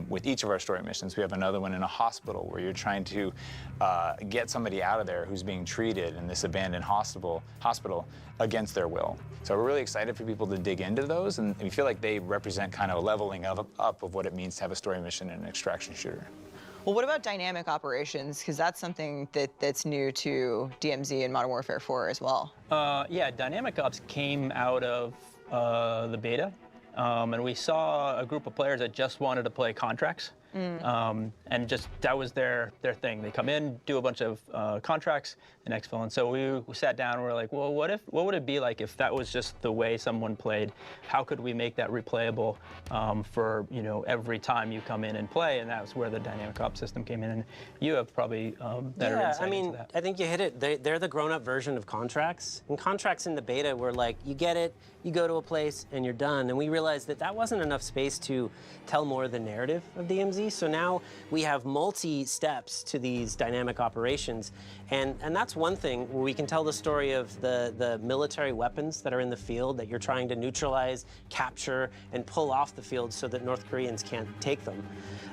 T: with each of our story missions. We have another one in a hospital where you're trying to get somebody out of there who's being treated in this abandoned hospital against their will. So we're really excited for people to dig into those, and we feel like they represent kind of a leveling up of what it means to have a story mission in an extraction shooter.
N: Well, what about dynamic operations? Because that's something that's new to DMZ and Modern Warfare 4 as well.
U: Yeah, dynamic ops came out of the beta, and we saw a group of players that just wanted to play contracts. And just that was their thing. They come in, do a bunch of contracts, and exfil. And so we sat down and we were like, well, what would it be like if that was just the way someone played? How could we make that replayable for every time you come in and play? And that was where the dynamic ops system came in. And you have probably better insight into that.
V: I think you hit it. They're the grown-up version of contracts. And contracts in the beta were like, you get it, you go to a place, and you're done. And we realized that wasn't enough space to tell more of the narrative of DMZ. So now we have multi-steps to these dynamic operations. And that's one thing where we can tell the story of the military weapons that are in the field that you're trying to neutralize, capture, and pull off the field so that North Koreans can't take them.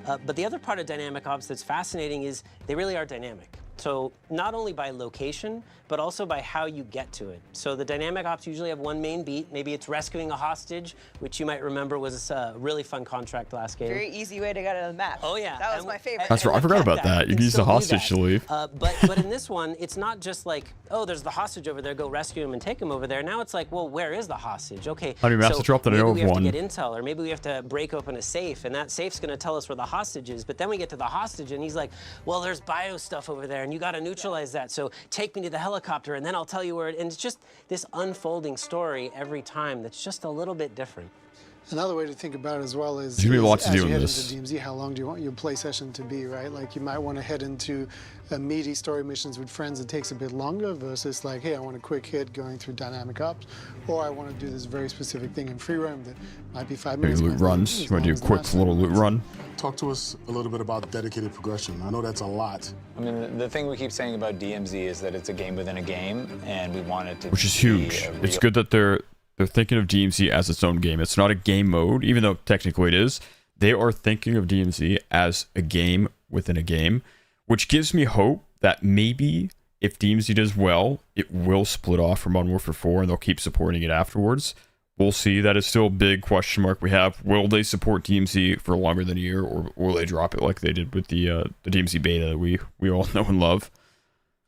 V: But the other part of dynamic ops that's fascinating is they really are dynamic. So not only by location, but also by how you get to it. So the dynamic ops usually have one main beat. Maybe it's rescuing a hostage, which you might remember was a really fun contract last game.
N: Very easy way to get to the map.
V: Oh yeah,
N: that was my favorite.
A: That's right. I forgot about that. You can use the hostage to leave.
V: But in this one, it's not just like, oh, there's the hostage over there. Go rescue him and take him over there. Now it's like, well, where is the hostage? Okay.
A: How many maps to drop that I know of
V: maybe we have
A: one?
V: to get intel, or maybe we have to break open a safe, and that safe's going to tell us where the hostage is. But then we get to the hostage, and he's like, well, there's bio stuff over there, and you got to neutralize that. So take me to the helicopter, and then I'll tell you where it. And it's just this unfolding story every time that's just a little bit different.
D: Another way to think about it as well is,
A: There's gonna be a lot to
D: as
A: do
D: you
A: in
D: head
A: this.
D: into DMZ, how long do you want your play session to be, right? Like you might want to head into meaty story missions with friends that takes a bit longer versus like, hey, I want a quick hit going through dynamic ops, or I want to do this very specific thing in free roam that might be 5 minutes.
A: Maybe loot runs. You want to do a quick little loot run?
B: Talk to us a little bit about dedicated progression. I know that's a lot.
T: I mean, the thing we keep saying about DMZ is that it's a game within a game, and we want it to
A: Which is
T: be
A: huge.
T: a
A: It's
T: real-
A: good that they're thinking of DMZ as its own game. It's not a game mode, even though technically it is. They are thinking of DMZ as a game within a game, which gives me hope that maybe if DMZ does well, it will split off from Modern Warfare 4 and they'll keep supporting it afterwards. We'll see. That is still a big question mark we have. Will they support DMZ for longer than a year, or will they drop it like they did with the DMZ beta that we all know and love?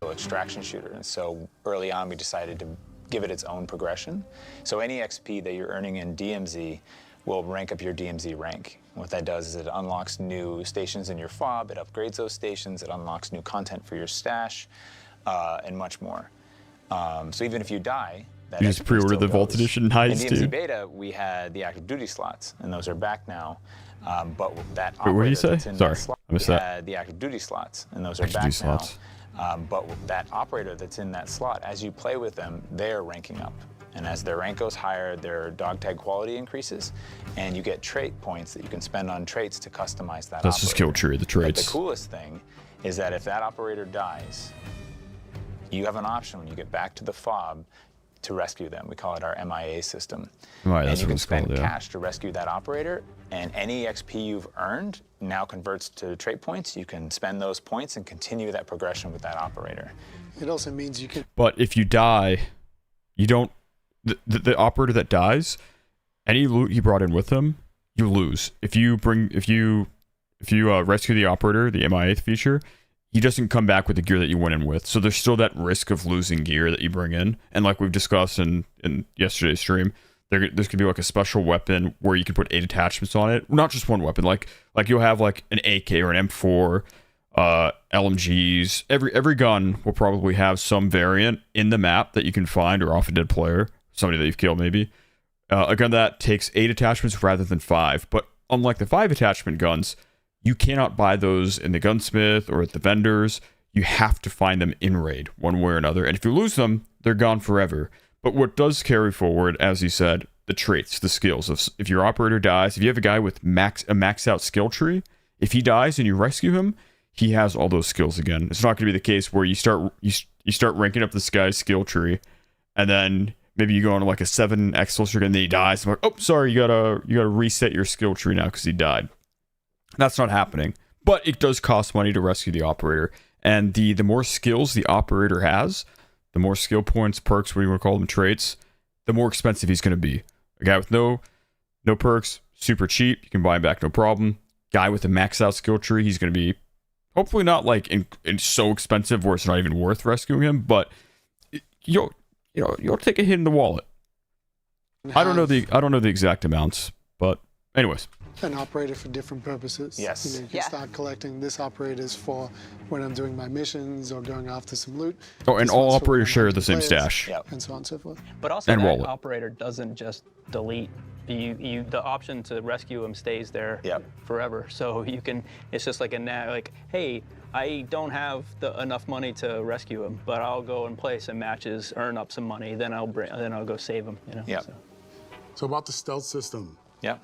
T: Extraction shooter, and so early on we decided to give it its own progression. So any XP that you're earning in DMZ will rank up your DMZ rank. What that does is it unlocks new stations in your fob, it upgrades those stations, it unlocks new content for your stash, and much more. So even if you die, that
A: You just
T: XP
A: pre-ordered
T: still
A: the Vault
T: goes.
A: Edition.
T: In
A: Nice,
T: DMZ
A: dude.
T: beta, we had the active duty slots, and those are back now. But that
A: Wait, what did you
T: operator
A: say?
T: that's in
A: Sorry,
T: that slot,
A: I missed
T: we
A: that.
T: had the active duty slots, and those are
A: Active
T: back
A: duty
T: now.
A: slots.
T: But that operator that's in that slot, as you play with them, they're ranking up. And as their rank goes higher, their dog tag quality increases, and you get trait points that you can spend on traits to customize that
A: That's the skill tree, the
T: But
A: traits.
T: the coolest thing is that if that operator dies, you have an option when you get back to the fob to rescue them. We call it our MIA system.
A: Right,
T: and
A: that's
T: you
A: what
T: can
A: it's called,
T: spend
A: yeah.
T: cash to rescue that operator, and any XP you've earned now converts to trait points. You can spend those points and continue that progression with that operator.
D: It also means you can.
A: But if you die, you don't. The operator that dies, any loot you brought in with him, you lose. If you rescue the operator, the MIA feature, he doesn't come back with the gear that you went in with. So there's still that risk of losing gear that you bring in. And like we've discussed in yesterday's stream, there's gonna be like a special weapon where you can put 8 attachments on it. Not just one weapon. Like you'll have like an AK or an M4. LMGs. Every gun will probably have some variant in the map that you can find, or off a dead player, somebody that you've killed maybe. A gun that takes 8 attachments rather than 5. But unlike the 5 attachment guns, you cannot buy those in the gunsmith or at the vendors. You have to find them in raid one way or another. And if you lose them, they're gone forever. But what does carry forward, as you said, the traits, the skills. If your operator dies, if you have a guy with a max out skill tree, if he dies and you rescue him, he has all those skills again. It's not going to be the case where you start ranking up this guy's skill tree, and then maybe you go on like a 7x skill tree and then he dies. I'm like, oh, sorry, you gotta reset your skill tree now because he died. That's not happening. But it does cost money to rescue the operator, and the more skills the operator has, the more skill points, perks, what do you want to call them, traits, the more expensive he's going to be. A guy with no perks, super cheap, you can buy him back no problem. Guy with a max out skill tree, he's going to be hopefully not like in so expensive where it's not even worth rescuing him, but you'll take a hit in the wallet. I don't know the exact amounts, but anyways.
D: An operator for different purposes.
T: Yes.
D: You can start collecting this operators for when I'm doing my missions or going after some loot.
A: Oh, and all operators share the same stash.
D: And so on and so forth.
U: But also,
A: and
U: that
A: wallet.
U: operator doesn't just delete. The option to rescue him stays there forever. So you can. It's just like hey, I don't have enough money to rescue him, but I'll go and play some matches, earn up some money, then I'll go save him. You know.
T: Yeah.
B: So about the stealth system.
T: Yeah.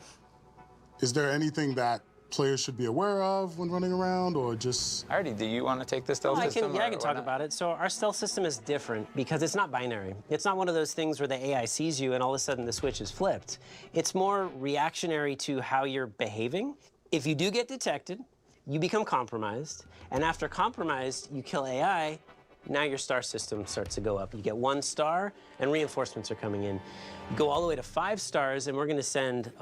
B: Is there anything that players should be aware of when running around, or just...
T: Artie, do you want to take the stealth system?
V: I can talk about it. So our stealth system is different because it's not binary. It's not one of those things where the AI sees you and all of a sudden the switch is flipped. It's more reactionary to how you're behaving. If you do get detected, you become compromised, and after compromised, you kill AI, now your star system starts to go up. You get 1 star, and reinforcements are coming in. You go all the way to 5 stars, and we're going to send,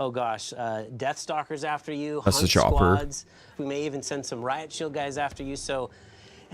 V: Death Stalkers after you,
A: That's
V: Hunt
A: the chopper.
V: Squads. We may even send some Riot Shield guys after you, so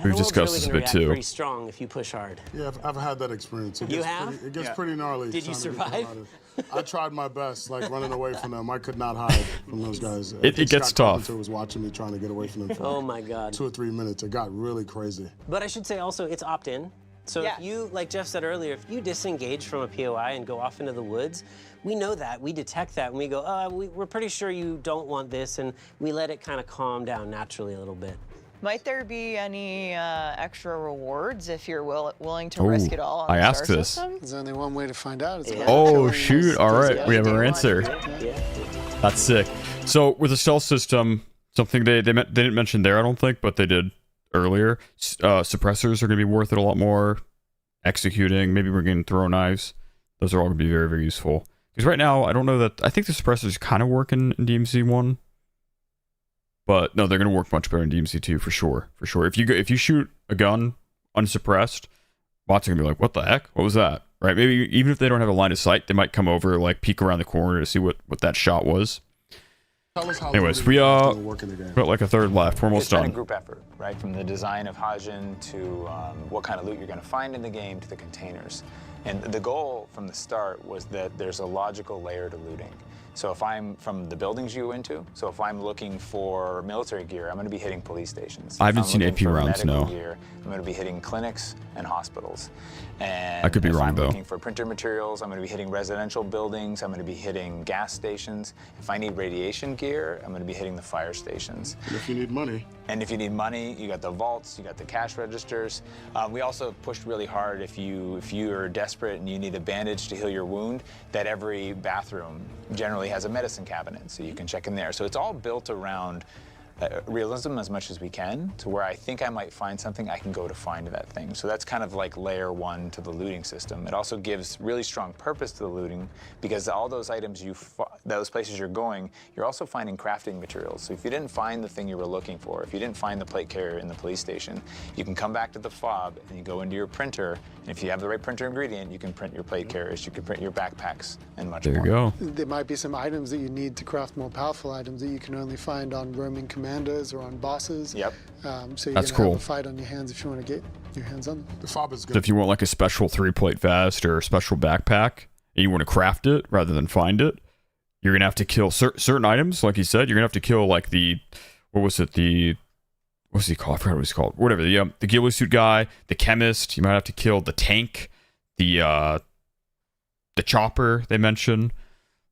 A: we've discussed this a bit too.
V: Pretty strong if you push hard.
B: Yeah, I've had that experience. It gets pretty gnarly.
V: Did you survive?
B: I tried my best, like running away from them. I could not hide from those guys.
A: It gets
B: Scott
A: tough.
B: Carpenter was watching me trying to get away from them for
V: Oh my God.
B: 2 or 3 minutes. It got really crazy.
V: But I should say also, it's opt-in. So if you, like Jeff said earlier, if you disengage from a POI and go off into the woods, we know that, we detect that, and we go, we're pretty sure you don't want this, and we let it kind of calm down naturally a little bit.
N: Might there be any extra rewards if you're willing to risk it all on
A: I
N: the
A: asked
N: star
A: this.
N: system?
D: There's only one way to find out.
A: Oh, shoot. All right. We have our answer. That's sick. So with the stealth system, something they didn't mention there, I don't think, but they did earlier. Suppressors are going to be worth it a lot more. Executing, maybe we're getting throw knives. Those are all going to be very, very useful. Because right now, I don't know that... I think the suppressors kind of work in DMZ 1. But no, they're going to work much better in DMZ 2 for sure. For sure. If you shoot a gun unsuppressed, bots are going to be like, what the heck? What was that? Right? Maybe even if they don't have a line of sight, they might come over, like peek around the corner to see what that shot was. Anyways, we got like a third left. We're almost done.
T: It's been a group effort, right? From the design of Hajin to what kind of loot you're going to find in the game to the containers. And the goal from the start was that there's a logical layer to looting. So if I'm from the buildings you go into, so if I'm looking for military gear, I'm going to be hitting police stations.
A: I haven't seen AP rounds, no.
T: Gear, I'm going to be hitting clinics and hospitals. And
A: I could be wrong, though.
T: If I'm looking for printer materials, I'm going to be hitting residential buildings. I'm going to be hitting gas stations. If I need radiation gear, I'm going to be hitting the fire stations.
B: And if you need money.
T: And if you need money, you got the vaults, you got the cash registers. We also pushed really hard if you're desperate and you need a bandage to heal your wound, that every bathroom generally has a medicine cabinet, so you can check in there. So it's all built around realism as much as we can, to where I think I might find something, I can go to find that thing. So that's kind of like layer 1 to the looting system. It also gives really strong purpose to the looting, because all those items those places you're going, you're also finding crafting materials. So if you didn't find the thing you were looking for, if you didn't find the plate carrier in the police station, you can come back to the fob and you go into your printer, and if you have the right printer ingredient, you can print your plate carriers, you can print your backpacks, and much more.
A: There you go.
D: There might be some items that you need to craft more powerful items that you can only find on roaming commanders or on bosses.
T: Yep.
D: So you're
A: That's
D: gonna
A: cool.
D: have a fight on your hands if you want to get your hands on them.
B: The fob is
A: So
B: good.
A: if you want like a special 3-plate vest or a special backpack, and you want to craft it rather than find it, you're gonna have to kill certain items. Like you said, you're gonna have to kill like what's he called? I forgot what he's called. Whatever. The ghillie suit guy, the chemist. You might have to kill the tank, the chopper they mentioned.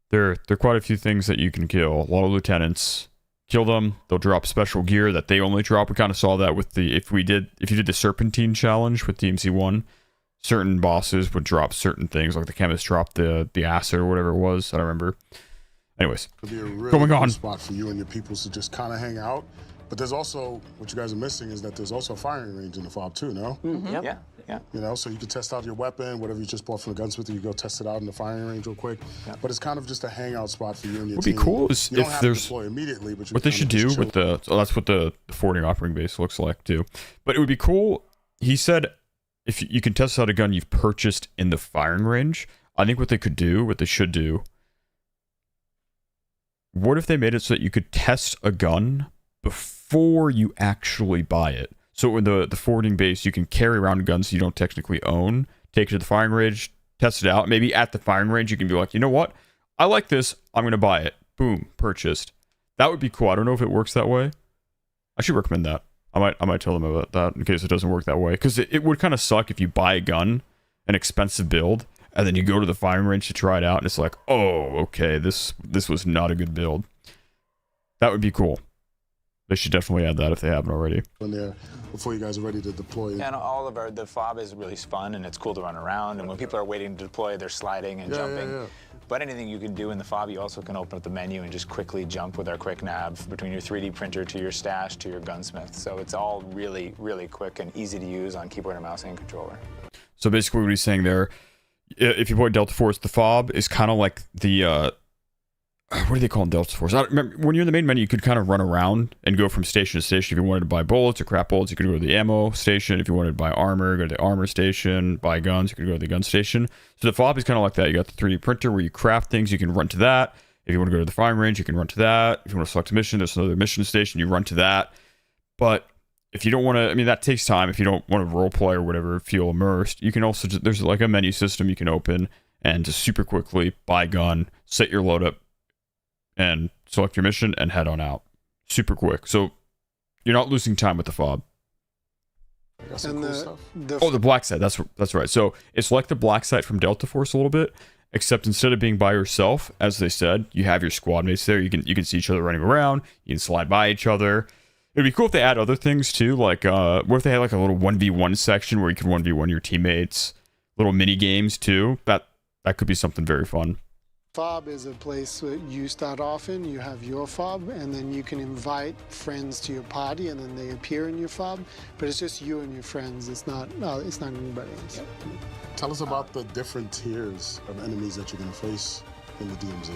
A: There are quite a few things that you can kill. A lot of lieutenants. Kill them. They'll drop special gear that they only drop. We kind of saw that with if you did the Serpentine challenge with DMZ 1. certain bosses would drop certain things, like the chemist dropped the acid or whatever it was. I don't remember. Anyways,
B: Could be a really
A: going on.
B: good spot for you and your peoples to just kind of hang out. But there's also, what you guys are missing is that there's also a firing range in the fob too, no?
V: Yep.
T: Yeah.
B: You know, so you can test out your weapon, whatever you just bought from the gunsmith, you go test it out in the firing range real quick. But it's kind of just a hangout spot for you and your
A: What
B: team.
A: would be cool is
B: you don't
A: if
B: have
A: there's
B: to deploy immediately, but you
A: what they
B: can
A: should
B: kinda
A: do
B: just
A: with
B: chill.
A: the that's what the forwarding operating base looks like too. But it would be cool. He said if you can test out a gun you've purchased in the firing range. I think what they should do. What if they made it so that you could test a gun before you actually buy it? So in the forwarding base, you can carry around guns you don't technically own, take it to the firing range, test it out. Maybe at the firing range, you can be like, you know what? I like this. I'm going to buy it. Boom, purchased. That would be cool. I don't know if it works that way. I should recommend that. I might tell them about that in case it doesn't work that way. Because it would kind of suck if you buy a gun, an expensive build, and then you go to the firing range to try it out, and it's like, oh, okay, this was not a good build. That would be cool. They should definitely add that if they haven't already.
B: In there before you guys are ready to deploy.
T: And all of the fob is really fun and it's cool to run around. And when people are waiting to deploy, they're sliding and jumping. But anything you can do in the fob, you also can open up the menu and just quickly jump with our quick nav between your 3D printer to your stash to your gunsmith. So it's all really, really quick and easy to use on keyboard and mouse and controller.
A: So basically what he's saying there, if you play Delta Force, the fob is kind of like the what do they call in Delta Force? I don't remember, when you're in the main menu, you could kind of run around and go from station to station. If you wanted to buy bullets or crap bullets, you could go to the ammo station. If you wanted to buy armor, go to the armor station. Buy guns, you could go to the gun station. So the fob is kind of like that. You got the 3D printer where you craft things, you can run to that. If you want to go to the firing range, you can run to that. If you want to select a mission, there's another mission station, you run to that. But if you don't want to, I mean, that takes time. If you don't want to role play or whatever, feel immersed, you can also just, there's like a menu system you can open and just super quickly buy gun, set your load up, and select your mission and head on out. Super quick. So you're not losing time with the fob.
B: And
A: the black site. That's right. So it's like the black site from Delta Force a little bit, except instead of being by yourself, as they said, you have your squad mates there. You can see each other running around. You can slide by each other. It'd be cool if they add other things too. Like what if they had like a little 1v1 section where you could 1v1 your teammates, little mini games too. That could be something very fun.
D: Fob is a place that you start off in, you have your fob, and then you can invite friends to your party, and then they appear in your fob. But it's just you and your friends. It's not anybody else.
B: Yep. Tell us about the different tiers of enemies that you're going to face in the DMZ.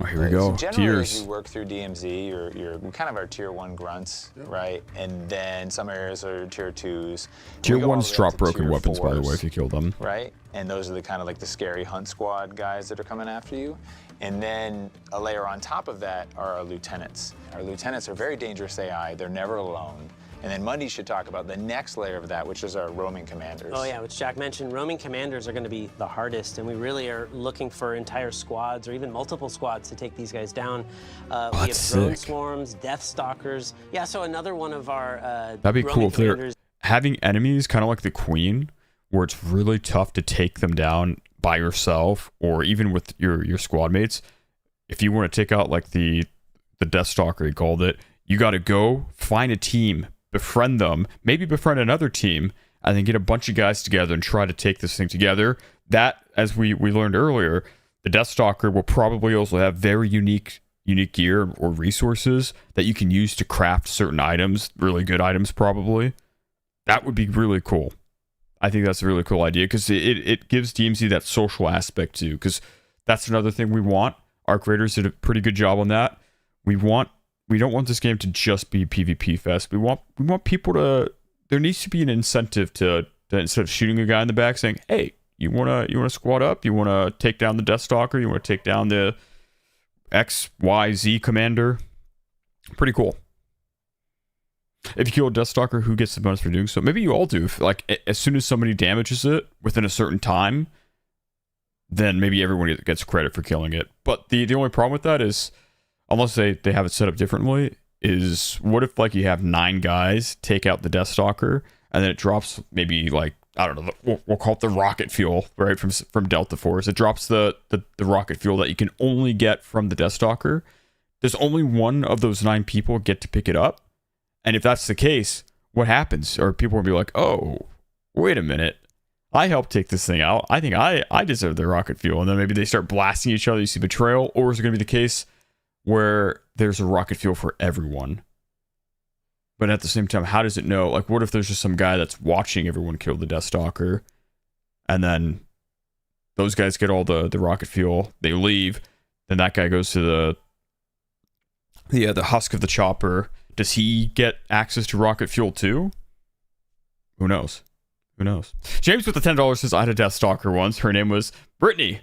A: Oh, here we go.
T: So generally, as
A: Tiers.
T: you work through DMZ, you're kind of our tier 1 grunts, right? And then some areas are tier 2s.
A: Tier
T: We go all
A: 1s
T: the way
A: drop
T: up to
A: broken
T: tier
A: weapons, by the way,
T: 4s.
A: if you kill them.
T: Right? And those are the kind of like the scary hunt squad guys that are coming after you. And then a layer on top of that are our lieutenants. Our lieutenants are very dangerous AI. They're never alone. And then Mundy should talk about the next layer of that, which is our roaming commanders.
V: Oh yeah, which Jack mentioned, roaming commanders are going to be the hardest, and we really are looking for entire squads or even multiple squads to take these guys down. We have drone
A: sick.
V: swarms, death stalkers. Yeah, so another one of our
A: That'd be
V: roaming
A: cool if they're
V: commanders.
A: having enemies kind of like the Queen, where it's really tough to take them down by yourself or even with your squad mates. If you want to take out like the Death Stalker, he called it, you got to go find a team, befriend them, maybe befriend another team, and then get a bunch of guys together and try to take this thing together. That, as we learned earlier, the Death Stalker will probably also have very unique gear or resources that you can use to craft certain items, really good items probably. That would be really cool. I think that's a really cool idea because it gives DMZ that social aspect too, because that's another thing we want. Our creators did a pretty good job on that. We don't want this game to just be PvP fest. We want people to. There needs to be an incentive to instead of shooting a guy in the back, saying, "Hey, you wanna squad up? You wanna take down the Death Stalker? You wanna take down the XYZ commander?" Pretty cool. If you kill a Death Stalker, who gets the bonus for doing so? Maybe you all do. If, like, as soon as somebody damages it within a certain time, then maybe everyone gets credit for killing it. But the only problem with that is, unless they have it set up differently, is what if like you have 9 guys take out the Death Stalker and then it drops maybe like, I don't know, we'll call it the rocket fuel, right, from Delta Force. It drops the rocket fuel that you can only get from the Death Stalker. Does only one of those 9 people get to pick it up? And if that's the case, what happens? Or people will be like, oh, wait a minute. I helped take this thing out. I think I deserve the rocket fuel. And then maybe they start blasting each other. You see betrayal. Or is it going to be the case where there's a rocket fuel for everyone? But at the same time, how does it know? Like, what if there's just some guy that's watching everyone kill the Deathstalker, and then those guys get all the rocket fuel, they leave, then that guy goes to the husk of the chopper. Does he get access to rocket fuel too? Who knows? Who knows? James with the $10 says, I had a Deathstalker once. Her name was Brittany.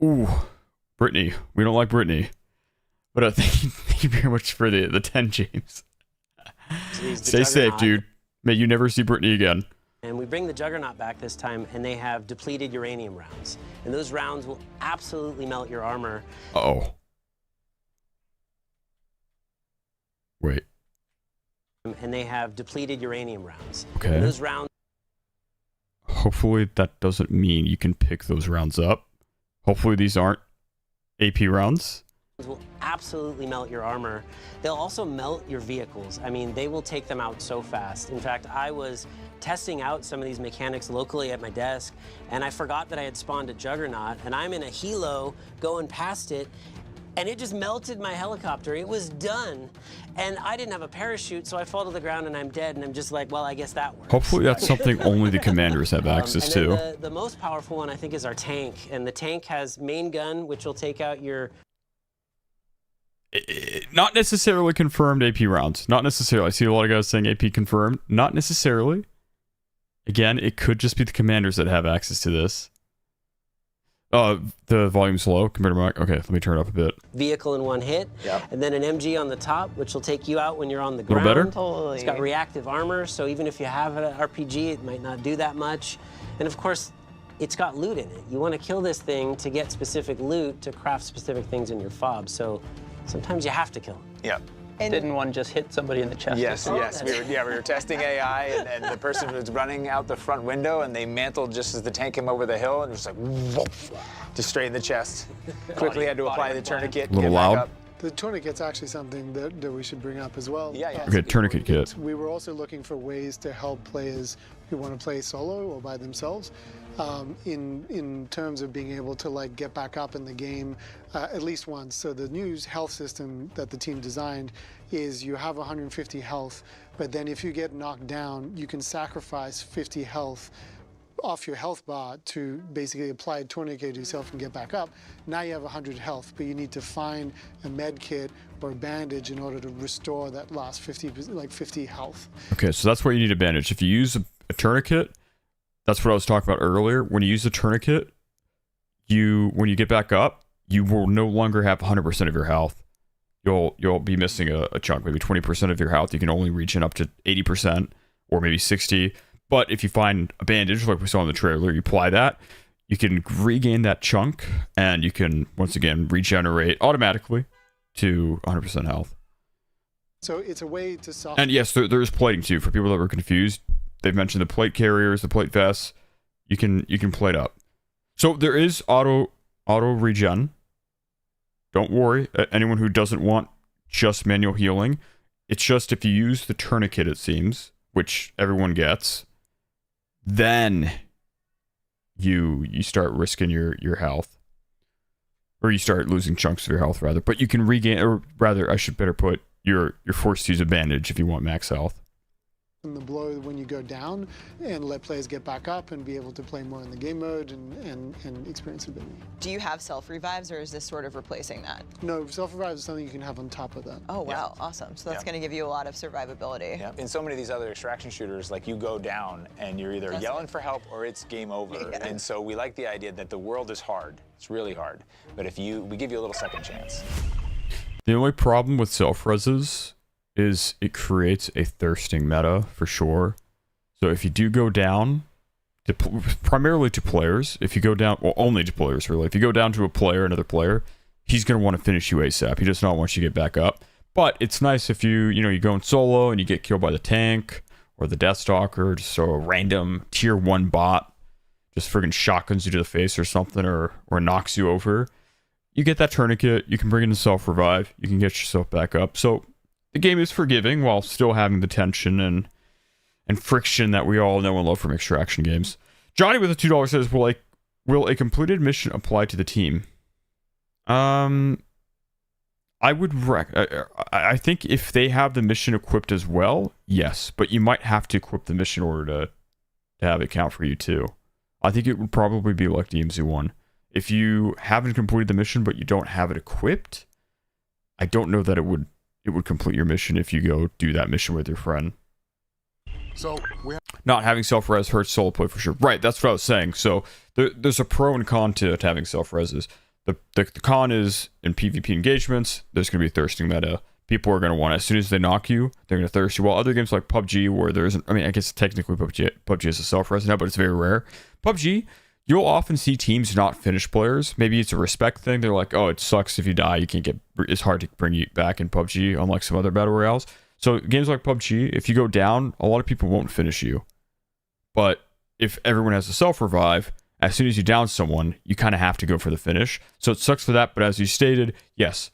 A: Ooh, Brittany. We don't like Brittany. But thank you very much for the 10, James. Stay safe, dude. May you never see Brittany again.
V: And we bring the Juggernaut back this time, and they have depleted uranium rounds. And those rounds will absolutely melt your armor.
A: Uh-oh. Wait.
V: And they have depleted uranium rounds.
A: Okay.
V: And those rounds...
A: Hopefully that doesn't mean you can pick those rounds up. Hopefully these aren't AP rounds.
V: Will absolutely melt your armor. They'll also melt your vehicles. I mean, they will take them out so fast. In fact, I was testing out some of these mechanics locally at my desk, and I forgot that I had spawned a Juggernaut, and I'm in a helo going past it, and it just melted my helicopter. It was done. And I didn't have a parachute, so I fall to the ground and I'm dead, and I'm just like, well, I guess that works.
A: Hopefully that's something only the commanders have access to.
V: The most powerful one, I think, is our tank. And the tank has main gun, which will take out your...
A: Not necessarily confirmed AP rounds. Not necessarily. I see a lot of guys saying AP confirmed. Not necessarily. Again, it could just be the commanders that have access to this. The volume's low compared to my... Okay, let me turn it up a bit.
V: Vehicle in one hit.
A: Yep.
V: And then an MG on the top, which will take you out when you're on the ground.
A: Little better?
V: Totally. It's got reactive armor, so even if you have an RPG, it might not do that much. And of course, it's got loot in it. You want to kill this thing to get specific loot to craft specific things in your fob. So sometimes you have to kill it.
T: Yeah.
U: And didn't one just hit somebody in the chest?
T: Yes, yes. We were testing AI, and the person was running out the front window, and they mantled just as the tank came over the hill, and just like, whoosh, just straight in the chest. Quickly had to apply the tourniquet.
A: A little loud.
D: The tourniquet's actually something that we should bring up as well.
T: Yeah, yeah.
A: Okay, tourniquet kit.
D: We were also looking for ways to help players who want to play solo or by themselves. In terms of being able to like get back up in the game at least once. So the new health system that the team designed is you have 150 health, but then if you get knocked down, you can sacrifice 50 health off your health bar to basically apply a tourniquet to yourself and get back up. Now you have 100 health, but you need to find a med kit or a bandage in order to restore that last 50 health.
A: Okay, so that's why you need a bandage. If you use a tourniquet, that's what I was talking about earlier. When you use a tourniquet, when you get back up, you will no longer have 100% of your health. You'll be missing a chunk, maybe 20% of your health. You can only reach in up to 80% or maybe 60. But if you find a bandage, like we saw in the trailer, you apply that, you can regain that chunk, and you can, once again, regenerate automatically to 100% health.
D: So it's a way to soften.
A: And yes, there is plating too. For people that were confused, they've mentioned the plate carriers, the plate vests. You can plate up. So there is auto regen. Don't worry, anyone who doesn't want just manual healing. It's just if you use the tourniquet, it seems, which everyone gets, then you start risking your health. Or you start losing chunks of your health, rather. But you can regain, or rather, I should better put, you're forced to use a bandage if you want max health.
D: The blow when you go down and let players get back up and be able to play more in the game mode and experience ability.
N: Do you have self-revives, or is this sort of replacing that?
D: No, self-revive is something you can have on top of that.
N: Oh, wow, awesome. So that's going to give you a lot of survivability.
T: Yeah. In so many of these other extraction shooters, like you go down and you're either yelling for help or it's game over. Yeah. And so we like the idea that the world is hard. It's really hard. But we give you a little second chance.
A: The only problem with self-reses is it creates a thirsting meta for sure. So if you do go down, primarily to players, if you go down, well, only to players really. If you go down to another player, he's going to want to finish you ASAP. He does not want you to get back up. But it's nice if you go in solo and you get killed by the tank or the Deathstalker, just so a random tier 1 bot just friggin' shotguns you to the face or something, or knocks you over. You get that tourniquet, you can bring in the self-revive, you can get yourself back up. So the game is forgiving while still having the tension and friction that we all know and love from extraction games. Johnny with a $2 says, will a completed mission apply to the team? I would I think if they have the mission equipped as well, yes, but you might have to equip the mission in order to have it count for you too. I think it would probably be like DMZ 1. If you haven't completed the mission but you don't have it equipped, I don't know that it would complete your mission if you go do that mission with your friend.
B: So
A: not having self-res hurts solo play for sure. Right, that's what I was saying. So there's a pro and con to having self-reses. The con is in PvP engagements, there's going to be a thirsting meta. People are going to want it. As soon as they knock you, they're going to thirst you. While other games like PUBG, where there isn't, I mean, I guess technically PUBG is a self-res now, but it's very rare. PUBG, you'll often see teams not finish players. Maybe it's a respect thing. They're like, oh, it sucks if you die. You can't get, it's hard to bring you back in PUBG, unlike some other battle royales. So games like PUBG, if you go down, a lot of people won't finish you. But if everyone has a self-revive, as soon as you down someone, you kind of have to go for the finish. So it sucks for that, but as you stated, yes,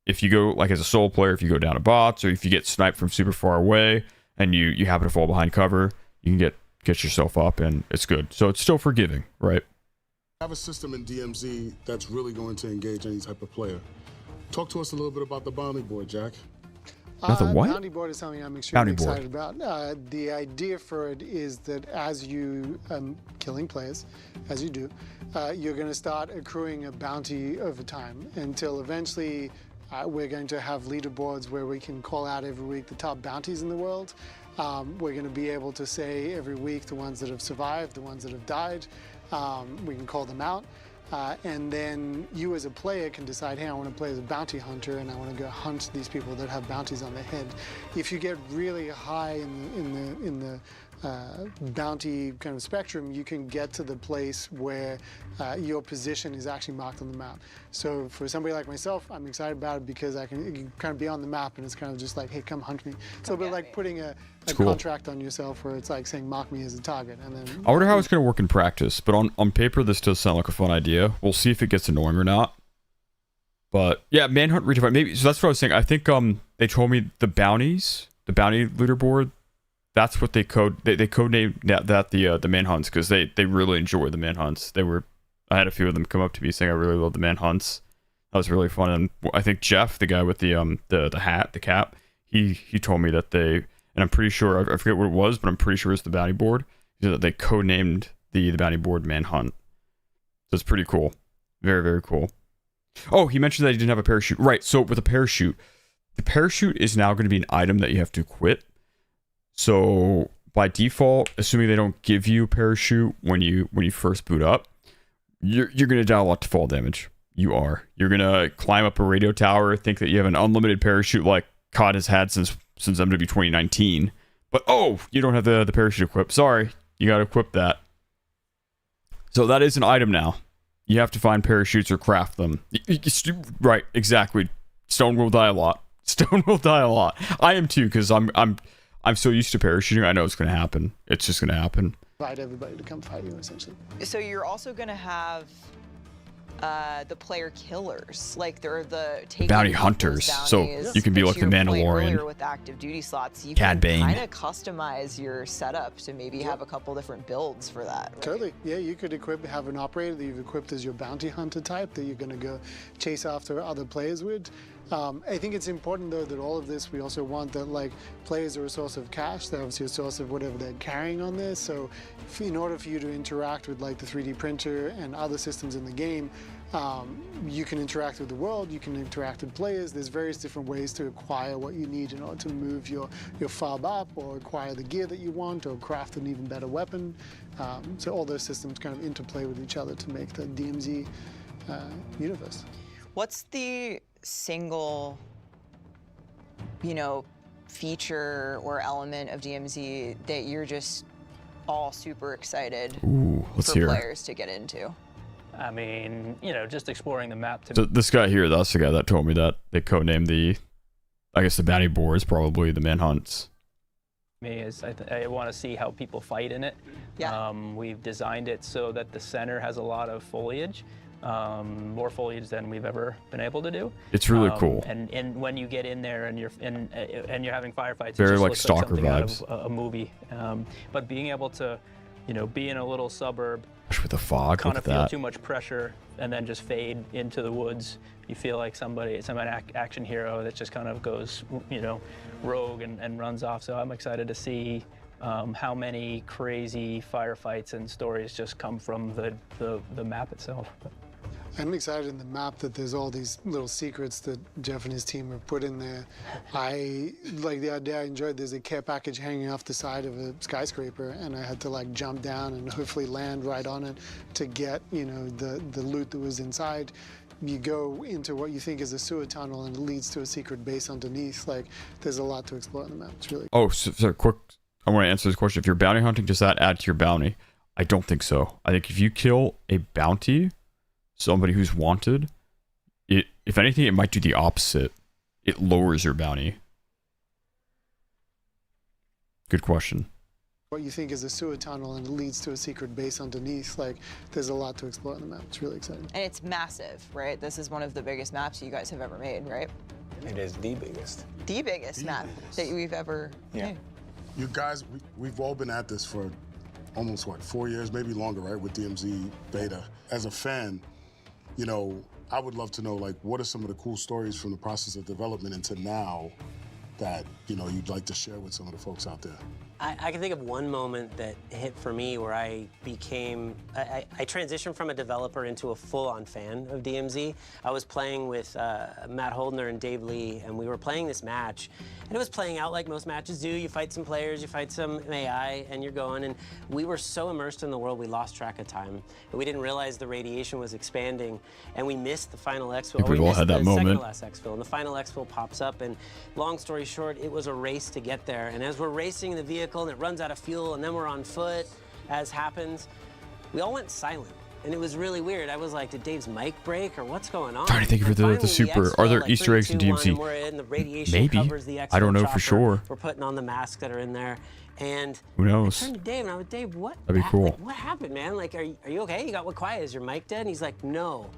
A: if you go, like as a solo player, if you go down to bots, or if you get sniped from super far away, and you happen to fall behind cover, you can get yourself up, and it's good. So it's still forgiving, right?
B: Have a system in DMZ that's really going to engage any type of player. Talk to us a little bit about the bounty board, Jack.
A: Not the what?
D: Bounty board is something I'm extremely excited about. The idea for it is that as you killing players, as you do, you're going to start accruing a bounty over time until eventually we're going to have leaderboards where we can call out every week the top bounties in the world. We're going to be able to say every week the ones that have survived, the ones that have died. We can call them out. And then you as a player can decide, hey, I want to play as a bounty hunter and I want to go hunt these people that have bounties on their head. If you get really high in the bounty kind of spectrum, you can get to the place where your position is actually marked on the map. So for somebody like myself, I'm excited about it because you can kind of be on the map and it's kind of just like, hey, come hunt me. It's a little bit like putting a contract on yourself where it's like saying, mark me as a target. And then
A: I wonder how it's going to work in practice, but on paper, this does sound like a fun idea. We'll see if it gets annoying or not. But yeah, Manhunt Redefined, maybe. So that's what I was saying. I think they told me the bounty leaderboard, that's what they codenamed that the manhunts, because they really enjoy the manhunts. I had a few of them come up to me saying I really love the manhunts. That was really fun. And I think Jeff, the guy with the hat, the cap, he told me that and I'm pretty sure, I forget what it was, but I'm pretty sure it's the bounty board. He said that they codenamed the bounty board Manhunt. So it's pretty cool. Very, very cool. Oh, he mentioned that he didn't have a parachute. Right, so with a parachute, the parachute is now going to be an item that you have to equip. So by default, assuming they don't give you a parachute when you first boot up, you're going to die a lot to fall damage. You're going to climb up a radio tower, think that you have an unlimited parachute like COD has had since MW 2019. But oh, you don't have the parachute equipped. Sorry, you got to equip that. So that is an item now. You have to find parachutes or craft them. Right, exactly. Stone will die a lot. Stone will die a lot. I am too, because I'm so used to parachuting. I know it's going to happen. It's just going to happen.
D: Invite everybody to come fight you, essentially.
N: So you're also going to have the player killers, like they're the
A: bounty hunters. So you can be like the Mandalorian
N: with active duty slots. You
A: Cad
N: can
A: Bane.
N: kind of customize your setup to maybe have a couple different builds for that. Right?
D: Totally. Yeah, you could have an operator that you've equipped as your bounty hunter type that you're going to go chase after other players with. I think it's important though that all of this, we also want that like players are a source of cash. They're obviously a source of whatever they're carrying on this. So in order for you to interact with like the 3D printer and other systems in the game, you can interact with the world, you can interact with players. There's various different ways to acquire what you need in order to move your fob up or acquire the gear that you want or craft an even better weapon. So all those systems kind of interplay with each other to make the DMZ universe.
N: What's the single, feature or element of DMZ that you're just all super excited for players to get into?
U: I mean, just exploring the map.
A: So this guy here, that's the guy that told me that they codenamed the bounty board is probably the manhunts.
U: Me is I want to see how people fight in it.
N: Yeah.
U: We've designed it so that the center has a lot of foliage. More foliage than we've ever been able to do.
A: It's really cool.
U: And when you get in there and you're having firefights,
A: very
U: it just
A: like
U: looks
A: stalker
U: like something
A: vibes.
U: out of a movie. But being able to you know, be in a little suburb,
A: with the fog,
U: kind
A: look
U: of
A: at
U: feel
A: that.
U: too much pressure, and then just fade into the woods. You feel like some action hero that just kind of goes, you know, rogue and runs off. So I'm excited to see how many crazy firefights and stories just come from the map itself.
D: I'm excited in the map that there's all these little secrets that Jeff and his team have put in there. I like the idea. I enjoyed there's a care package hanging off the side of a skyscraper, and I had to like jump down and hopefully land right on it to get, you know, the loot that was inside. You go into what you think is a sewer tunnel and it leads to a secret base underneath. Like, there's a lot to explore on the map. It's really
A: Oh, so quick. I want to answer this question. If you're bounty hunting, does that add to your bounty? I don't think so. I think if you kill a bounty, somebody who's wanted, if anything, it might do the opposite. It lowers your bounty. Good question.
D: what you think is a sewer tunnel and it leads to a secret base underneath. Like, there's a lot to explore on the map. It's really exciting.
N: And it's massive, right? This is one of the biggest maps you guys have ever made, right?
T: It is the biggest.
N: The biggest map that we've ever made.
B: You guys, we've all been at this for almost, what, 4 years, maybe longer, right, with DMZ Beta. As a fan, you know, I would love to know, like, what are some of the cool stories from the process of development into now that, you know, you'd like to share with some of the folks out there?
V: I can think of one moment that hit for me where I became, I transitioned from a developer into a full-on fan of DMZ. I was playing with Matt Holdner and Dave Lee, and we were playing this match, and it was playing out like most matches do. You fight some players, you fight some AI, and you're going, and we were so immersed in the world, we lost track of time. And we didn't realize the radiation was expanding, and we missed the final exfil.
A: We've all had that moment.
V: Second to last exfil, and the final exfil pops up, and long story short, it was a race to get there. And as we're racing the vehicle, and it runs out of fuel, and then we're on foot, as happens, we all went silent. And it was really weird. I was like, did Dave's mic break, or what's going on?
A: Trying to think for the super. Are there Easter eggs in DMZ? Maybe. I don't know for sure.
V: We're putting on the masks that are in there, and
A: who knows?
V: I turned to Dave, and I was, Dave, what?
A: That'd be cool.
V: Like, what happened, man? Like, are you okay? You got what quiet? Is your mic dead? And he's like, no.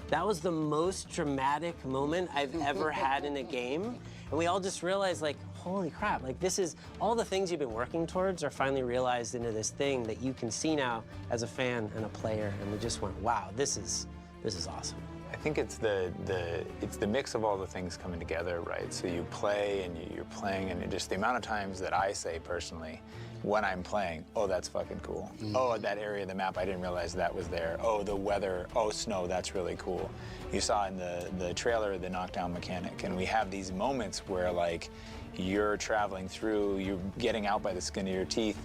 V: That was the most dramatic moment I've ever had in a game. And we all just realized, like, holy crap, like, this is, all the things you've been working towards are finally realized into this thing that you can see now as a fan and a player. And we just went, wow, this is awesome.
T: I think it's the mix of all the things coming together, right? So you play and you're playing, and just the amount of times that I say personally, when I'm playing, oh, that's fucking cool. Oh, that area of the map, I didn't realize that was there. Oh, the weather, oh, snow, that's really cool. You saw in the trailer the knockdown mechanic, and we have these moments where, like, you're traveling through, you're getting out by the skin of your teeth,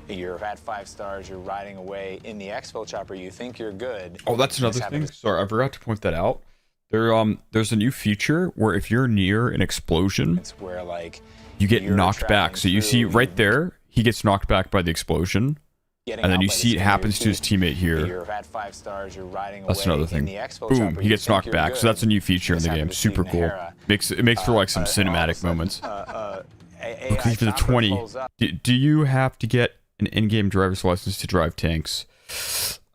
T: you're at 5 stars, you're riding away in the exfil chopper, you think you're good.
A: Oh, that's another thing. Sorry, I forgot to point that out. There's a new feature where if you're near an explosion,
T: it's where, like,
A: you get knocked back. So you see right there, he gets knocked back by the explosion, and then you see it happens to his teammate here.
T: You're at 5 stars, you're riding away.
A: That's another thing.
T: In the exfil
A: Boom,
T: chopper,
A: he gets knocked back.
T: good.
A: So that's a new feature in the game. Super cool. It makes for like some cinematic moments. Looking for the 20. Do you have to get an in-game driver's license to drive tanks?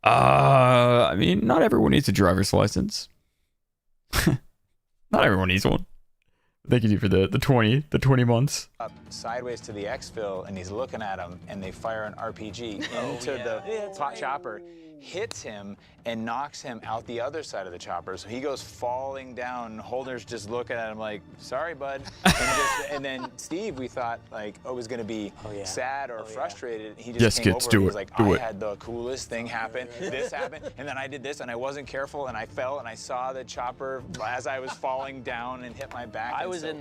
A: I mean, not everyone needs a driver's license. Not everyone needs one. Thank you for the 20 months.
T: Up sideways to the exfil, and he's looking at him, and they fire an RPG into the top chopper, hits him, and knocks him out the other side of the chopper. So he goes falling down. Holder's just looking at him like, sorry, bud. And then Steve, we thought, like, it was going to be sad or frustrated. He just came over and he was like, I had the coolest thing happen. This happened, and then I did this, and I wasn't careful, and I fell, and I saw the chopper as I was falling down and hit my back.
U: I was in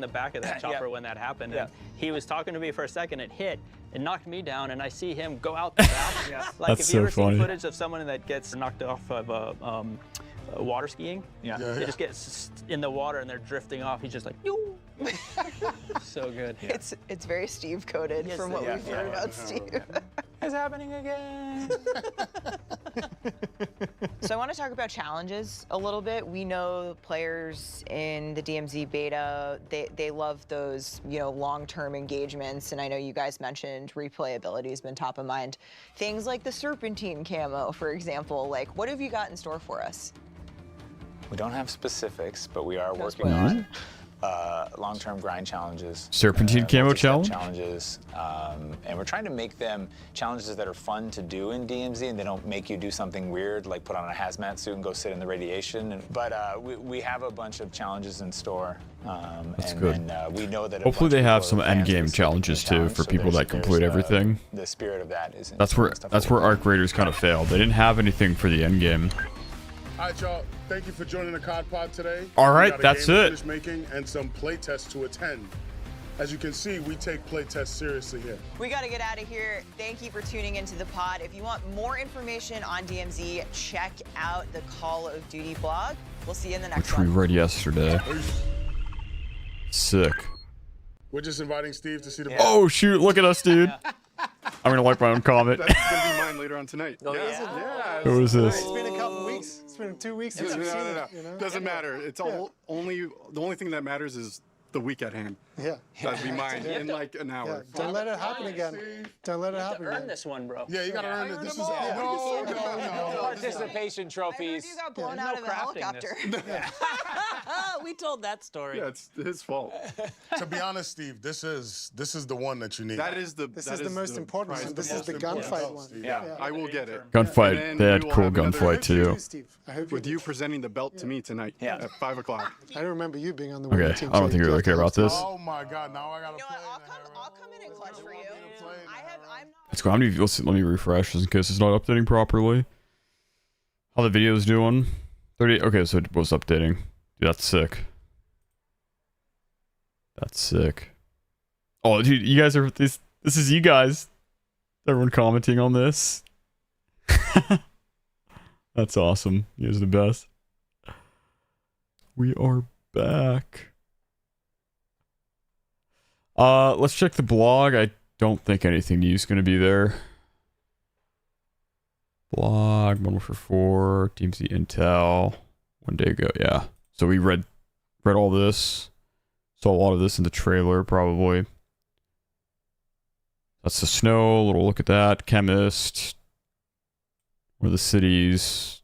U: the back of that chopper when that happened. And he was talking to me for a second. It hit. It knocked me down, and I see him go out the back. Like,
A: That's
U: if you ever
A: so funny.
U: seen footage of someone that gets knocked off of water skiing, they just get in the water and they're drifting off. He's just like, yoo. So good.
N: It's very Steve coded from what we've heard about Steve.
T: It's happening again.
N: So I want to talk about challenges a little bit. We know players in the DMZ beta, they love those, you know, long-term engagements, and I know you guys mentioned replayability has been top of mind. Things like the Serpentine camo, for example. Like, what have you got in store for us?
T: We don't have specifics, but we are working on long-term grind challenges,
A: Serpentine camo
T: multi-step
A: challenge?
T: challenges, and we're trying to make them challenges that are fun to do in DMZ, and they don't make you do something weird like put on a hazmat suit and go sit in the radiation. But we have a bunch of challenges in store.
A: That's
T: and
A: good.
T: Then, we know that
A: Hopefully they have some end game challenges too for people that complete everything.
T: The spirit of that is.
A: That's where Arc Raiders kind of failed. They didn't have anything for the end game.
B: All right, y'all. Thank you for joining the COD Pod today.
A: All right,
B: We got a
A: that's
B: game to
A: it.
B: finish making and some play tests to attend. As you can see, we take play tests seriously here.
N: We got to get out of here. Thank you for tuning into the pod. If you want more information on DMZ, check out the Call of Duty blog. We'll see you in the next
A: Which we
N: one.
A: read yesterday. Sick.
B: We're just inviting Steve to see the.
A: Oh shoot! Look at us, dude. I'm gonna like my own comment.
F: That's gonna be mine later on tonight.
D: Oh, yeah.
A: Who is this?
D: It's been a couple weeks. It's been 2 weeks since
F: No,
D: we've seen
F: no, no.
D: it. You know?
F: Doesn't matter. It's all the only thing that matters is the week at hand.
D: Yeah.
F: That'd be mine in like an hour.
D: Don't let it happen again. Don't let it happen again.
U: Earn this one, bro.
B: Yeah, you gotta earn it. This is no.
T: Participation trophies.
N: You got blown
U: There's
N: out
U: no
N: of a
U: crafting
N: helicopter.
V: We told that story.
F: Yeah, it's his fault.
B: To be honest, Steve, this is the one that you need.
D: This is the most important one. This is the gunfight one.
F: Yeah, I will get it.
A: Gunfight.
F: And
A: They
F: then
A: had
F: we will
A: cool
F: have another
A: gunfight too.
D: I hope
F: With you presenting the belt to me tonight at 5 o'clock.
D: I don't remember you being on the
A: Okay,
D: winning team.
A: I don't think you really care about this.
B: Oh my God! Now I gotta play.
N: I'll come in and clutch for you.
A: Let's go. How many? Let me refresh just in case it's not updating properly. How the video's doing? 30. Okay, so it was updating. Dude, that's sick. That's sick. Oh, dude, you guys are this. This is you guys. Everyone commenting on this. That's awesome. You guys are the best. We are back. Let's check the blog. I don't think anything new is going to be there. Blog, Modern Warfare 4, DMZ Intel. One day ago, yeah. So we read all this. Saw a lot of this in the trailer, probably. That's the snow. A little look at that. Chemist. One of the cities.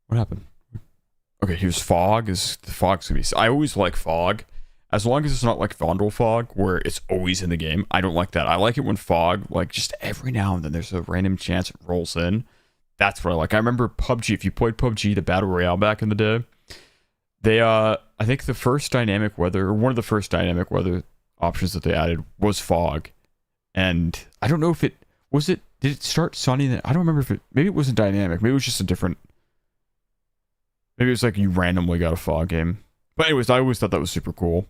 A: What happened? Okay, here's fog. The fog's gonna be. I always like fog. As long as it's not like Vondel fog, where it's always in the game. I don't like that. I like it when fog, like just every now and then there's a random chance it rolls in. That's what I like. I remember PUBG. If you played PUBG, the Battle Royale back in the day, they, I think the first dynamic weather, or one of the first dynamic weather options that they added was fog. And I don't know if it, did it start sunny then? I don't remember maybe it wasn't dynamic. Maybe it was just a different, maybe it was like you randomly got a fog game. But anyways, I always thought that was super cool.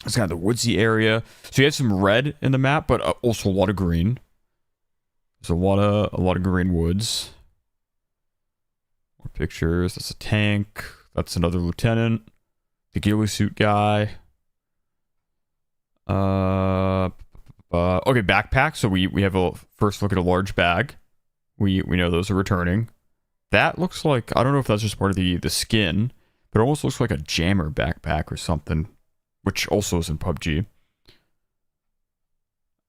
A: It's kind of the woodsy area. So you had some red in the map, but also a lot of green. There's a lot of green woods. More pictures. That's a tank. That's another lieutenant. The ghillie suit guy. Okay, backpack. So we have a first look at a large bag. We know those are returning. That looks like, I don't know if that's just part of the skin, but it almost looks like a jammer backpack or something, which also is in PUBG.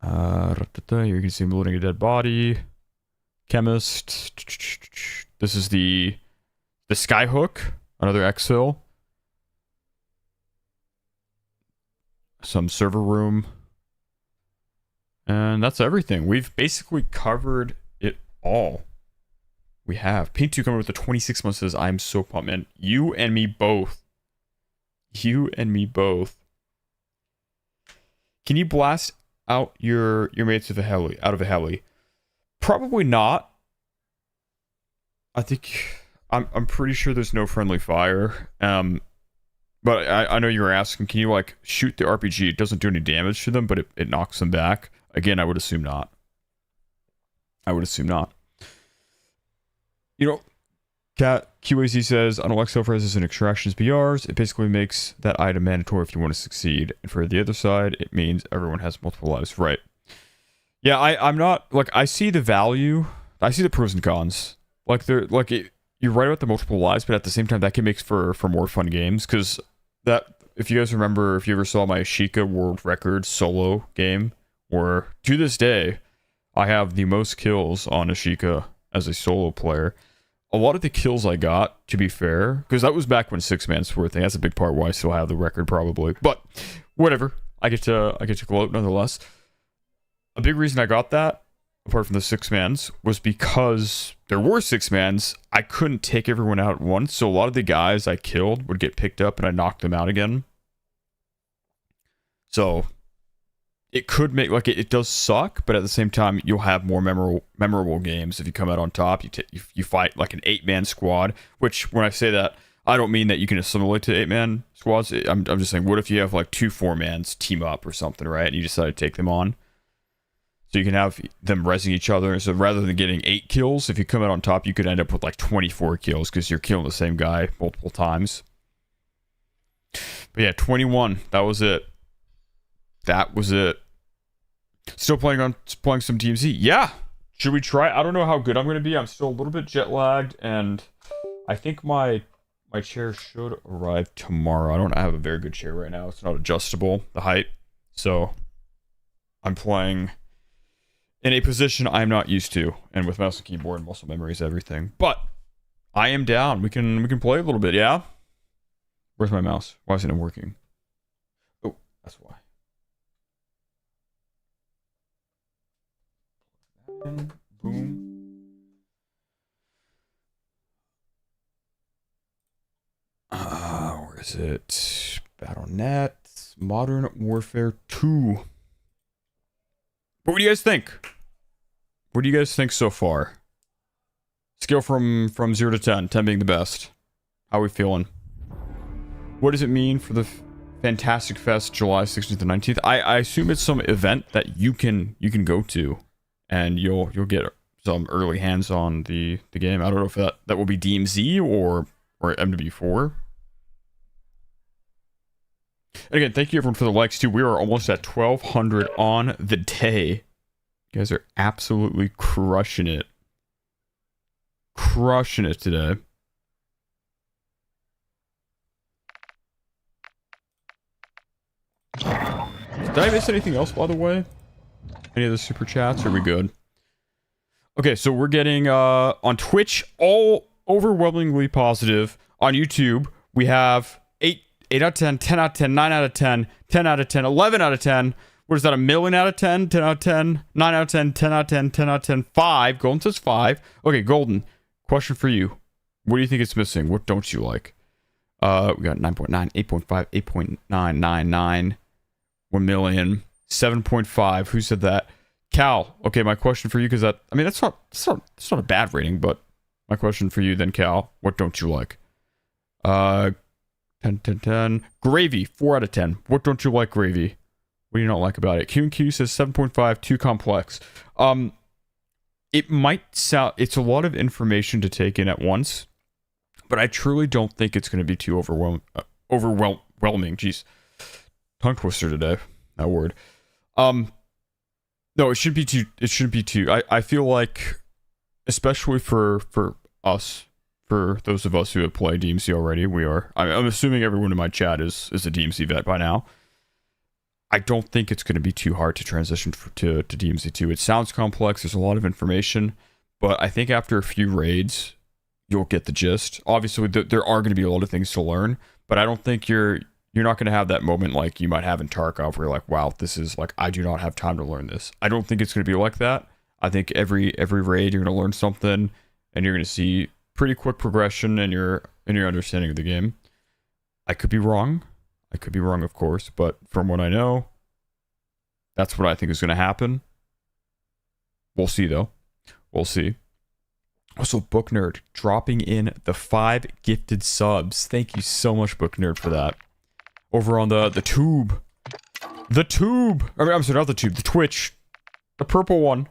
A: You can see him loading a dead body. Chemist. This is the Skyhook, another exfil. Some server room. And that's everything. We've basically covered it all. We have. Paint 2 coming with the 26 months says, I'm so pumped, man. You and me both. You and me both. Can you blast out your mates out of a heli? Probably not. I think I'm pretty sure there's no friendly fire. But I know you were asking, can you like shoot the RPG? It doesn't do any damage to them, but it knocks them back. Again, I would assume not. You know, QAZ says, on Alexa phrases and extractions BRs, it basically makes that item mandatory if you want to succeed. And for the other side, it means everyone has multiple lives. Right. Yeah, I'm not, like, I see the value. I see the pros and cons. Like, you're right about the multiple lives, but at the same time, that can make for more fun games. Because that, if you guys remember, if you ever saw my Sheikah World Record solo game, where to this day, I have the most kills on a Sheikah as a solo player. a lot of the kills I got, to be fair, because that was back when 6-man's were a thing. That's a big part why I still have the record, probably. But whatever, I get to gloat nonetheless. A big reason I got that, apart from the 6-mans, was because there were 6-mans. I couldn't take everyone out at once, so a lot of the guys I killed would get picked up and I knocked them out again. So it could make, like, it does suck, but at the same time, you'll have more memorable games if you come out on top. You fight like an 8-man squad, which when I say that, I don't mean that you can assimilate to 8-man squads. I'm just saying, what if you have like 2 4-mans team up or something, right? And you decide to take them on. So you can have them rezzing each other. So rather than getting 8 kills, if you come out on top, you could end up with like 24 kills because you're killing the same guy multiple times. But yeah, 21. That was it. That was it. Still playing some DMZ. Yeah. Should we try? I don't know how good I'm going to be. I'm still a little bit jet lagged, and I think my chair should arrive tomorrow. I don't have a very good chair right now. It's not adjustable, the height. So I'm playing in a position I'm not used to, and with mouse and keyboard and muscle memory is everything. But I am down. We can play a little bit, yeah? Where's my mouse? Why isn't it working? Oh, that's why. And boom. Where is it? Battle.net, Modern Warfare 2. What do you guys think? What do you guys think so far? Scale from 0 to 10, 10 being the best. How are we feeling? What does it mean for the Fantastic Fest July 16th and 19th? I assume it's some event that you can go to, and you'll get some early hands on the game. I don't know if that will be DMZ or MW4. And again, thank you everyone for the likes too. We are almost at 1,200 on the day. You guys are absolutely crushing it. Crushing it today. Did I miss anything else, by the way? Any of the super chats? Are we good? Okay, so we're getting on Twitch all overwhelmingly positive. On YouTube, we have 8 out of 10, 10 out of 10, 9 out of 10, 10 out of 10, 11 out of 10. What is that? A million out of 10, 10 out of 10, 9 out of 10, 10 out of 10, 10 out of 10, 5. Golden says 5. Okay, Golden, question for you. What do you think it's missing? What don't you like? We got 9.9, 8.5, 8.999, 1 million, 7.5. Who said that? Cal. Okay, my question for you, because that's not a bad rating, but my question for you then, Cal, what don't you like? 10, 10, 10. Gravy, 4 out of 10. What don't you like, Gravy? What do you not like about it? Q&Q says 7.5, too complex. It might sound, it's a lot of information to take in at once, but I truly don't think it's going to be too overwhelming. Jeez. Tongue twister today, that word. No, it shouldn't be too. I feel like, especially for us, for those of us who have played DMZ already, I'm assuming everyone in my chat is a DMZ vet by now. I don't think it's going to be too hard to transition to DMZ2. It sounds complex, there's a lot of information, but I think after a few raids, you'll get the gist. Obviously, there are going to be a lot of things to learn, but I don't think you're not going to have that moment like you might have in Tarkov where you're like, wow, this is like, I do not have time to learn this. I don't think it's going to be like that. I think every raid you're going to learn something, and you're going to see pretty quick progression in your understanding of the game. I could be wrong. I could be wrong, of course, but from what I know, that's what I think is going to happen. We'll see, though. We'll see. Also, Book Nerd dropping in the 5 gifted subs. Thank you so much, Book Nerd, for that. Over on the tube. The tube! I mean, I'm sorry, not the tube. The Twitch. The purple one.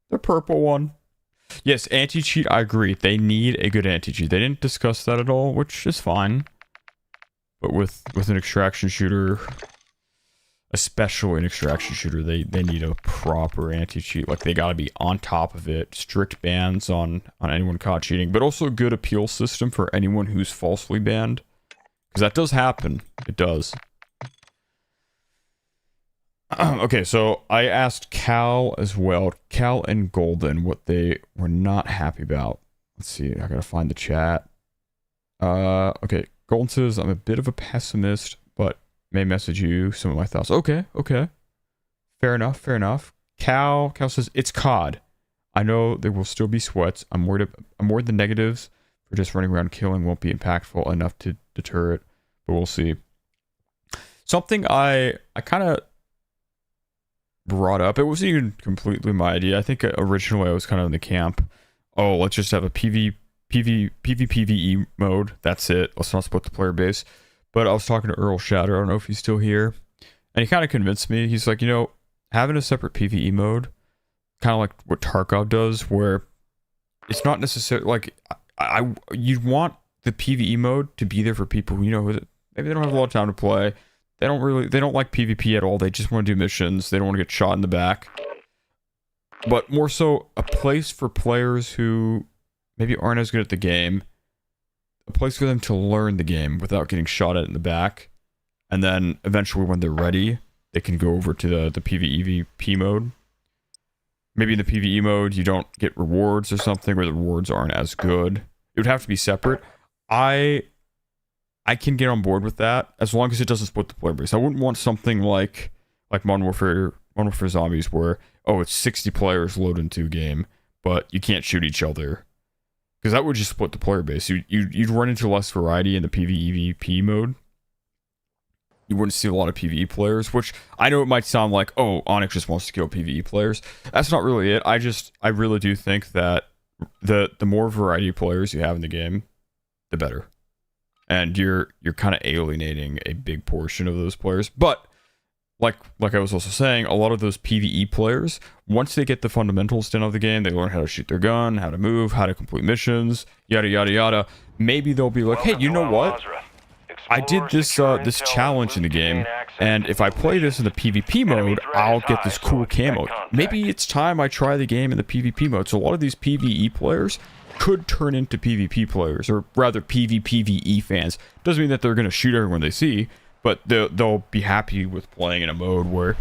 A: The purple one. Yes, anti-cheat, I agree. They need a good anti-cheat. They didn't discuss that at all, which is fine. But with an extraction shooter, especially an extraction shooter, they need a proper anti-cheat. Like, they gotta be on top of it. Strict bans on anyone caught cheating, but also a good appeal system for anyone who's falsely banned. Because that does happen. It does. Okay, so I asked Cal as well, Cal and Golden, what they were not happy about. Let's see. I gotta find the chat. Okay. Golden says, I'm a bit of a pessimist, but may message you some of my thoughts. Okay. Fair enough. Cal says, it's COD. I know there will still be sweats. I'm worried the negatives for just running around killing won't be impactful enough to deter it, but we'll see. Something I kind of brought up, it wasn't even completely my idea. I think originally I was kind of in the camp, oh, let's just have a PvPvE mode. That's it. Let's not split the player base. But I was talking to Earl Shatter. I don't know if he's still here. And he kind of convinced me. He's like, having a separate PvE mode, kind of like what Tarkov does, where it's not necessarily like you'd want the PvE mode to be there for people who, maybe they don't have a lot of time to play. They don't like PvP at all. They just want to do missions. They don't want to get shot in the back. But more so a place for players who maybe aren't as good at the game. A place for them to learn the game without getting shot at in the back. And then eventually when they're ready, they can go over to the PvEVP mode. Maybe in the PvE mode, you don't get rewards or something, or the rewards aren't as good. It would have to be separate. I can get on board with that as long as it doesn't split the player base. I wouldn't want something like Modern Warfare Zombies where, it's 60 players load into a game, but you can't shoot each other. Because that would just split the player base. You'd run into less variety in the PvEVP mode. You wouldn't see a lot of PvE players, which I know it might sound like, Onyx just wants to kill PvE players. That's not really it. I really do think that the more variety of players you have in the game, the better. And you're kind of alienating a big portion of those players. But like I was also saying, a lot of those PvE players, once they get the fundamentals down of the game, they learn how to shoot their gun, how to move, how to complete missions, yada yada yada. Maybe they'll be like, hey, you know what? I did this this challenge in the game, and if I play this in the PvP mode, I'll get this cool camo. Maybe it's time I try the game in the PvP mode. So a lot of these PvE players could turn into PvP players, or rather PvPvE fans. Doesn't mean that they're going to shoot everyone they see, but they'll be happy with playing in a mode where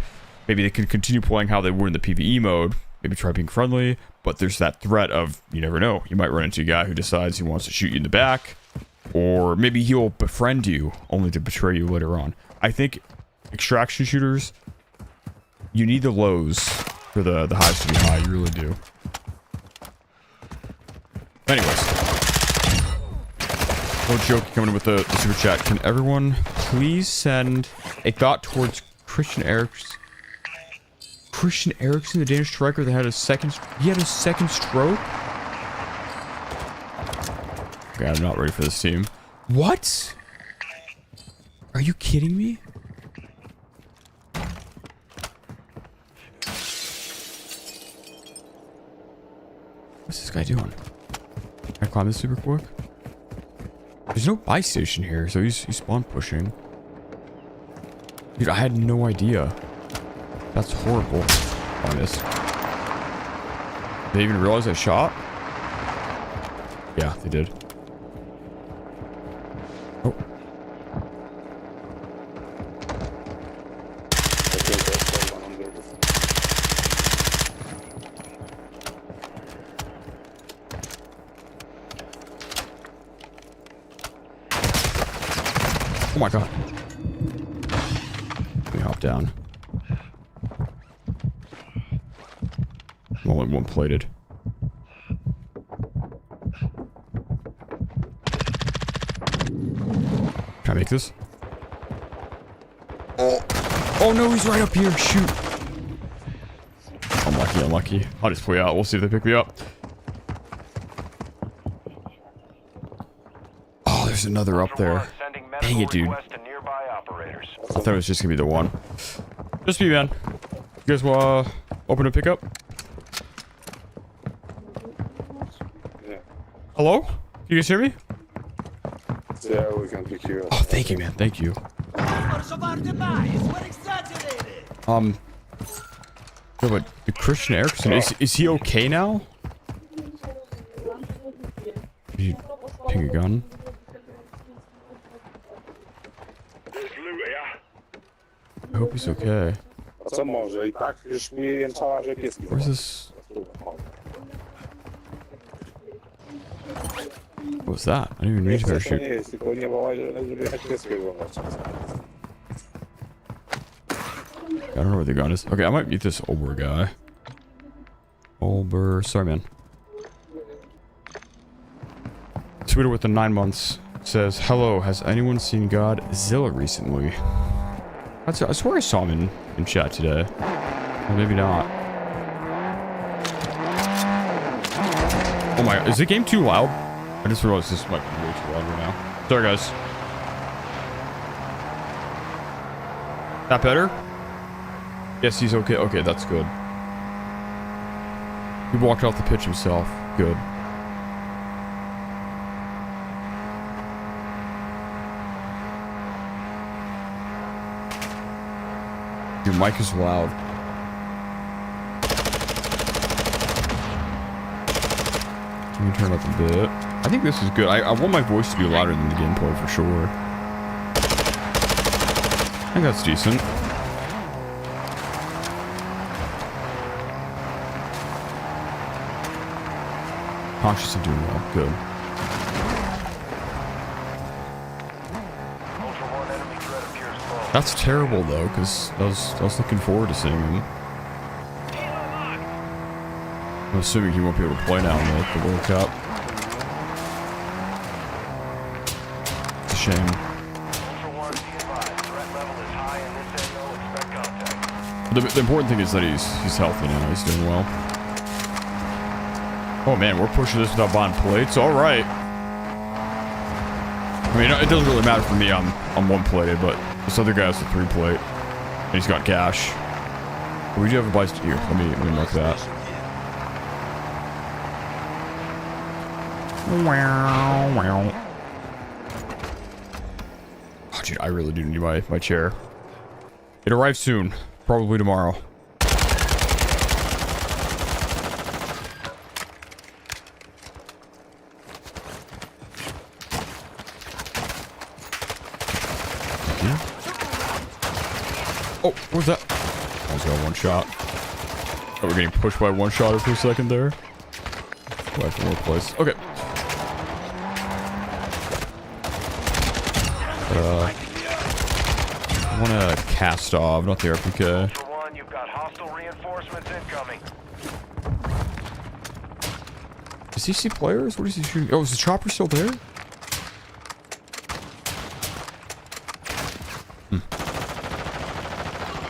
A: maybe they can continue playing how they were in the PvE mode, maybe try being friendly, but there's that threat of, you never know, you might run into a guy who decides he wants to shoot you in the back, or maybe he'll befriend you only to betray you later on. I think extraction shooters, you need the lows for the highs to be high, you really do. Anyways, no joke coming in with the super chat. Can everyone please send a thought towards Christian Eriksen, the Danish striker that had a second stroke? Okay, I'm not ready for this team. What? Are you kidding me? What's this guy doing? Can I climb this super quick? There's no buy station here, so he's spawn pushing. Dude, I had no idea. That's horrible. Oh, I missed. Did they even realize I shot? Yeah, they did. Oh. Oh my god. Let me hop down. I'm only one plated. Can I make this? Oh no, he's right up here. Shoot. Unlucky. I'll just play out. We'll see if they pick me up. Oh, there's another up there. Dang it, dude. I thought it was just gonna be the one. Just be, man. You guys will open a pickup?
I: Yeah.
A: Hello? Can you guys hear me?
I: Yeah, we can pick you up.
A: Oh, thank you, man. Thank you. No, but the Christian Eriksen, is he okay now? Did you ping a gun? I hope he's okay. Where's this? was that? I didn't even need to parachute.
I: Nie jest, tylko nie ma
A: I don't know where the gun is. Okay, I might meet this Olber guy. Olber, sorry man. Twitter with the 9 months says, hello, has anyone seen Godzilla recently? I swear I saw him in chat today. Well, maybe not. Oh my, is the game too loud? I just realized this might be way too loud right now. Sorry guys. That better? Yes, he's okay. Okay, that's good. He walked off the pitch himself. Good. Your mic is loud. Can you turn up a bit? I think this is good. I want my voice to be louder than the gameplay for sure. I think that's decent. Conscious of doing well. Good. That's terrible though, because I was looking forward to seeing him. I'm assuming he won't be able to play now in the World Cup. It's a shame. The important thing is that he's healthy now. He's doing well. Oh man, we're pushing this without buying plates. All right. I mean, it doesn't really matter for me. I'm one plated, but this other guy has a 3 plate, and he's got cash. We do have a buy here. Let me mark that. Wow. Oh, dude, I really do need my chair. It arrives soon, probably tomorrow. Oh, what was that? I was got one shot. Oh, we're getting pushed by one shotter for a second there. Why from more place? Okay. I want to cast off, not the RPK.
Q: You've got hostile reinforcements incoming.
A: Does he see players? What is he shooting? Oh, is the chopper still there?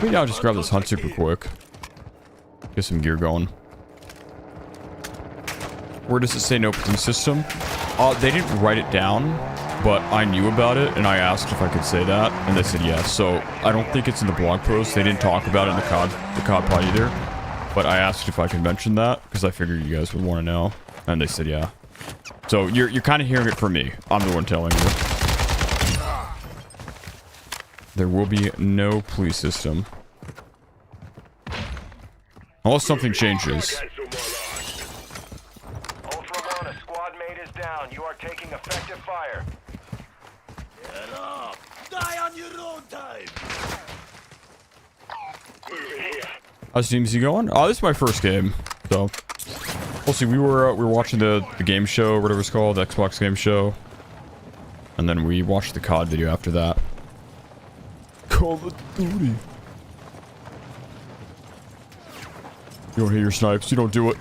A: Maybe I'll just grab this hunt super quick. Get some gear going. Where does it say no police system? They didn't write it down, but I knew about it, and I asked if I could say that, and they said yes. So I don't think it's in the blog post. They didn't talk about it in the COD pod either. But I asked if I could mention that, because I figured you guys would want to know. And they said yeah. So you're kind of hearing it from me. I'm the one telling you. There will be no police system. Unless something changes.
Q: Ultra One, a squad mate is down. You are taking effective fire.
K: Get up! Die on your own time!
A: How's DMZ going? Oh, this is my first game. So we'll see. We were watching the game show, whatever it's called, the Xbox game show. And then we watched the COD video after that. Call of Duty. You don't hit your snipes. You don't do it.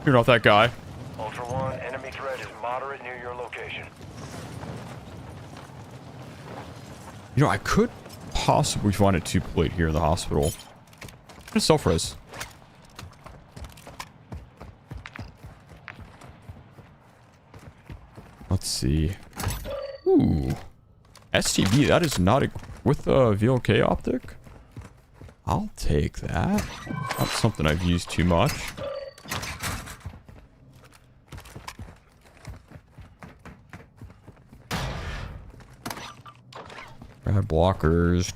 A: You're not that guy.
Q: Ultra One, enemy threat is moderate near your location.
A: You know, I could possibly find a 2 plate here in the hospital. Just self-res. Let's see. Ooh. STV, that is not with the VLK optic? I'll take that. Not something I've used too much. Bad blockers.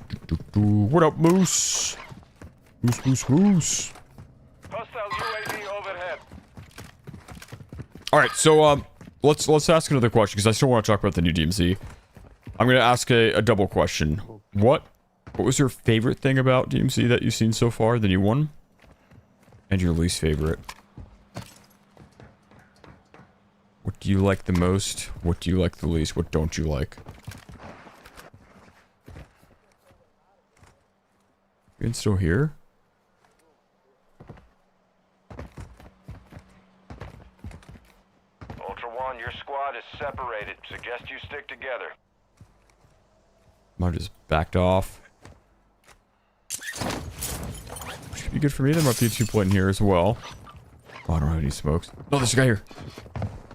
A: What up, Moose? Moose.
Q: Hostile UAV overhead.
A: All right, so let's ask another question because I still want to talk about the new DMZ. I'm gonna ask a double question. What was your favorite thing about DMZ that you've seen so far, the new one? And your least favorite? What do you like the most? What do you like the least? What don't you like? You still here?
Q: Ultra One, your squad is separated. Suggest you stick together.
A: I just backed off. Should be good for me. There might be a 2-point in here as well. Oh, I don't have any smokes. No, there's a guy here.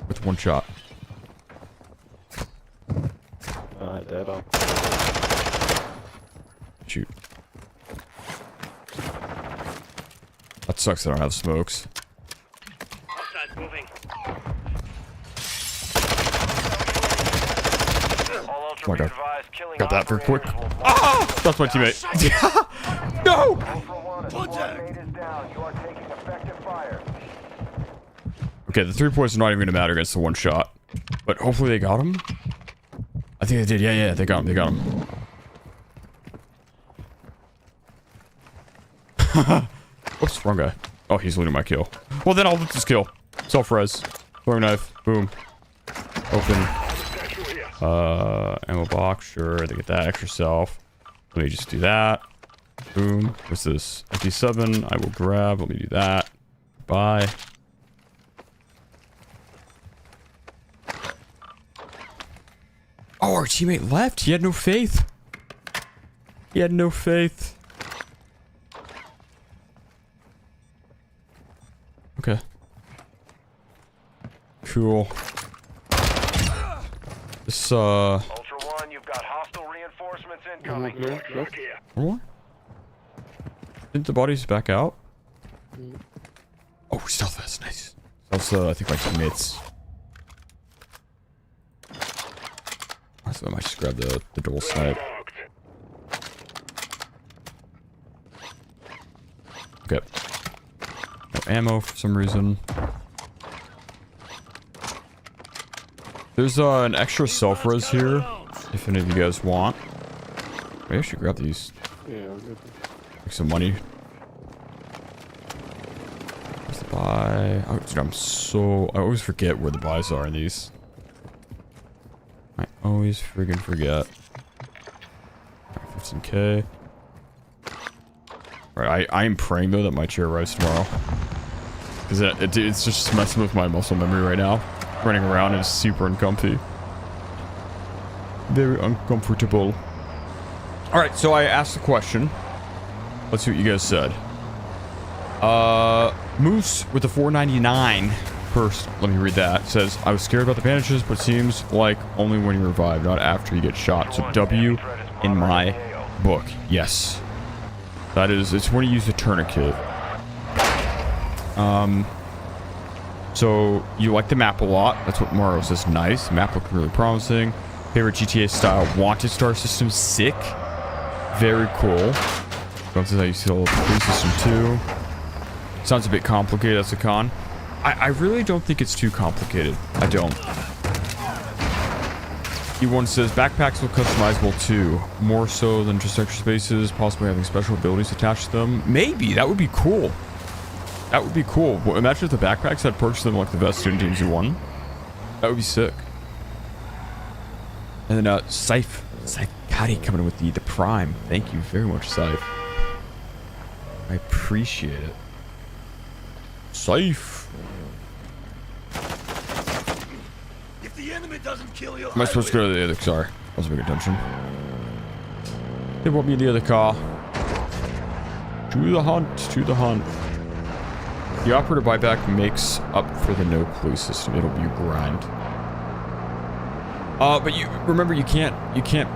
A: With 1 shot.
I: Dead on.
A: Shoot. That sucks that I don't have smokes.
Q: Moving.
A: Oh my god. Got that very quick. Ah! That's my teammate. No! Okay, the 3 points are not even going to matter against the 1 shot. But hopefully they got him. I think they did. Yeah, they got him. They got him. Oops, wrong guy. Oh, he's looting my kill. Well, then I'll loot this kill. Self-res. Throwing knife. Boom. Open. Ammo box. Sure, they get that extra self. Let me just do that. Boom. What's this? FD7. I will grab. Let me do that. Bye. Oh, our teammate left. He had no faith. He had no faith. Okay. Cool. This,
Q: Ultra One, you've got hostile reinforcements incoming.
A: More? Didn't the bodies back out? Oh, stealth vest. Nice. That's, I think my teammates. So I might just grab the dual snipe. Okay. No ammo for some reason. There's an extra self-res here, if any of you guys want. Maybe I should grab these.
I: Yeah, I'm good.
A: Make some money. Where's the buy? Oh, dude, I always forget where the buys are in these. I always friggin' forget. 15k. Alright, I am praying though that my chair arrives tomorrow. Because it's just messing with my muscle memory right now. Running around is super uncomfy. Very uncomfortable. Alright, so I asked the question. Let's see what you guys said. Moose with the 499. First, let me read that. It says, I was scared about the bandages, but it seems like only when you revive, not after you get shot. So W in my book. Yes. That is, it's when you use the tourniquet. So you like the map a lot. That's what Mario says. Nice. The map looked really promising. Favorite GTA style wanted star system. Sick. Very cool. This is how you see the police system too. Sounds a bit complicated. That's a con. I really don't think it's too complicated. I don't. E1 says backpacks look customizable too. More so than just extra spaces, possibly having special abilities attached to them. Maybe. That would be cool. That would be cool. Well, imagine if the backpacks had perks to them like the vest in DMZ 1. That would be sick. And then Scythe Kari coming in with the Prime. Thank you very much, Scythe. I appreciate it. Scythe.
K: If the enemy doesn't kill you,
A: Am I supposed to go to the other car? I wasn't paying attention. They want me in the other car. To the hunt, to the hunt. The operator buyback makes up for the no police system. It'll be a grind. But you remember you can't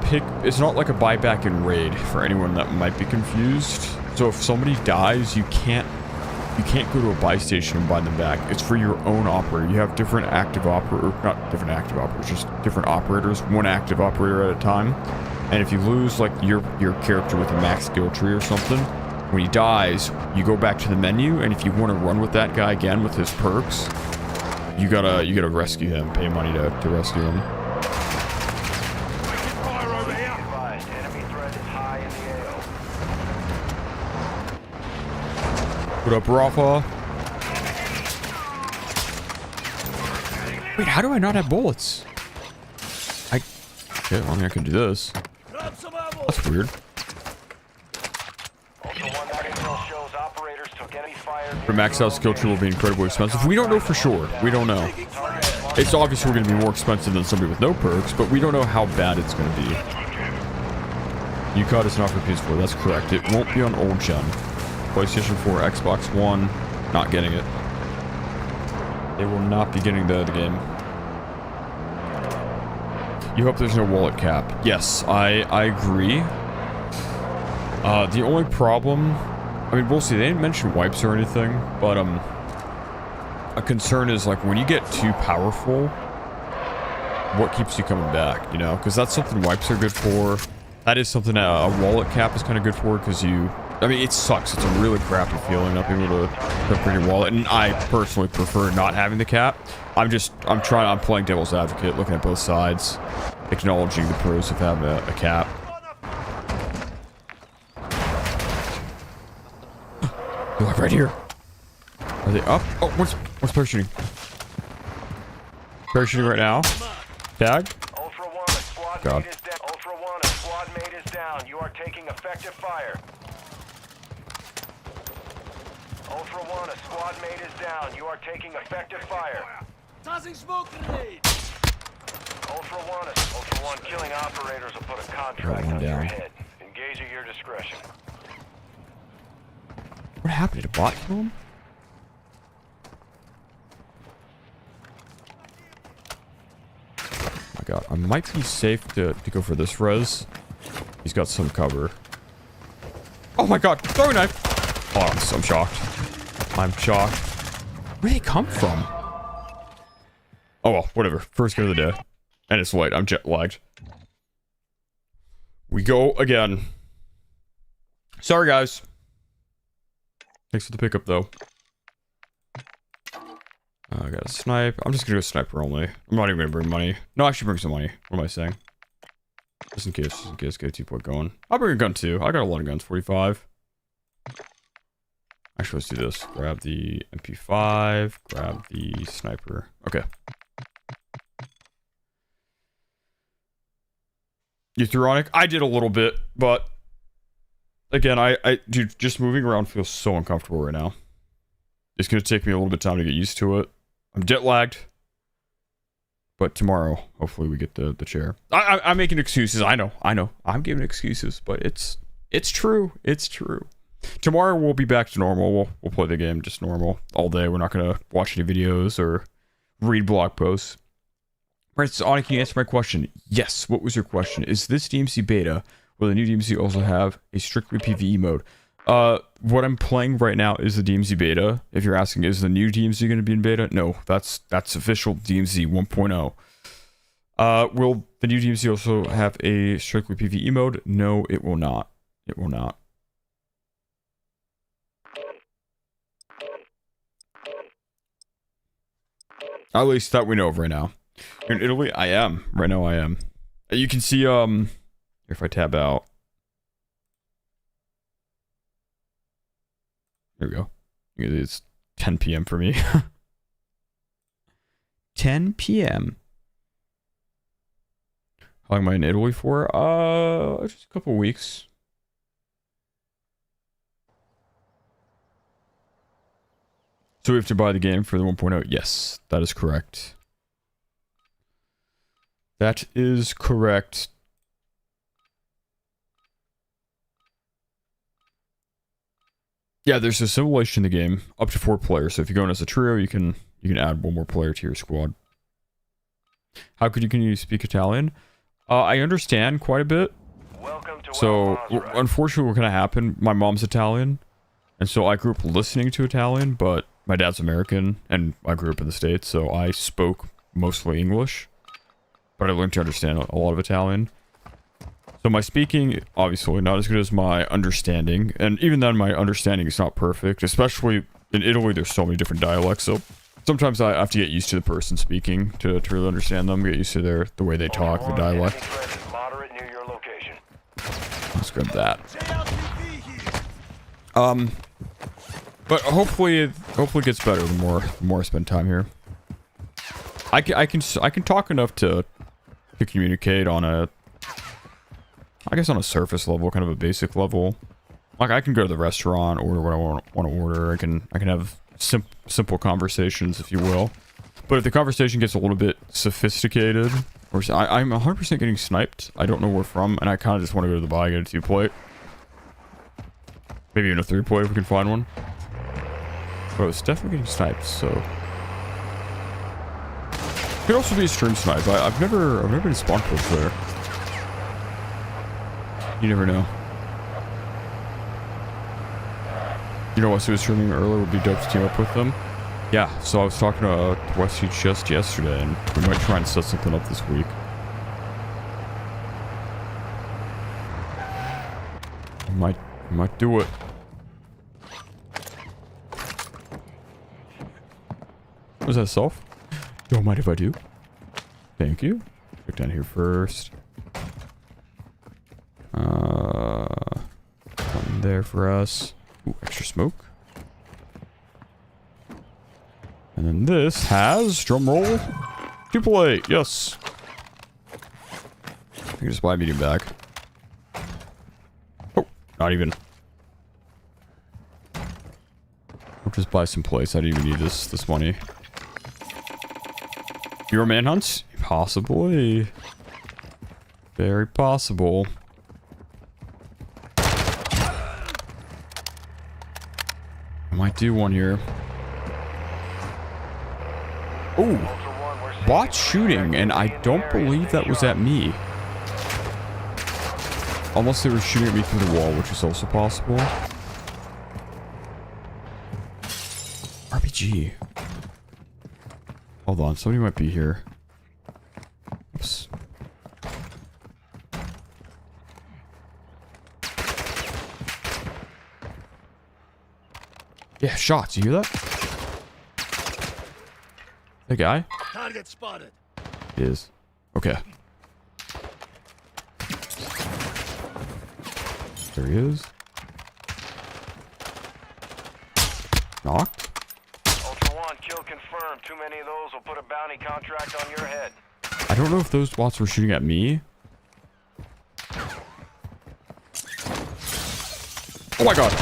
A: pick. It's not like a buyback in raid for anyone that might be confused. So if somebody dies, you can't go to a buy station and buy them back. It's for your own operator. You have different active operator, not different active operators, just different operators, one active operator at a time. And if you lose like your character with a max skill tree or something, when he dies, you go back to the menu, and if you want to run with that guy again with his perks, you gotta rescue him, pay money to rescue him. What up, Rafa? Wait, how do I not have bullets? Okay, well, I mean, I can do this. That's weird. The max out skill tree will be incredibly expensive. We don't know for sure. We don't know. It's obviously going to be more expensive than somebody with no perks, but we don't know how bad it's going to be. You caught us not for PS4. That's correct. It won't be on old gen. PlayStation 4, Xbox One, not getting it. They will not be getting the game. You hope there's no wallet cap. Yes, I agree. The only problem, I mean, we'll see. They didn't mention wipes or anything, but a concern is like when you get too powerful, what keeps you coming back? You know, because that's something wipes are good for. That is something a wallet cap is kind of good for because you. I mean, it sucks. It's a really crappy feeling not being able to upgrade your wallet, and I personally prefer not having the cap. I'm playing devil's advocate, looking at both sides, acknowledging the pros of having a cap. They're like right here. Are they up? Oh, what's parachuting? Parachuting right now. Tag. God.
Q: Ultra One, a squad mate is down. You are taking effective fire. Ultra One, a squad mate is down. You are taking effective fire. Tossing smoke grenade. Ultra One, killing operators will put a contract on your head. Engage at your discretion.
A: What happened? Did a bot kill him? Oh my god, I might be safe to go for this res. He's got some cover. Oh my god, throwing knife! Oh, I'm shocked. I'm shocked. Where did they come from? Oh well, whatever. First game of the day. And it's late, I'm jet lagged. We go again. Sorry guys. Thanks for the pickup, though. I got a snipe. I'm just gonna go sniper only. I'm not even gonna bring money. No, I should bring some money. What am I saying? Just in case, get a 2-point going. I'll bring a gun too. I got a lot of guns. 45. Actually, let's do this. Grab the MP5. Grab the sniper. Okay. You threw on it? I did a little bit, but again, dude, just moving around feels so uncomfortable right now. It's gonna take me a little bit of time to get used to it. I'm jet lagged, but tomorrow, hopefully, we get the chair. I'm making excuses. I know. I'm giving excuses, but it's true. It's true. Tomorrow we'll be back to normal. We'll play the game just normal all day. We're not gonna watch any videos or read blog posts. Francis, Ani, can you answer my question? Yes. What was your question? Is this DMZ beta? Will the new DMZ also have a strictly PvE mode? What I'm playing right now is the DMZ beta. If you're asking, is the new DMZ going to be in beta? No, that's official DMZ 1.0. Will the new DMZ also have a strictly PvE mode? No, it will not. It will not. At least that we know of right now. In Italy, I am. Right now, I am. You can see, if I tab out. There we go. It's 10 p.m. for me. 10 p.m. How long am I in Italy for? Just a couple weeks. So we have to buy the game for the 1.0? Yes, that is correct. That is correct. Yeah, there's a simulation in the game, up to 4 players. So if you go in as a trio, you can add 1 more player to your squad. How can you speak Italian? I understand quite a bit. So unfortunately, what kind of happened? My mom's Italian, and so I grew up listening to Italian, but my dad's American, and I grew up in the States, so I spoke mostly English, but I learned to understand a lot of Italian. So my speaking, obviously, not as good as my understanding. And even then, my understanding is not perfect. Especially in Italy, there's so many different dialects. So sometimes I have to get used to the person speaking to really understand them. Get used to the way they talk, the dialect. Let's grab that. But hopefully it gets better the more I spend time here. I can talk enough to communicate on a, I guess on a surface level, kind of a basic level. Like I can go to the restaurant, order what I want to order. I can have simple conversations, if you will. But if the conversation gets a little bit sophisticated, or I'm 100% getting sniped. I don't know where from, and I kind of just want to go to the buy, get a 2-plate. Maybe even a 3-plate if we can find one. But it's definitely getting sniped, so. Could also be a stream snipe. I've never been spawn pushed there. You never know. You know what, so was streaming earlier would be dope to team up with them. Yeah, so I was talking to Westy just yesterday, and we might try and set something up this week. Might do it. Was that self? Don't mind if I do. Thank you. Check down here first. One there for us. Ooh, extra smoke. And then this has, drum roll, 2-plate. Yes. I can just buy a medium bag. Oh, not even. I'll just buy some plates. I didn't even need this money. Your manhunts? Possibly. Very possible. I might do one here. Oh, bot shooting, and I don't believe that was at me. Unless they were shooting at me through the wall, which is also possible. RPG. Hold on, somebody might be here. Oops. Yeah, shots. You hear that? That guy?
S: Target spotted.
A: He is. Okay. There he is. Knocked.
Q: Ultra One, kill confirmed. Too many of those will put a bounty contract on your head.
A: I don't know if those bots were shooting at me. Oh my god.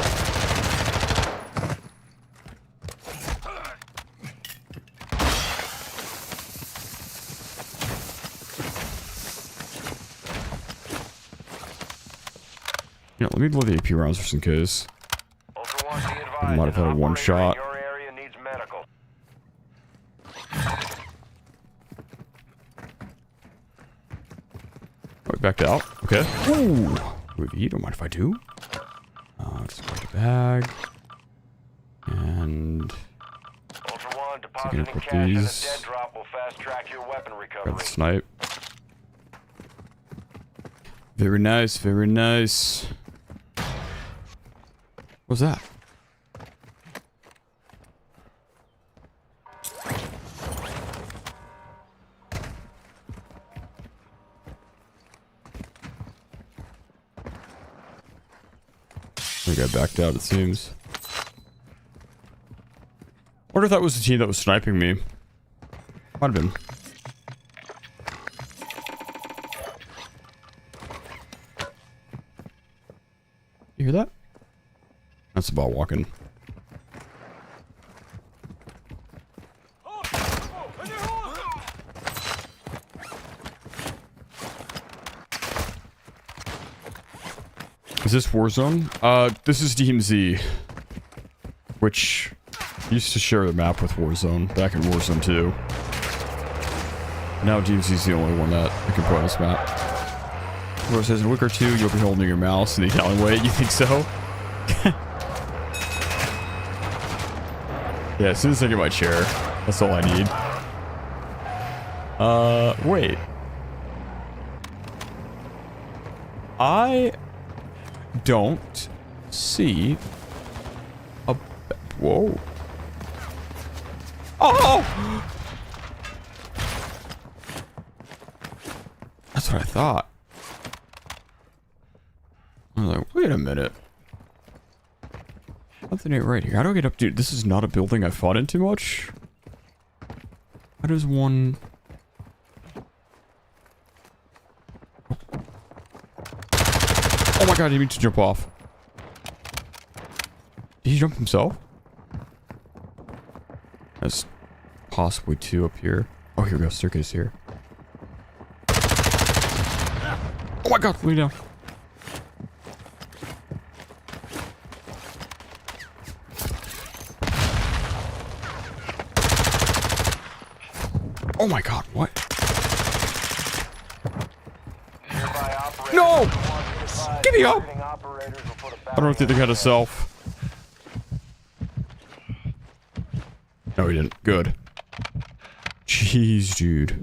A: You know, let me blow the AP rounds just in case. I might have had a one shot.
Q: Your area needs medical.
A: Oh, we backed out. Okay. Ooh. Wait, don't mind if I do. Just grab the bag. And
Q: Ultra One,
A: so I'm gonna
Q: depositing
A: put
Q: cash in a
A: these.
Q: dead drop will fast track your weapon recovery.
A: Grab the snipe. Very nice, very nice. What's that? I got backed out, it seems. Wonder if that was the team that was sniping me. Might have been. You hear that? That's the ball walking. Is this Warzone? This is DMZ, which used to share the map with Warzone back in Warzone 2. Now DMZ's the only one that I can put on this map. Where it says in Wicker 2, you'll be holding your mouse in the Italian way. You think so? Yeah, as soon as I get my chair, that's all I need. Wait. I don't see a... Whoa. Oh! That's what I thought. I was like, wait a minute. Something ain't right here. How do I get up, dude? This is not a building I fought into much. How does one... Oh my god, he needs to jump off. Did he jump himself? There's possibly two up here. Oh, here we go. Staircase here. Oh my god, lay down. Oh my god, what? No! Give me up! I don't know if they had a self. No, he didn't. Good. Jeez, dude.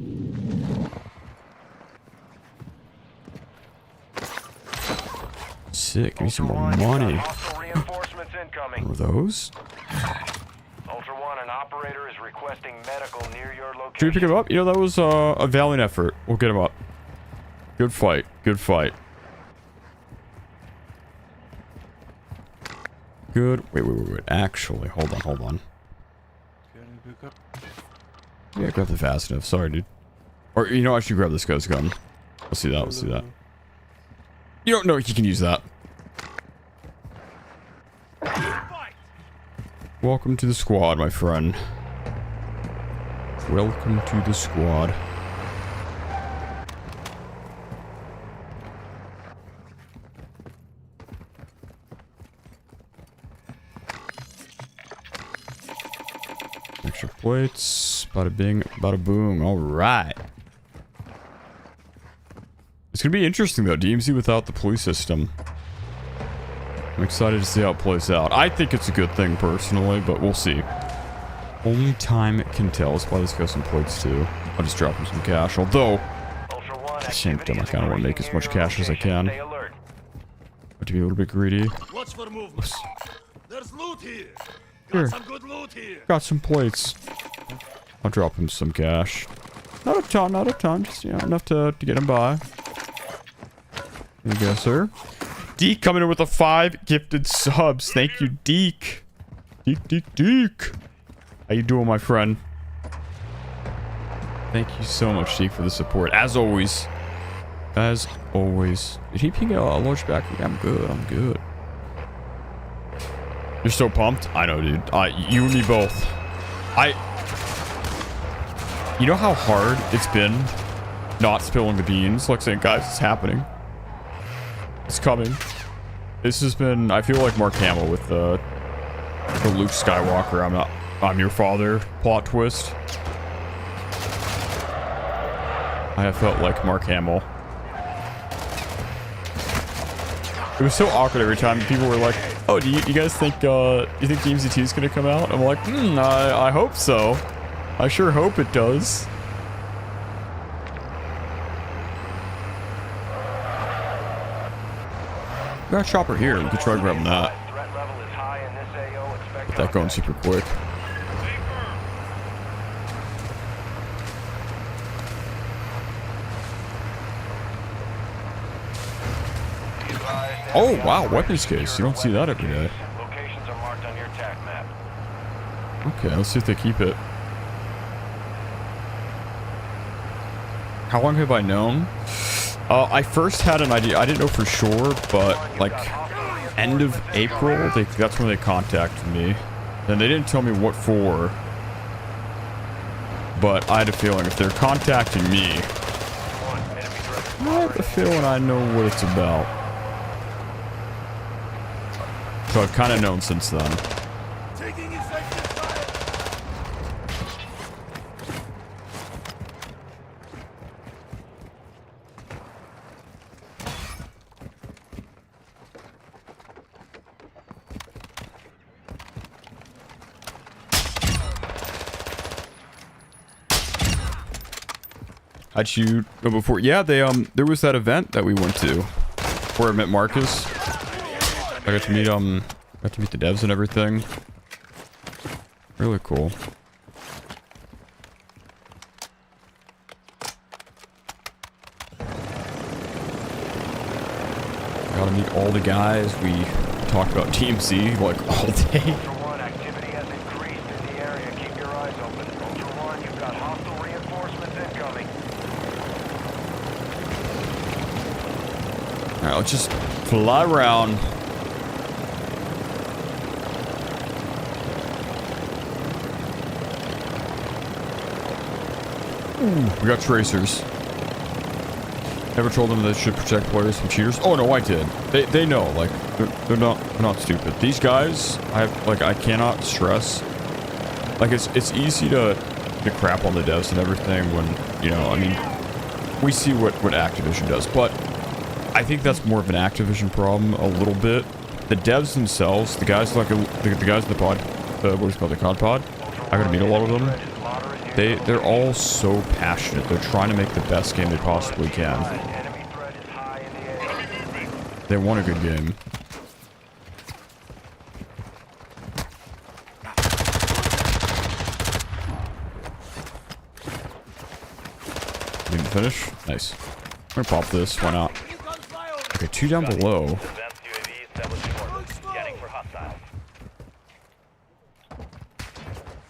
A: Sick. Give me some more money. What were those?
Q: Ultra One, an operator is requesting medical near your location.
A: Should we pick him up? You know, that was a valiant effort. We'll get him up. Good fight. Good fight. Good. Wait. Actually, hold on. Yeah, grab the fast enough. Sorry, dude. Or, you know, I should grab this guy's gun. Let's see that. You don't know he can use that. Welcome to the squad, my friend. Welcome to the squad. Extra plates. Bada bing, bada boom. Alright. It's gonna be interesting though, DMZ without the police system. I'm excited to see how it plays out. I think it's a good thing personally, but we'll see. Only time can tell. Let's buy this guy some plates too. I'll just drop him some cash. Although, at the same time, I kind of want to make as much cash as I can. But to be a little bit greedy.
S: Watch for movement. There's loot here.
A: Here.
S: Some good loot here.
A: Got some plates. I'll drop him some cash. Not a ton. Just, you know, enough to get him by. There you go, sir. Deke coming in with the 5 gifted subs. Thank you, Deke. Deke. How you doing, my friend? Thank you so much, Deke, for the support. As always. Did he ping a large back? I'm good. You're so pumped? I know, dude. You and me both. You know how hard it's been not spilling the beans? Like saying, guys, it's happening. It's coming. This has been, I feel like Mark Hamill with the Luke Skywalker, I'm your father plot twist. I have felt like Mark Hamill. It was so awkward every time people were like, oh, do you guys think, you think DMZ 2 is going to come out? I'm like, I hope so. I sure hope it does. Got a chopper here. We could try grabbing that. Get that going super quick. Oh, wow. Weapons case. You don't see that every day. Okay, let's see if they keep it. How long have I known? I first had an idea. I didn't know for sure, but like end of April, that's when they contacted me. And they didn't tell me what for. But I had a feeling if they're contacting me, I have a feeling I know what it's about. So I've kind of known since then. How'd you know before? Yeah, there was that event that we went to where I met Marcus. I got to meet the devs and everything. Really cool. Got to meet all the guys. We talked about DMZ like all day.
Q: Ultra One, activity has increased in the area. Keep your eyes open. Ultra One, you've got hostile
A: Alright, let's just fly around. Ooh, we got tracers. Never told them they should protect players from cheaters. Oh no, I did. They know. Like they're not stupid. These guys, I cannot stress. Like it's easy to crap on the devs and everything when, you know, I mean, we see what Activision does, but I think that's more of an Activision problem a little bit. The devs themselves, the guys like the guys in the pod, what is it called, the COD pod. I got to meet a lot of them. They're all so passionate. They're trying to make the best game they possibly can. They want a good game. Didn't finish? Nice. I'm gonna pop this. Why not? Okay, 2 down below.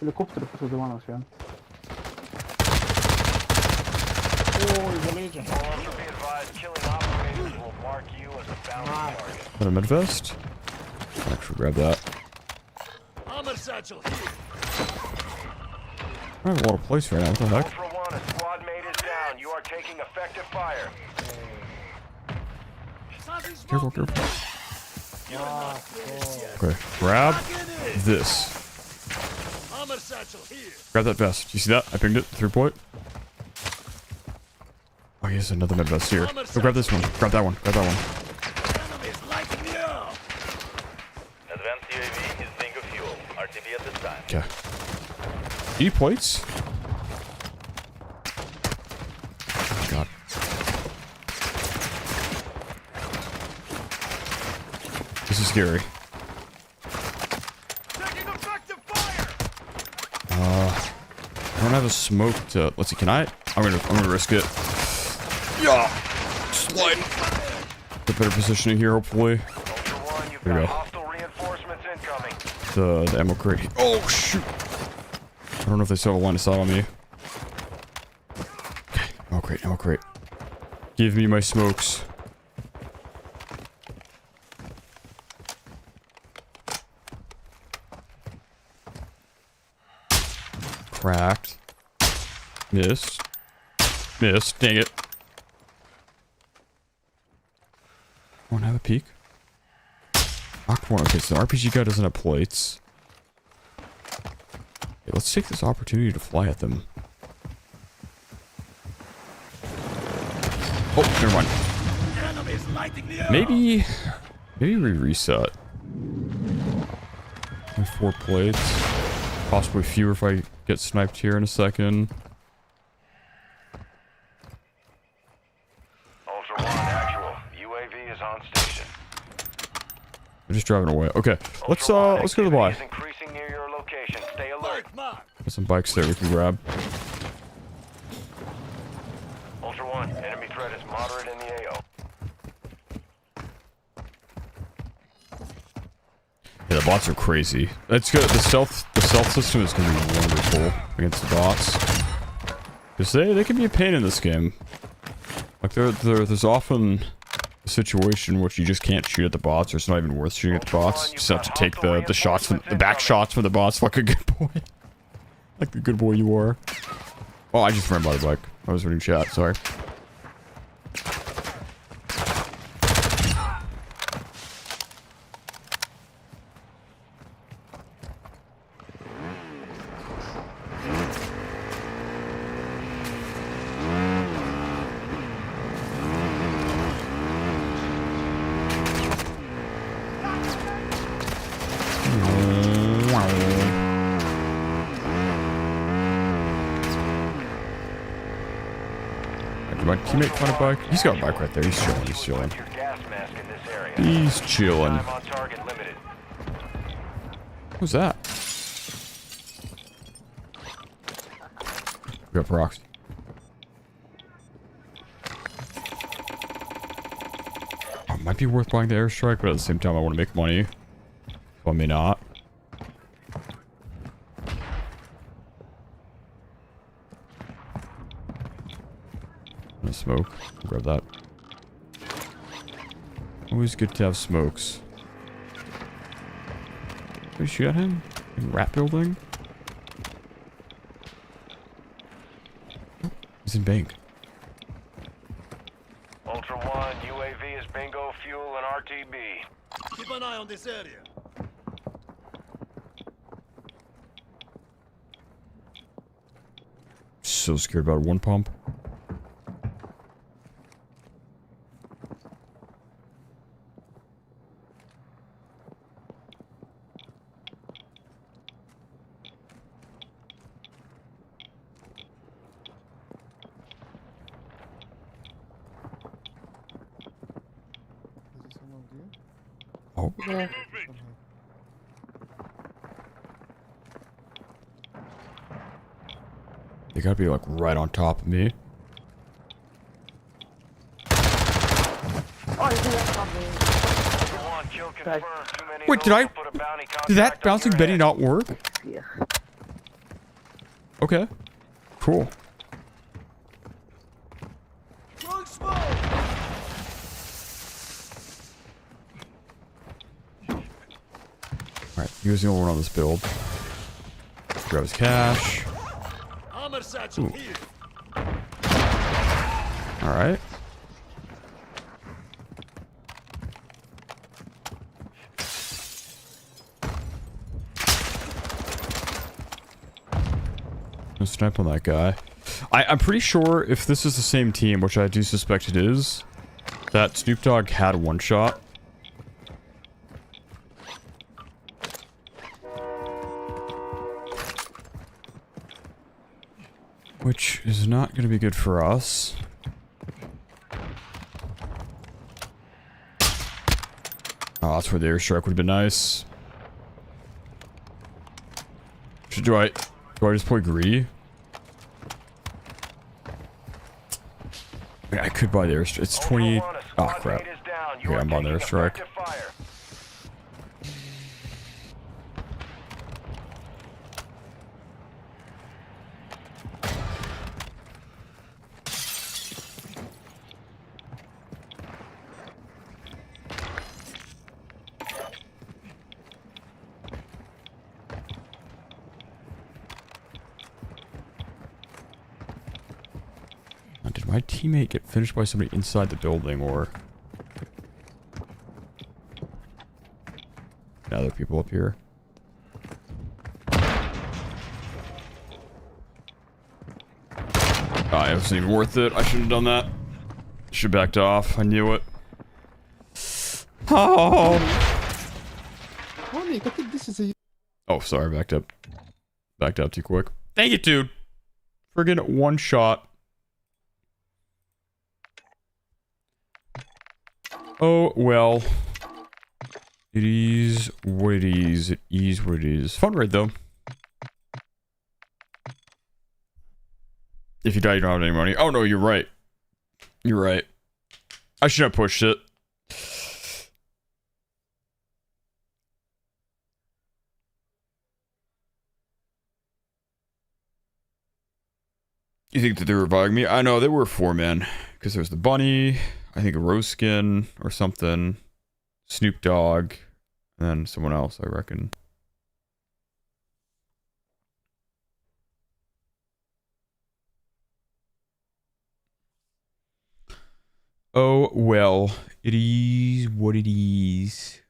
E: Helikopter på trodde man också igen.
A: Got a mid vest? Actually, grab that. I have a lot of place right now. What the heck? Careful, careful. Okay, grab this. Grab that vest. You see that? I pinged it. 3-point. Oh, he has another med vest here. Go grab this one. Grab that one. Grab that one.
Q: Advanced UAV is bingo fuel. RTB at this time.
A: Okay. E plates. Oh, God. This is scary. I don't have a smoke to. Let's see. Can I? I'm gonna risk it. Yeah. Slide. Get better positioning here, hopefully. There we go. The ammo crate. Oh shoot! I don't know if they still have a line of sight on me. Okay, ammo crate, ammo crate. Give me my smokes. Cracked. Missed. Missed. Dang it. Wanna have a peek? Knocked one. Okay, so the RPG guy doesn't have plates. Okay, let's take this opportunity to fly at them. Oh, never mind. Maybe we reset. Only 4 plates. Possibly fewer if I get sniped here in a second.
Q: Ultra One, actual. UAV is on station.
A: I'm just driving away. Okay, let's go to the buy.
Q: Increasing near your location. Stay alert.
A: Got some bikes there we can grab.
Q: Ultra One, enemy threat is moderate in the AO.
A: Yeah, the bots are crazy. That's good. The stealth system is gonna be wonderful against the bots. Cause they can be a pain in this game. Like there's often a situation in which you just can't shoot at the bots, or it's not even worth shooting at the bots. You just have to take the shots from the back shots from the bots like a good boy. Like the good boy you are. Oh, I just ran by the bike. I was reading chat, sorry. Did my teammate find a bike? He's got a bike right there. He's chilling. He's chilling. He's chilling. Who's that? We got procs. Oh, it might be worth buying the airstrike, but at the same time I want to make money. So I may not. Smoke. Grab that. Always good to have smokes. Did we shoot at him? In rat building? Oh, he's in bank.
Q: Ultra One, UAV is bingo fuel and RTB.
S: Keep an eye on this area.
A: So scared about one pump. Oh.
D: Yeah.
A: They gotta be like right on top of me. Wait, did that bouncing Betty not work?
E: Yeah.
A: Okay. Cool. Alright, he was the only one on this build. Grab his cash. Alright. No snipe on that guy. I'm pretty sure if this is the same team, which I do suspect it is, that Snoop Dogg had one shot. Which is not going to be good for us. Oh, that's where the airstrike would have been nice. Do I just play greedy? I could buy the airstrike. It's 28. Oh, crap. Okay, I'm on the airstrike. Did my teammate get finished by somebody inside the building, or... Other people up here? Oh, it wasn't even worth it. I shouldn't have done that. Should have backed off. I knew it. Oh! Oh, sorry. Backed up. Backed out too quick. Thank you, dude. Friggin' one shot. Oh, well. It is what it is. It is what it is. Fun raid, though. If you die, you don't have any money. Oh, no, you're right. You're right. I should have pushed it. You think that they were reviving me? I know, they were 4-man. Because there's the bunny, I think a rose skin or something. Snoop Dogg, and then someone else, I reckon. Oh, well. It is what it is.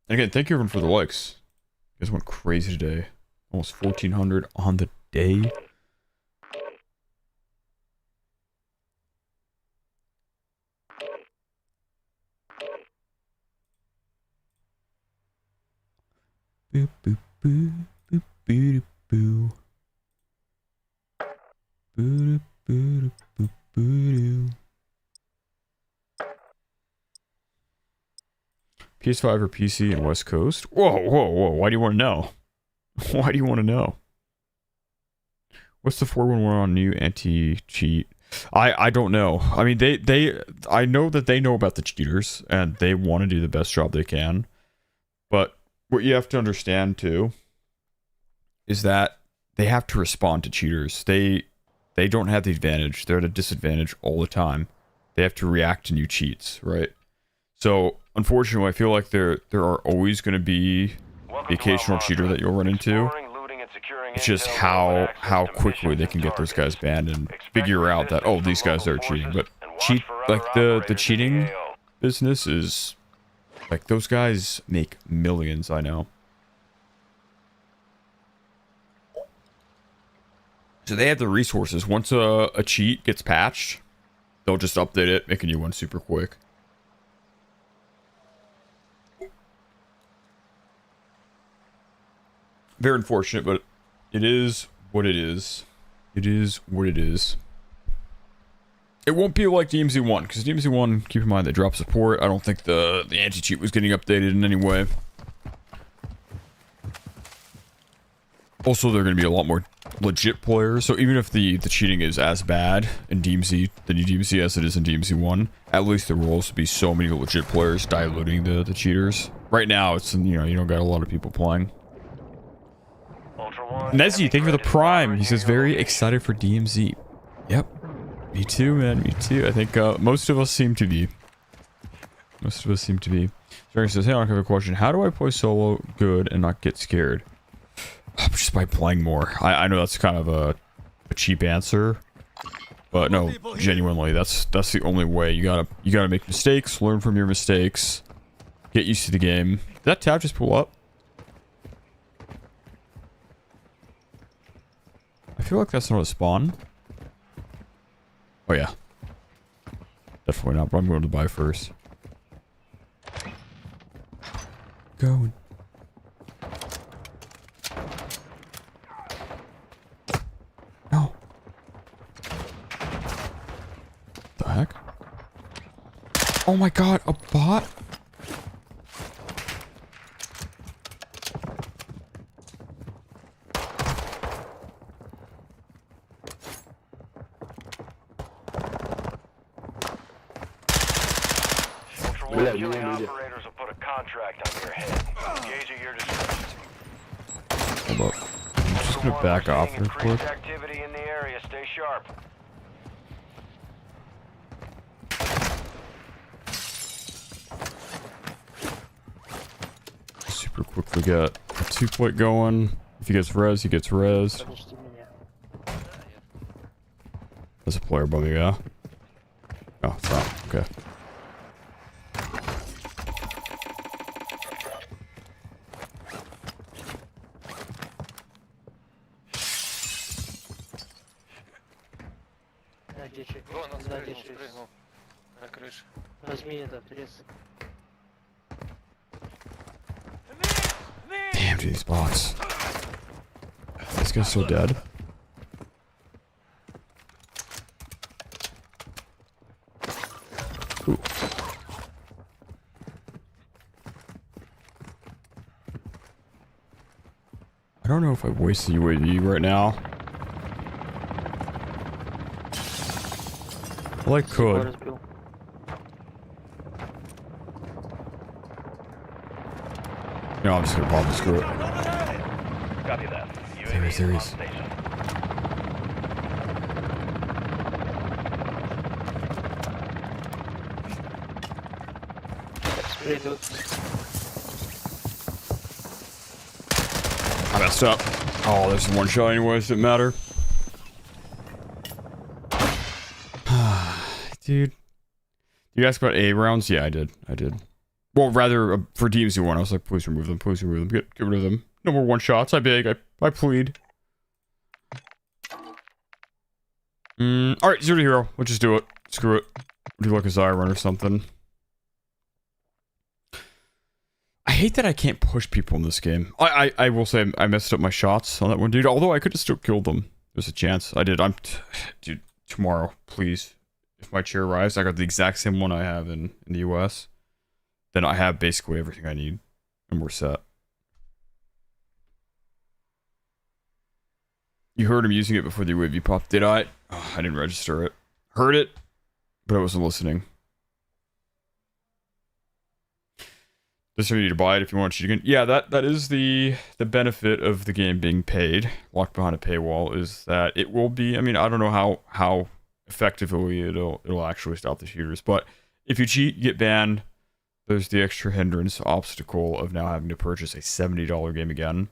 A: And again, thank you everyone for the likes. You guys went crazy today. Almost 1,400 on the day. Boop, boop, boo, boop, boo, boo. Boo, boo, boo, boo. PS5 or PC in West Coast? Whoa, whoa, whoa. Why do you want to know? Why do you want to know? What's the 411 on new anti-cheat? I don't know. I mean, I know that they know about the cheaters and they want to do the best job they can. But what you have to understand too is that they have to respond to cheaters. they don't have the advantage. They're at a disadvantage all the time. They have to react to new cheats, right? So, unfortunately, I feel like there are always going to be the occasional cheater that you'll run into. It's just how quickly they can get those guys banned and figure out that, oh, these guys are cheating. But the cheating business is like, those guys make millions, I know. So they have the resources. Once a cheat gets patched, they'll just update it, make a new one super quick. Very unfortunate, but it is what it is. It is what it is. It won't be like DMZ 1, because DMZ 1, keep in mind, they dropped support. I don't think the anti-cheat was getting updated in any way. Also, there are going to be a lot more legit players, so even if the cheating is as bad in DMZ, the new DMZ as it is in DMZ 1, at least there will also be so many legit players diluting the cheaters. Right now, it's, you know, you don't got a lot of people playing. Nezzy, thank you for the Prime. He says, very excited for DMZ. Yep. Me too, man. Me too. I think most of us seem to be. Most of us seem to be. Jerry says, hey, I have a question. How do I play solo good and not get scared? Just by playing more. I know that's kind of a cheap answer. But no, genuinely, that's the only way. You gotta make mistakes, learn from your mistakes, get used to the game. Did that tab just pull up? I feel like that's not a spawn. Oh yeah. Definitely not, but I'm going to buy first. Going. No. The heck? Oh my god, a bot?
Q: Operators will put a contract on your head. Engage at your discretion.
A: Hold up. I'm just gonna back off real quick.
Q: Activity in the area. Stay sharp.
A: Super quickly get a 2-plate going. If he gets res, he gets res. There's a player above you, yeah? Oh, it's not. Okay. Damn, these bots. This guy's so dead. Ooh. I don't know if I waste the UAV right now. Well, I could. No, I'm just gonna pop and screw it.
Q: Copy that.
A: There he is. I messed up. Oh, there's one shot anyways, didn't matter. Dude. You asked about A rounds? Yeah, I did. Well, rather, for DMZ 1, I was like, please remove them, please remove them. Get rid of them. No more one shots, I beg, I plead. Alright, 0 to hero. We'll just do it. Screw it. We'll do like a Zyron or something. I hate that I can't push people in this game. I will say I messed up my shots on that one dude, although I could have still killed them. There's a chance. I did. Dude, tomorrow, please. If my chair arrives, I got the exact same one I have in the US. Then I have basically everything I need. And we're set. You heard him using it before the UAV popped. Did I? Oh, I didn't register it. Heard it, but I wasn't listening. This you need to buy it if you want to cheat again. Yeah, that is the benefit of the game being paid, locked behind a paywall, is that it will be. I mean, I don't know how effectively it'll actually stop the cheaters, but if you cheat, you get banned. There's the extra hindrance, obstacle of now having to purchase a $70 game again.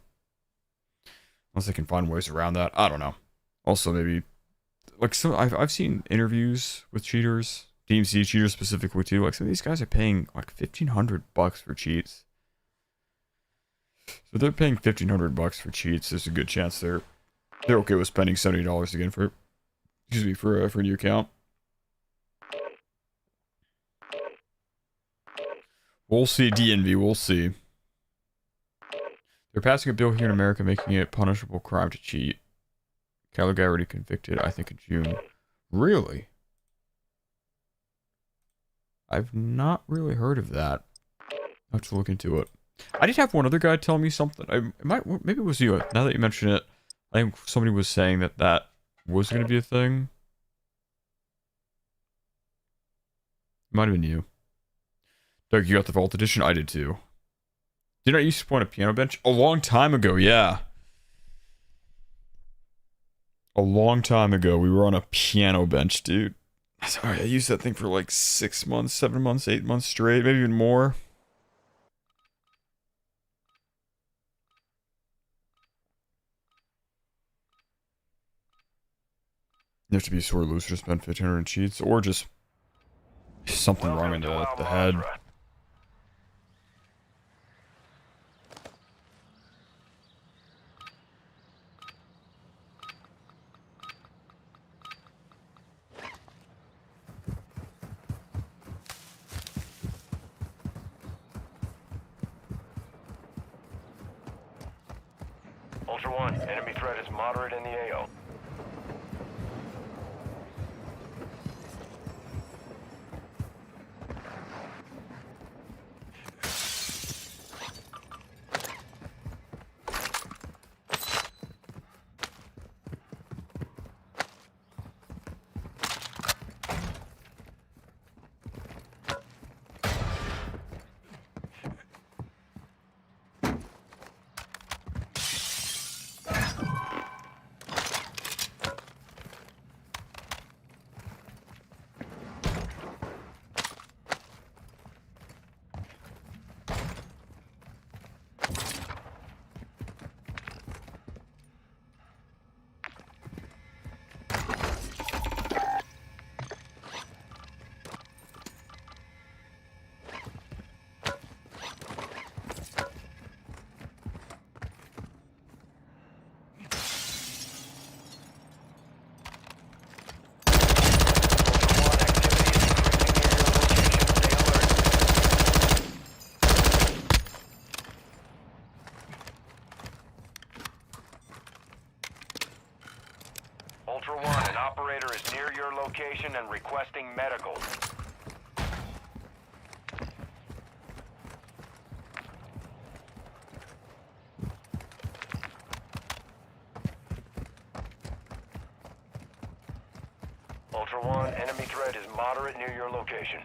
A: Unless they can find ways around that, I don't know. Also, maybe like I've seen interviews with cheaters, DMZ cheaters specifically too. Like some of these guys are paying like $1,500 for cheats. So they're paying $1,500 for cheats. There's a good chance they're okay with spending $70 again for a new account. We'll see, DNV, we'll see. They're passing a bill here in America making it punishable crime to cheat. Kyler guy already convicted, I think, in June. Really? I've not really heard of that. I'll have to look into it. I did have one other guy tell me something. Maybe it was you. Now that you mention it, I think somebody was saying that was going to be a thing. Might have been you. Doug, you got the Vault Edition? I did too. Didn't I used to point a piano bench? A long time ago, yeah. A long time ago, we were on a piano bench, dude. Sorry, I used that thing for like 6 months, 7 months, 8 months straight, maybe even more. You have to be sore loser to spend 1,500 in cheats, or just something wrong in the head.
Q: Ultra One, enemy threat is moderate in the AO. Ultra One, an operator is near your location and requesting medical. Ultra One, enemy threat is moderate near your location.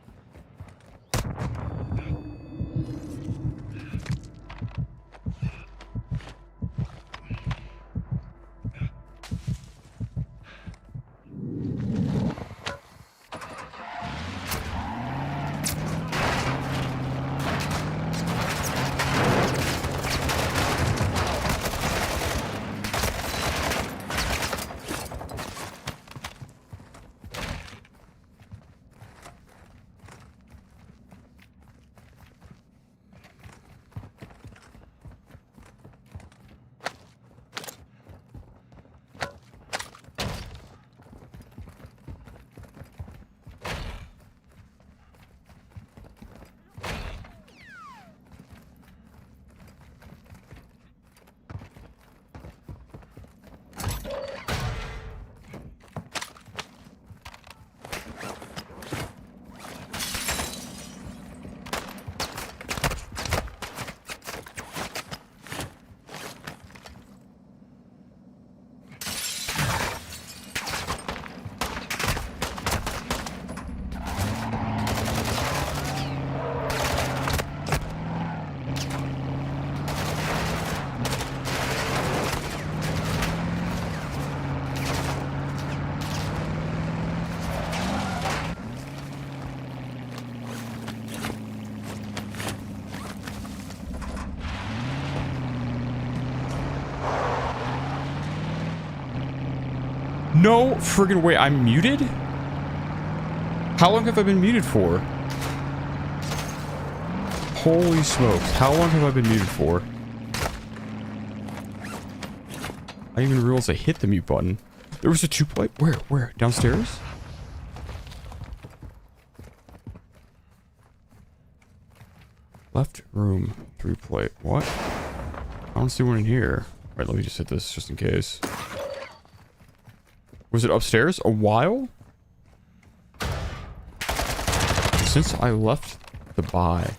A: No friggin' way. I'm muted? How long have I been muted for? Holy smokes. How long have I been muted for? I didn't even realize I hit the mute button. There was a 2-plate? Where? Downstairs? Left room, 3-plate. What? I don't see one in here. Right, let me just hit this just in case. Was it upstairs a while? Since I left the buy.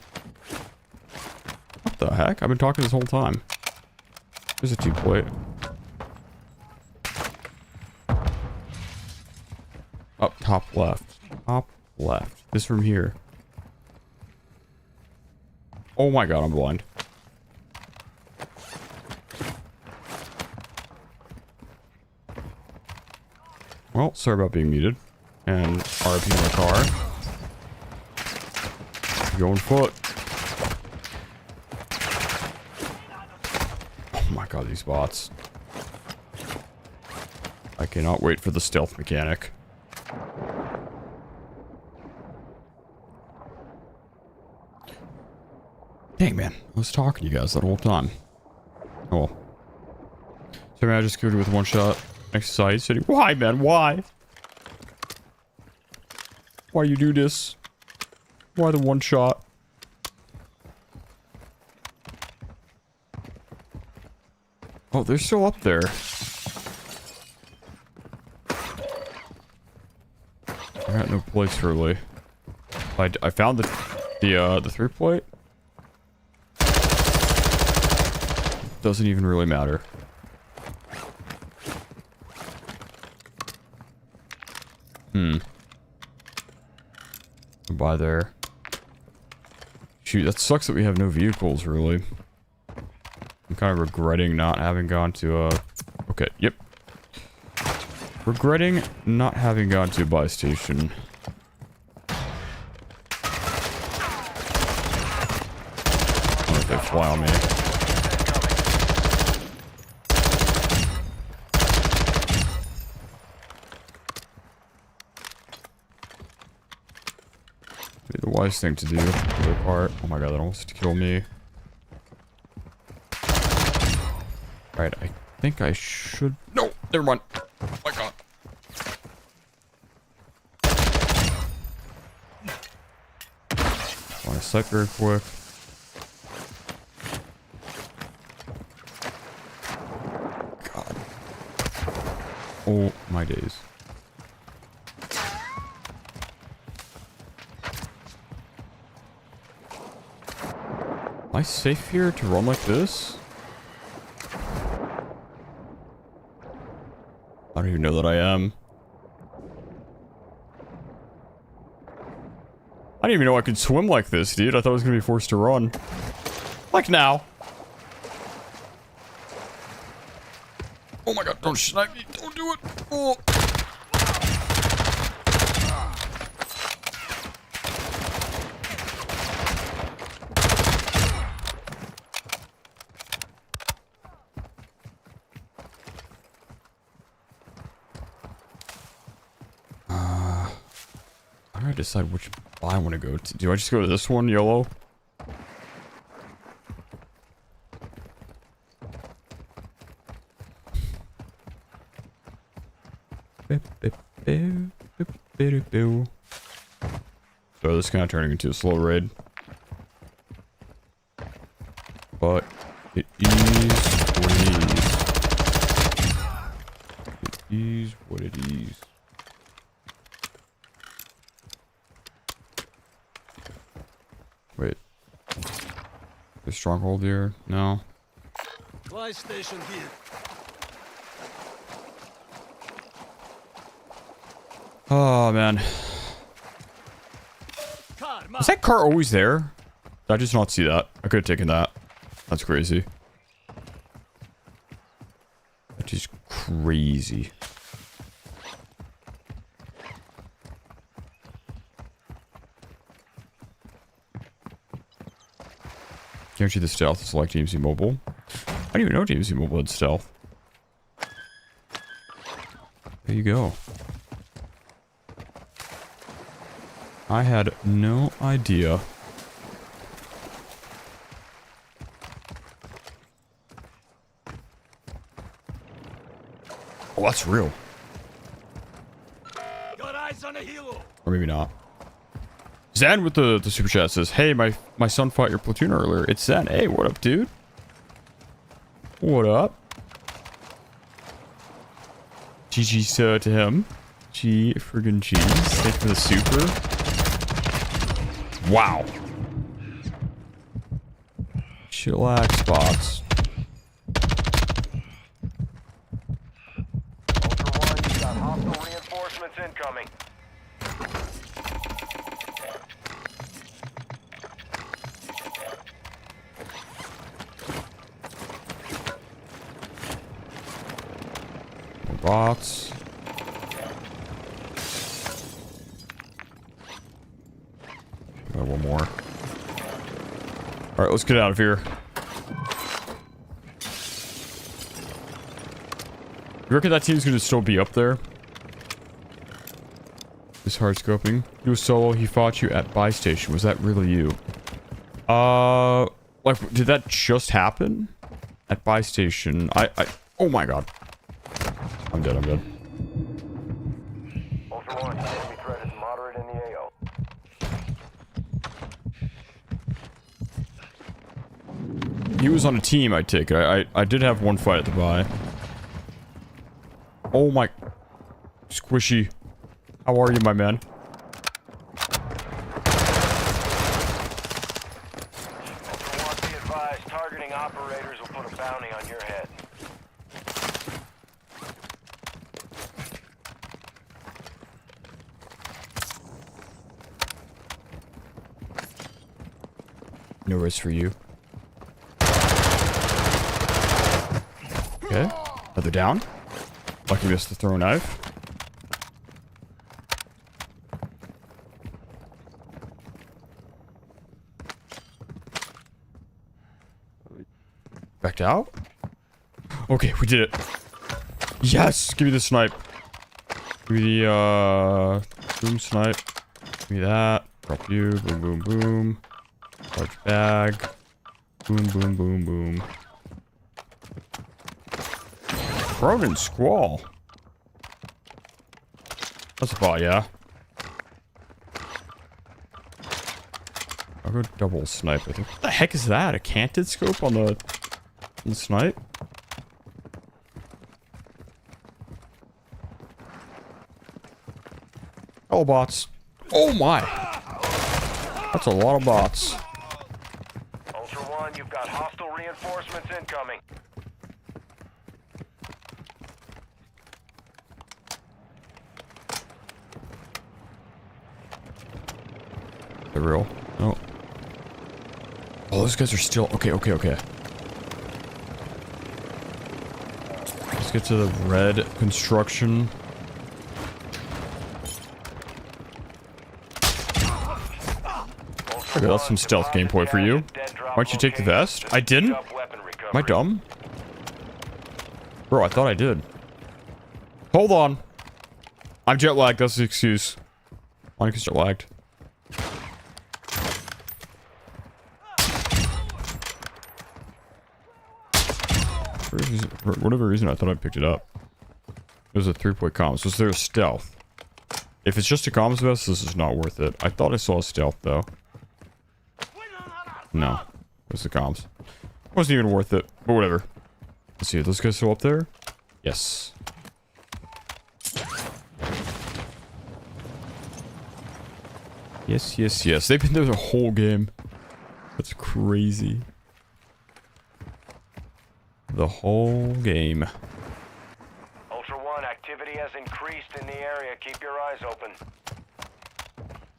A: What the heck? I've been talking this whole time. There's a 2-plate. Up top left. Top left. This room here. Oh my god, I'm blind. Well, sorry about being muted. And RP in my car. Going foot. Oh my god, these bots. I cannot wait for the stealth mechanic. Dang, man. I was talking to you guys that whole time. Oh well. So man, I just killed you with one shot. Next side city. Why, man? Why? Why you do this? Why the one shot? Oh, they're still up there. I got no place really. I found the 3-plate. Doesn't even really matter. Goodbye there. Shoot, that sucks that we have no vehicles, really. I'm kind of regretting not having gone to okay, yep. Regretting not having gone to a buy station. I don't know if they fly on me. Be the wise thing to do for their part. Oh my god, that almost killed me. Alright, I think I should... No! Never mind. Oh my god. Want to sight very quick. God. Oh my days. Am I safe here to run like this? I don't even know that I am. I didn't even know I could swim like this, dude. I thought I was gonna be forced to run. Like now. Oh my god, don't snipe me. Don't do it. Oh. How do I decide which I want to go to? Do I just go to this one, YOLO? So this is kind of turning into a slow raid. But it is what it is. It is what it is. Wait. The stronghold here? No.
K: Fly station here.
A: Oh man. Was that car always there? Did I just not see that? I could have taken that. That's crazy. That is crazy. Guarantee the stealth is like DMZ Mobile. I didn't even know DMZ Mobile had stealth. There you go. I had no idea. Oh, that's real.
H: Got eyes on a helo.
A: Or maybe not. Zen with the super chat says, "Hey, my son fought your platoon earlier." It's Zen. Hey, what up, dude? What up? GG to him. G friggin' G. Thank you for the super. Wow. Chillax bots.
Q: Ultra One, you've got hostile reinforcements incoming.
A: More bots. Got one more. Alright, let's get out of here. You reckon that team's gonna still be up there? This hard scoping. You was solo, he fought you at buy station. Was that really you? Like, did that just happen? At buy station. Oh my god. I'm dead, I'm dead.
Q: Ultra One, enemy threat is moderate in the AO.
A: He was on a team, I take it. I did have one fight at the buy. Oh my... Squishy. How are you, my man?
Q: Ultra One, be advised, targeting operators will put a bounty on your head.
A: No risk for you. Okay. Another down. Lucky missed the throw knife. Backed out? Okay, we did it. Yes! Give me the snipe. Give me the, boom snipe. Give me that. Drop you. Boom, boom, boom. Large bag. Boom, boom, boom, boom. Ronin Squall. That's a bot, yeah. I'll go double snipe, I think. What the heck is that? A canted scope on the snipe? Oh, bots. Oh my! That's a lot of bots.
Q: Ultra One, you've got hostile reinforcements incoming.
A: They're real. Oh. Oh, those guys are still... Okay. Let's get to the red construction. Okay, that's some stealth gameplay for you. Why don't you take the vest? I didn't? Am I dumb? Bro, I thought I did. Hold on. I'm jet lagged. That's the excuse. Why because jet lagged? For whatever reason, I thought I picked it up. It was a 3-point comms. Was there a stealth? If it's just a comms vest, this is not worth it. I thought I saw a stealth, though. No. It was the comms. Wasn't even worth it. But whatever. Let's see. Are those guys still up there? Yes. Yes. They've been there the whole game. That's crazy. The whole game.
Q: Ultra One, activity has increased in the area. Keep your eyes open.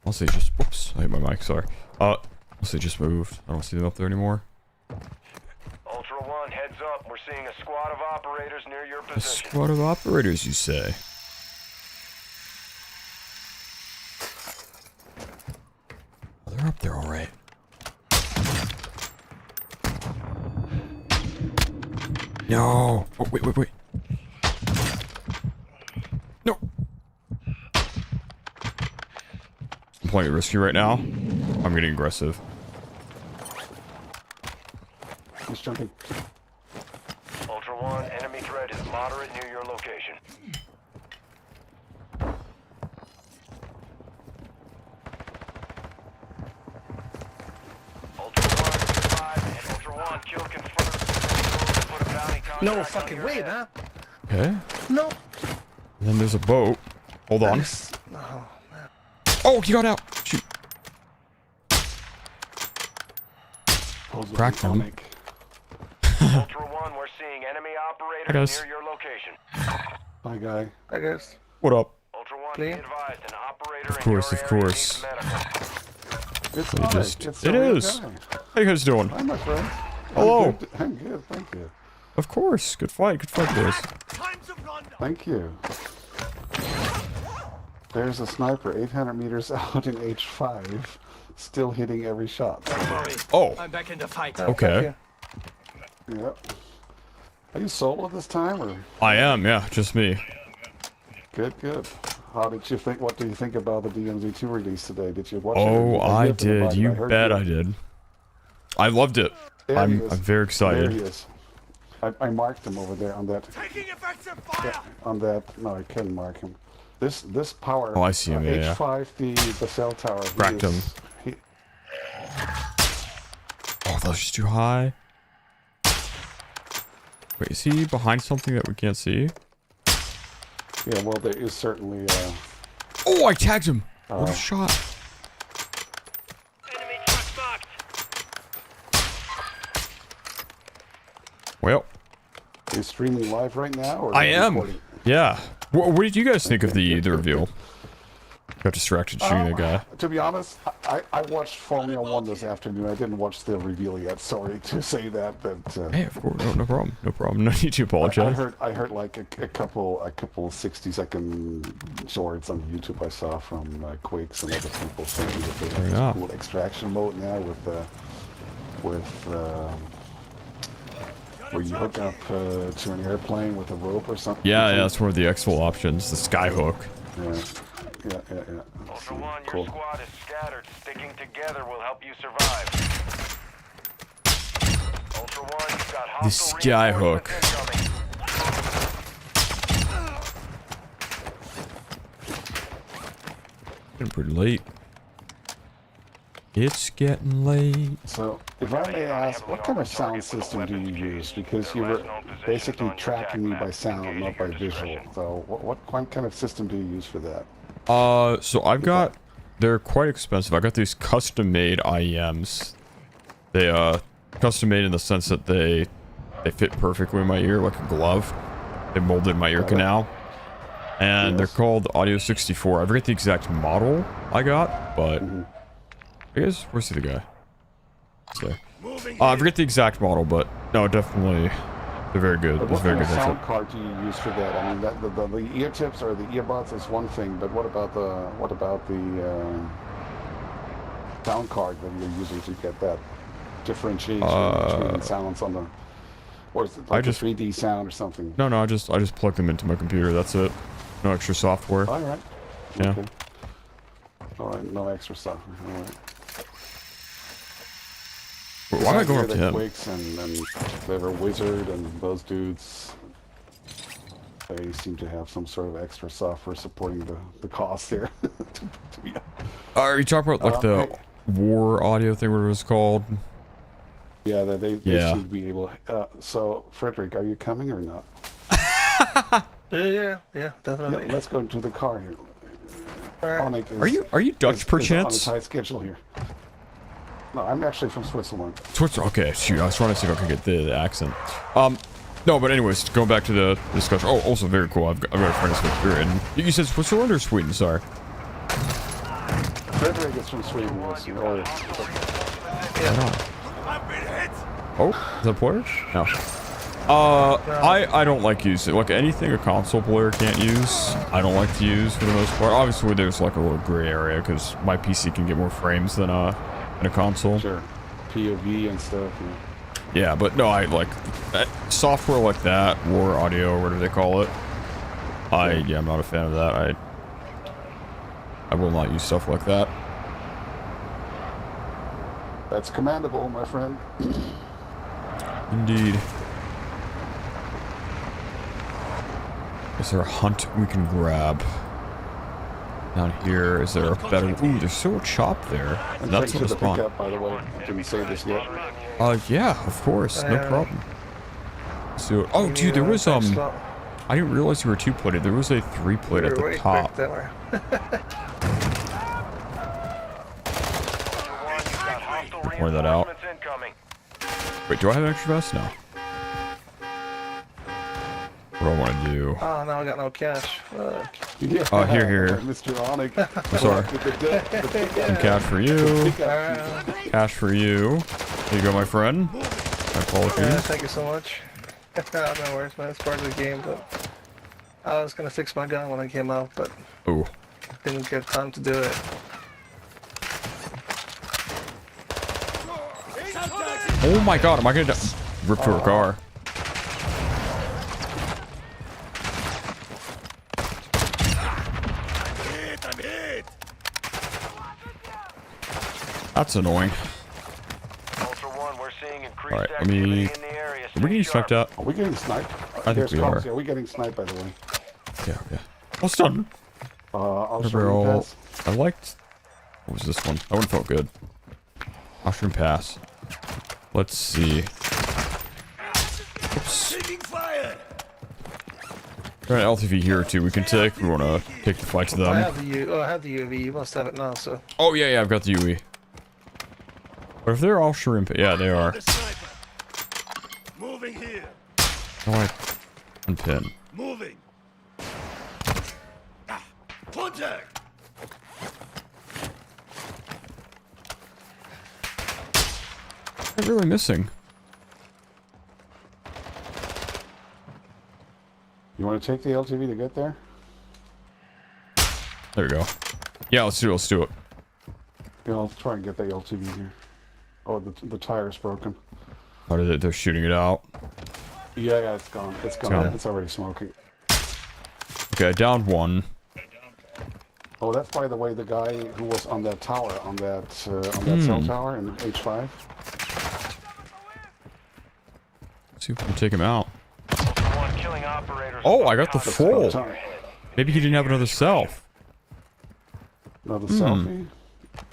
A: Unless they just... Whoops. I hit my mic. Sorry. Unless they just moved. I don't see them up there anymore.
Q: Ultra One, heads up. We're seeing a squad of operators near your
A: A
Q: position.
A: squad of operators, you say? Oh, they're up there, all right. No. Oh, wait. playing it risky right now. I'm getting aggressive.
E: He's jumping.
Q: Ultra One, enemy threat is moderate near your location. Ultra One, 5 and Ultra One, kill confirmed. Put a bounty contract
S: No
Q: on
S: fucking
Q: your
S: way,
Q: head.
S: man.
A: Okay.
S: No.
A: And then there's a boat. Hold on.
S: Oh,
A: Oh, he got out. Shoot. Cracked him.
Q: Ultra One, we're seeing enemy operators
A: Hi, guys.
Q: near your location.
E: Hi, guy.
S: I guess.
A: What up?
Q: Ultra One, be advised, an operator
A: Of course, of course.
E: It's
A: They
E: Mike.
A: just-
E: It's
A: it
E: the real
A: is.
E: guy.
A: How you guys doing?
E: Hi, my friend.
A: Hello.
E: I'm good, thank you.
A: Of course. Good fight, boys.
E: Thank you. There's a sniper 800 meters out in H5, still hitting every shot.
A: Oh.
S: I'm back in the fight.
A: Okay.
E: Yep. Are you solo this time, or?
A: I am, yeah, just me.
E: Good, good. How did you think? What do you think about the DMZ2 release today? Did you watch it?
A: Oh, I
E: Did you
A: did. You
E: heard
A: bet
E: you-
A: I did. I loved it.
E: There he
A: I'm
E: is.
A: very excited.
E: There he is. I marked him over there on that. Yeah, on that. No, I couldn't mark him. This power.
A: Oh, I see him, yeah,
E: H5, the cell tower.
A: Cracked him. Oh, that was just too high. Wait, is he behind something that we can't see?
E: Yeah, well, there is certainly.
A: Oh, I tagged him. What a shot. Well,
E: Are you streaming live right now? Or
A: I am.
E: recording?
A: Yeah. What did you guys think of the reveal? Got distracted shooting a guy.
E: To be honest, I watched Formula 1 this afternoon. I didn't watch the reveal yet. Sorry to say that, but
A: Hey, of course, no problem, no problem. No need to apologize.
E: I heard like a couple 60-second shorts on YouTube I saw from Quakes and other people saying that they have
A: Yeah.
E: this cool extraction mode now with where you hook up to an airplane with a rope or something.
A: Yeah, that's one of the exfil options, the skyhook.
E: Yeah.
Q: Ultra One,
E: Cool.
Q: your squad is scattered. Sticking together will help you survive. Ultra One, you've got
A: The
Q: hostile
A: skyhook. Getting pretty late. It's getting late.
E: So, if I may ask, what kind of sound system do you use? Because you were basically tracking me by sound, not by visual. So, what kind of system do you use for that?
A: So I've got, they're quite expensive. I got these custom-made IEMs. They, custom-made in the sense that they fit perfectly in my ear, like a glove. They molded my ear canal. And they're called Audio 64. I forget the exact model I got, but... I guess, where's the guy? So, I forget the exact model, but no, definitely, they're very good. It's
E: What
A: very
E: kind
A: good
E: of sound
A: headset.
E: card do you use for that? I mean, the ear tips or the earbuds is one thing, but what about the sound card that you're using to get that differentiation between sounds on the, or is it like a 3D sound or something?
A: No, I just plug them into my computer. That's it. No extra software.
E: All right.
A: Yeah.
E: Okay. All right. No extra software. All right.
A: Why am I going up to him?
E: Quakes and Clever Wizard and those dudes, they seem to have some sort of extra software supporting the cost here.
A: Are you talking about like the war audio thing, what it was called?
E: Yeah, they seem to be able. So, Frederick, are you coming or not?
S: Yeah, definitely.
E: Yeah, let's go to the car here.
A: Are you Dutch
E: is
A: perchance?
E: on a tight schedule here. No, I'm actually from Switzerland.
A: Switzerland. Okay, shoot. I was trying to see if I could get the accent. No, but anyways, going back to the discussion. Oh, also very cool. I've got a friend from Sweden. You said Switzerland or Sweden? Sorry.
E: Frederick is from Sweden. Yes, or,
A: Oh, is that player? No. I don't like using like anything a console player can't use. I don't like to use for the most part. Obviously, there's like a little gray area because my PC can get more frames than a console.
E: Sure. POV and stuff.
A: Yeah, but no, I like software like that, war audio, or whatever they call it. I'm not a fan of that. I will not use stuff like that.
E: That's commendable, my friend.
A: Indeed. Is there a hunt we can grab? Down here, is there a better... Ooh, there's still a chop there. And that's what
E: the
A: spawned.
E: pickup, by the way. Didn't say this yet.
A: Yeah, of course. No problem. So, oh, dude, there was, I didn't realize you were 2-plated. There was a 3-plated at the top. Point that out. Wait, do I have an extra vest? No. What do I want to do?
J: Oh, now I got no cash.
E: Yeah,
A: oh, here.
E: Mr. Onyx.
A: I'm sorry. Some cash for you. Cash for you. There you go, my friend. My apologies.
J: Thank you so much. No worries, man. It's part of the game, but I was gonna fix my gun when I came out, but didn't get time to do it.
A: Oh my god, am I gonna rip through a car? That's annoying. Alright, let me... Are we getting sniped out?
E: Are we getting sniped?
A: I think we are.
E: Yeah, we're getting sniped, by the way.
A: Yeah. Almost done.
E: I'll
A: I liked... What was this one? That one felt good. Mushroom pass. Let's see. Oops. Got an LTV here too. We can take. We want to take the fight to them.
J: I have the UAV. You must have it now, so.
A: Oh yeah, I've got the UE. But if they're all shrimp, yeah, they are.
K: Moving here.
A: I like unpin.
K: Moving. Contact.
A: They're really missing.
E: You want to take the LTV to get there?
A: There we go. Yeah, let's do it. Let's do it.
E: Yeah, I'll try and get the LTV here. Oh, the tire's broken.
A: How did it? They're shooting it out.
E: Yeah, it's gone. It's gone. It's already smoking.
A: Okay, down one.
E: Oh, that's by the way the guy who was on that tower, on that cell tower in H5.
A: Let's see if we can take him out. Oh, I got the full. Maybe he didn't have another self.
E: Another selfie?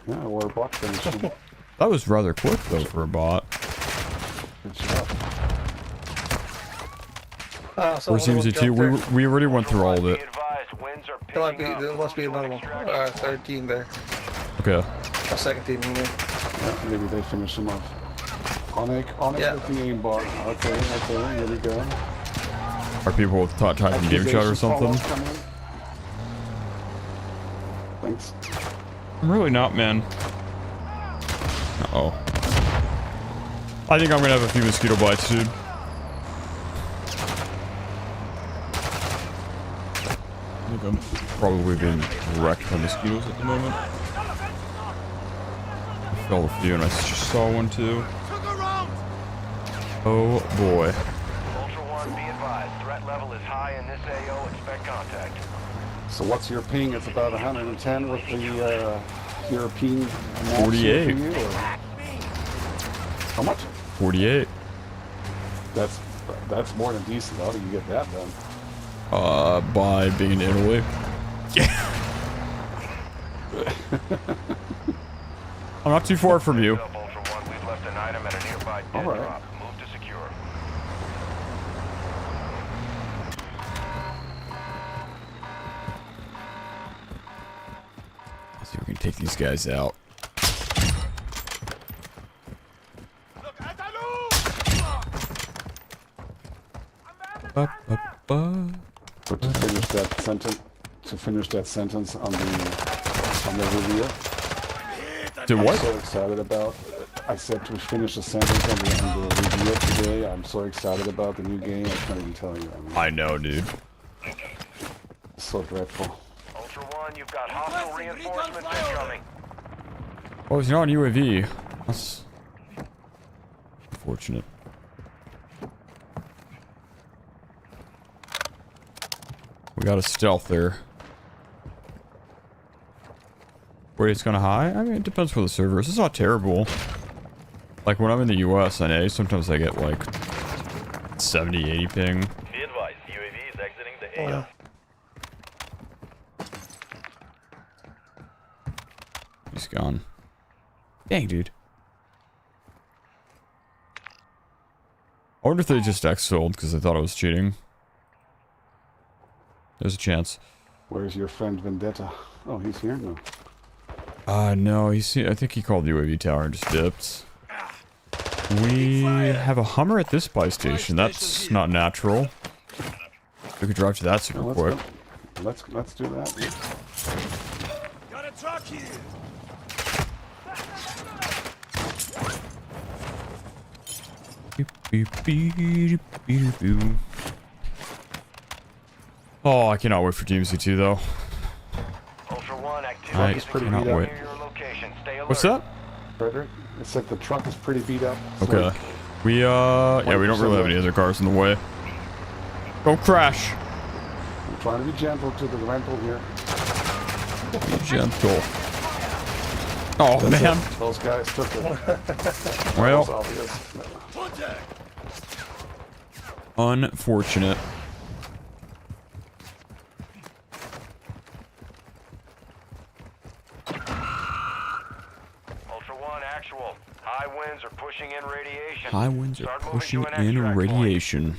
E: Yeah, or a bot finish.
A: That was rather quick though for a bot.
E: Good job.
A: Where's DMZ2? We already went through all of it.
J: There must be another one. Third team there.
A: Okay.
J: A second team in there.
E: Yeah, maybe they finish him off. Onyx with the aimbot. Okay, here we go.
A: Are people with type in game chat or something?
E: Thanks.
A: I'm really not, man. Uh-oh. I think I'm gonna have a few mosquito bites, dude. I think I'm probably being wrecked by mosquitoes at the moment. I felt a few and I just saw one too. Oh boy.
Q: Ultra One, be advised. Threat level is high in this AO. Expect contact.
E: So what's your ping? It's about 110 with the European.
A: 48.
E: How much?
A: 48.
E: That's more than decent. How do you get that done?
A: By being in Italy. I'm not too far from you.
E: All right.
A: Let's see if we can take these guys out.
E: But to finish that sentence on the reveal.
A: To what?
E: I'm so excited about. I said to finish the sentence on the reveal today. I'm so excited about the new game. I can't even tell you.
A: I know, dude.
E: So dreadful.
Q: Ultra One, you've got hostile reinforcements incoming.
A: Oh, he's not on UAV. That's unfortunate. We got a stealth there. Wait, it's gonna high? I mean, it depends where the server is. It's not terrible. Like when I'm in the US, NA, sometimes I get like 70, 80 ping.
L: Be advised, UAV is exiting the AO.
A: He's gone. Dang, dude. I wonder if they just X-filled because they thought I was cheating. There's a chance.
E: Where's your friend Vendetta? Oh, he's here? No.
A: No, I think he called the UAV tower and just dipped. We have a Hummer at this buy station. That's not natural. We could drive to that super quick.
E: Let's do that.
K: Got a truck here.
A: Oh, I cannot wait for DMZ 2 though.
Q: Ultra One,
A: I cannot wait. What's that?
E: Frederick, it said the truck is pretty beat up.
A: Okay. We yeah, we don't really have any other cars in the way. Don't crash.
E: I'm trying to be gentle to the rental here.
A: Be gentle. Oh man.
E: Those guys took it.
A: Well. Unfortunate.
Q: Ultra One, actual. High winds are pushing in radiation.
A: High winds are pushing in radiation.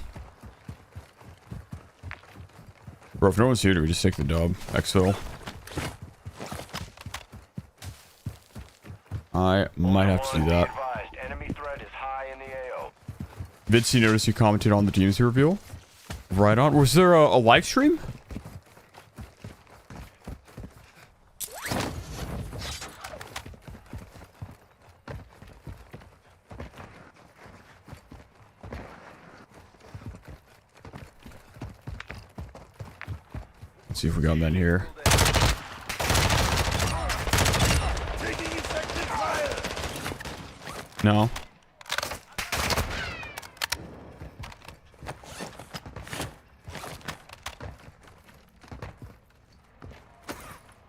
A: Bro, if no one's here, do we just take the dub? Exfil. I might have to do that. Vinci, noticed you commented on the DMZ reveal. Right on. Was there a live stream? Let's see if we got men here. No.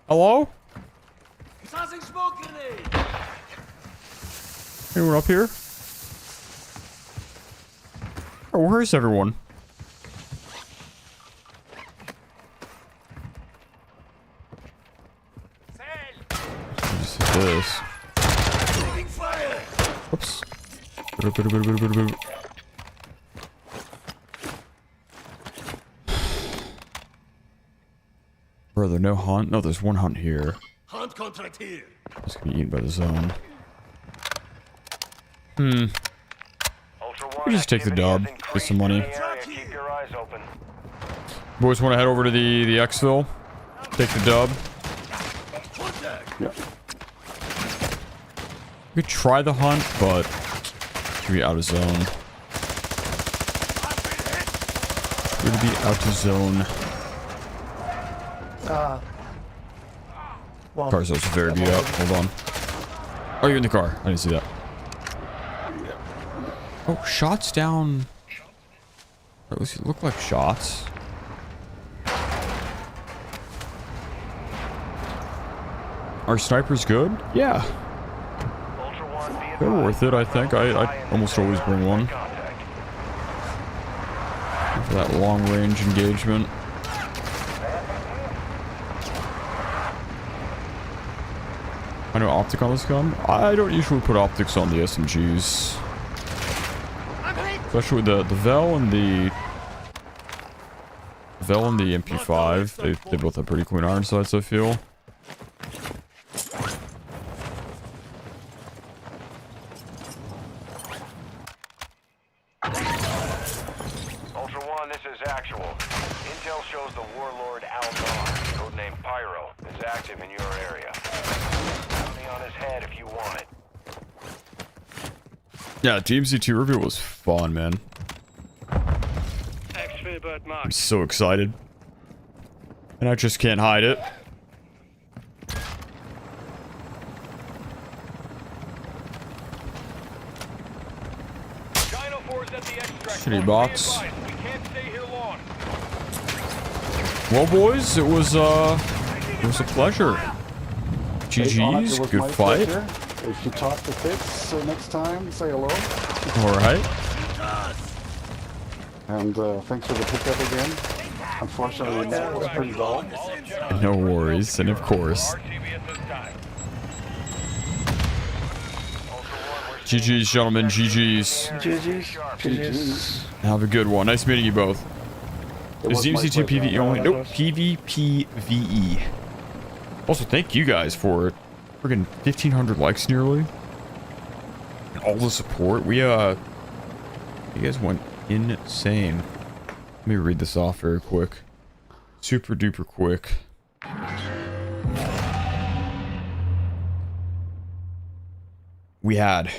A: Hello? Anyone up here? Oh, where is everyone? Just hit this. Whoops. Bro, there's no hunt? No, there's one hunt here.
K: Hunt contract here.
A: It's gonna be eaten by the zone. We just take the dub. Get some money. Boys want to head over to the Xville. Take the dub.
E: Yep.
A: We could try the hunt, but we'd be out of zone. We'd be out of zone.
J: Well,
A: Car's also very beat up. Hold on. Oh, you're in the car. I didn't see that. Oh, shots down. Or at least it looked like shots. Are snipers good? Yeah. They're worth it, I think. I almost always bring one. For that long range engagement. I know optic on this gun. I don't usually put optics on the SMGs. Especially with the Vel and the MP5. They both have pretty clean iron sights, I feel.
Q: Ultra One, this is actual. Intel shows the warlord Al-Nar, codename Pyro, is active in your area. Bounty on his head if you want it.
A: Yeah, DMZ 2 reveal was fun, man. I'm so excited. And I just can't hide it. Shitty box. Well, boys, it was a pleasure. GG's, good fight.
E: If you talk to Fitz next time, say hello.
A: All right.
E: And thanks for the pickup again. Unfortunately, it was pretty dull.
A: No worries, and of course. GG's, gentlemen. GG's.
J: GG's.
A: Have a good one. Nice meeting you both. Is DMZ2 PvE only? Nope. PvPvE. Also, thank you guys for friggin' 1,500 likes nearly. And all the support. You guys went insane. Let me read this off very quick. Super duper quick. We had...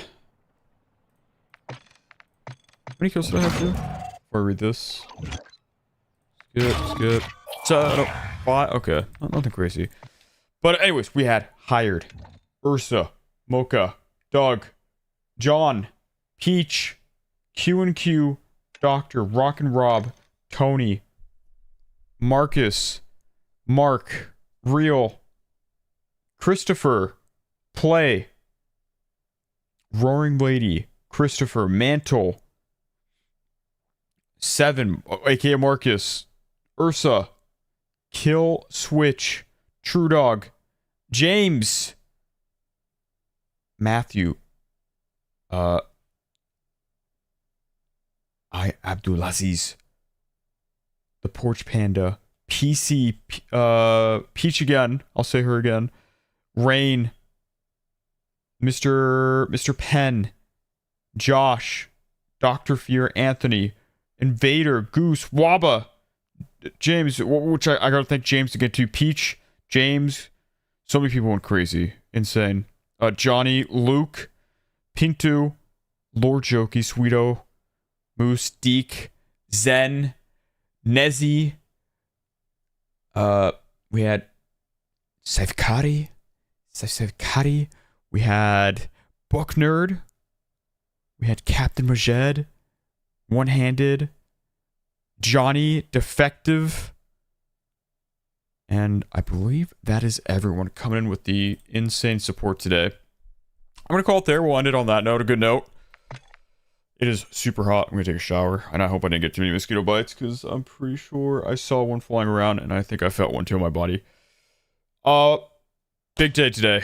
A: How many kills did I have to? Before I read this. Skip. So, 5. Okay. Nothing crazy. But anyways, we had Hired, Ursa, Mocha, Doug, John, Peach, Q&Q, Doctor, Rock and Rob, Tony, Marcus, Mark, Real, Christopher, Play, Roaring Lady, Christopher, Mantle, 7, aka Marcus, Ursa, Kill Switch, True Dog, James, Matthew, Abdulaziz, the Porch Panda, PC, Peach again, I'll say her again, Rain, Mr. Penn, Josh, Dr. Fear, Anthony, Invader, Goose, Waba, James, which I gotta thank James to get to, Peach, James, so many people went crazy, insane, Johnny, Luke, Pintu, Lord Jokey, Sweeto, Moose, Deke, Zen, Nezzy, we had Sevkari, we had Book Nerd, we had Captain Majed, One Handed, Johnny, Defective, and I believe that is everyone coming in with the insane support today. I'm going to call it there. We'll end it on that note, a good note. It is super hot. I'm going to take a shower, and I hope I didn't get too many mosquito bites, because I'm pretty sure I saw one flying around, and I think I felt one too in my body. Big day today.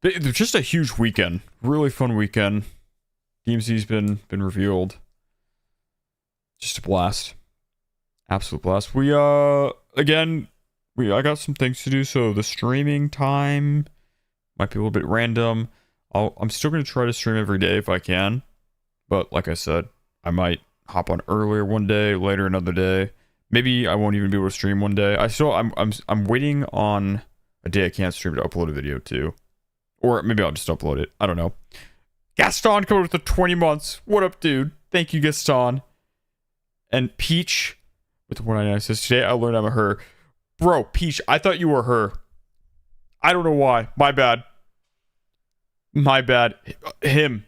A: Just a huge weekend. Really fun weekend. DMZ's been revealed. Just a blast. Absolute blast. We, again, I got some things to do, so the streaming time might be a little bit random. I'm still going to try to stream every day if I can. But like I said, I might hop on earlier one day, later another day. Maybe I won't even be able to stream one day. I'm waiting on a day I can't stream to upload a video too. Or maybe I'll just upload it. I don't know. Gaston coming with the 20 months. What up, dude? Thank you, Gaston. And Peach with the 199 says, today I learned I'm a her. Bro, Peach, I thought you were her. I don't know why. My bad. Him.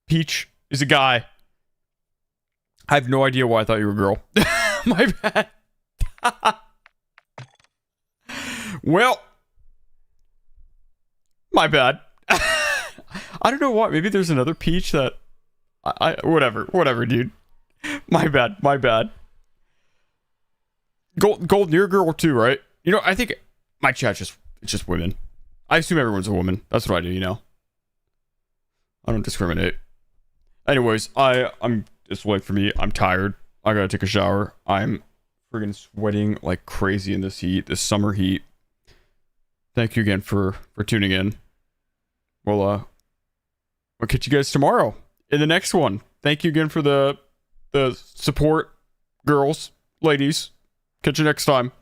A: Peach is a guy. I have no idea why I thought you were a girl. My bad. Well, my bad. I don't know why. Maybe there's another Peach that whatever, dude. My bad. Gold, you're a girl too, right? You know, I think my chat it's just women. I assume everyone's a woman. That's what I do, you know. I don't discriminate. Anyways, I'm just late for me. I'm tired. I gotta take a shower. I'm friggin' sweating like crazy in this heat, this summer heat. Thank you again for tuning in. We'll catch you guys tomorrow in the next one. Thank you again for the support, girls, ladies. Catch you next time.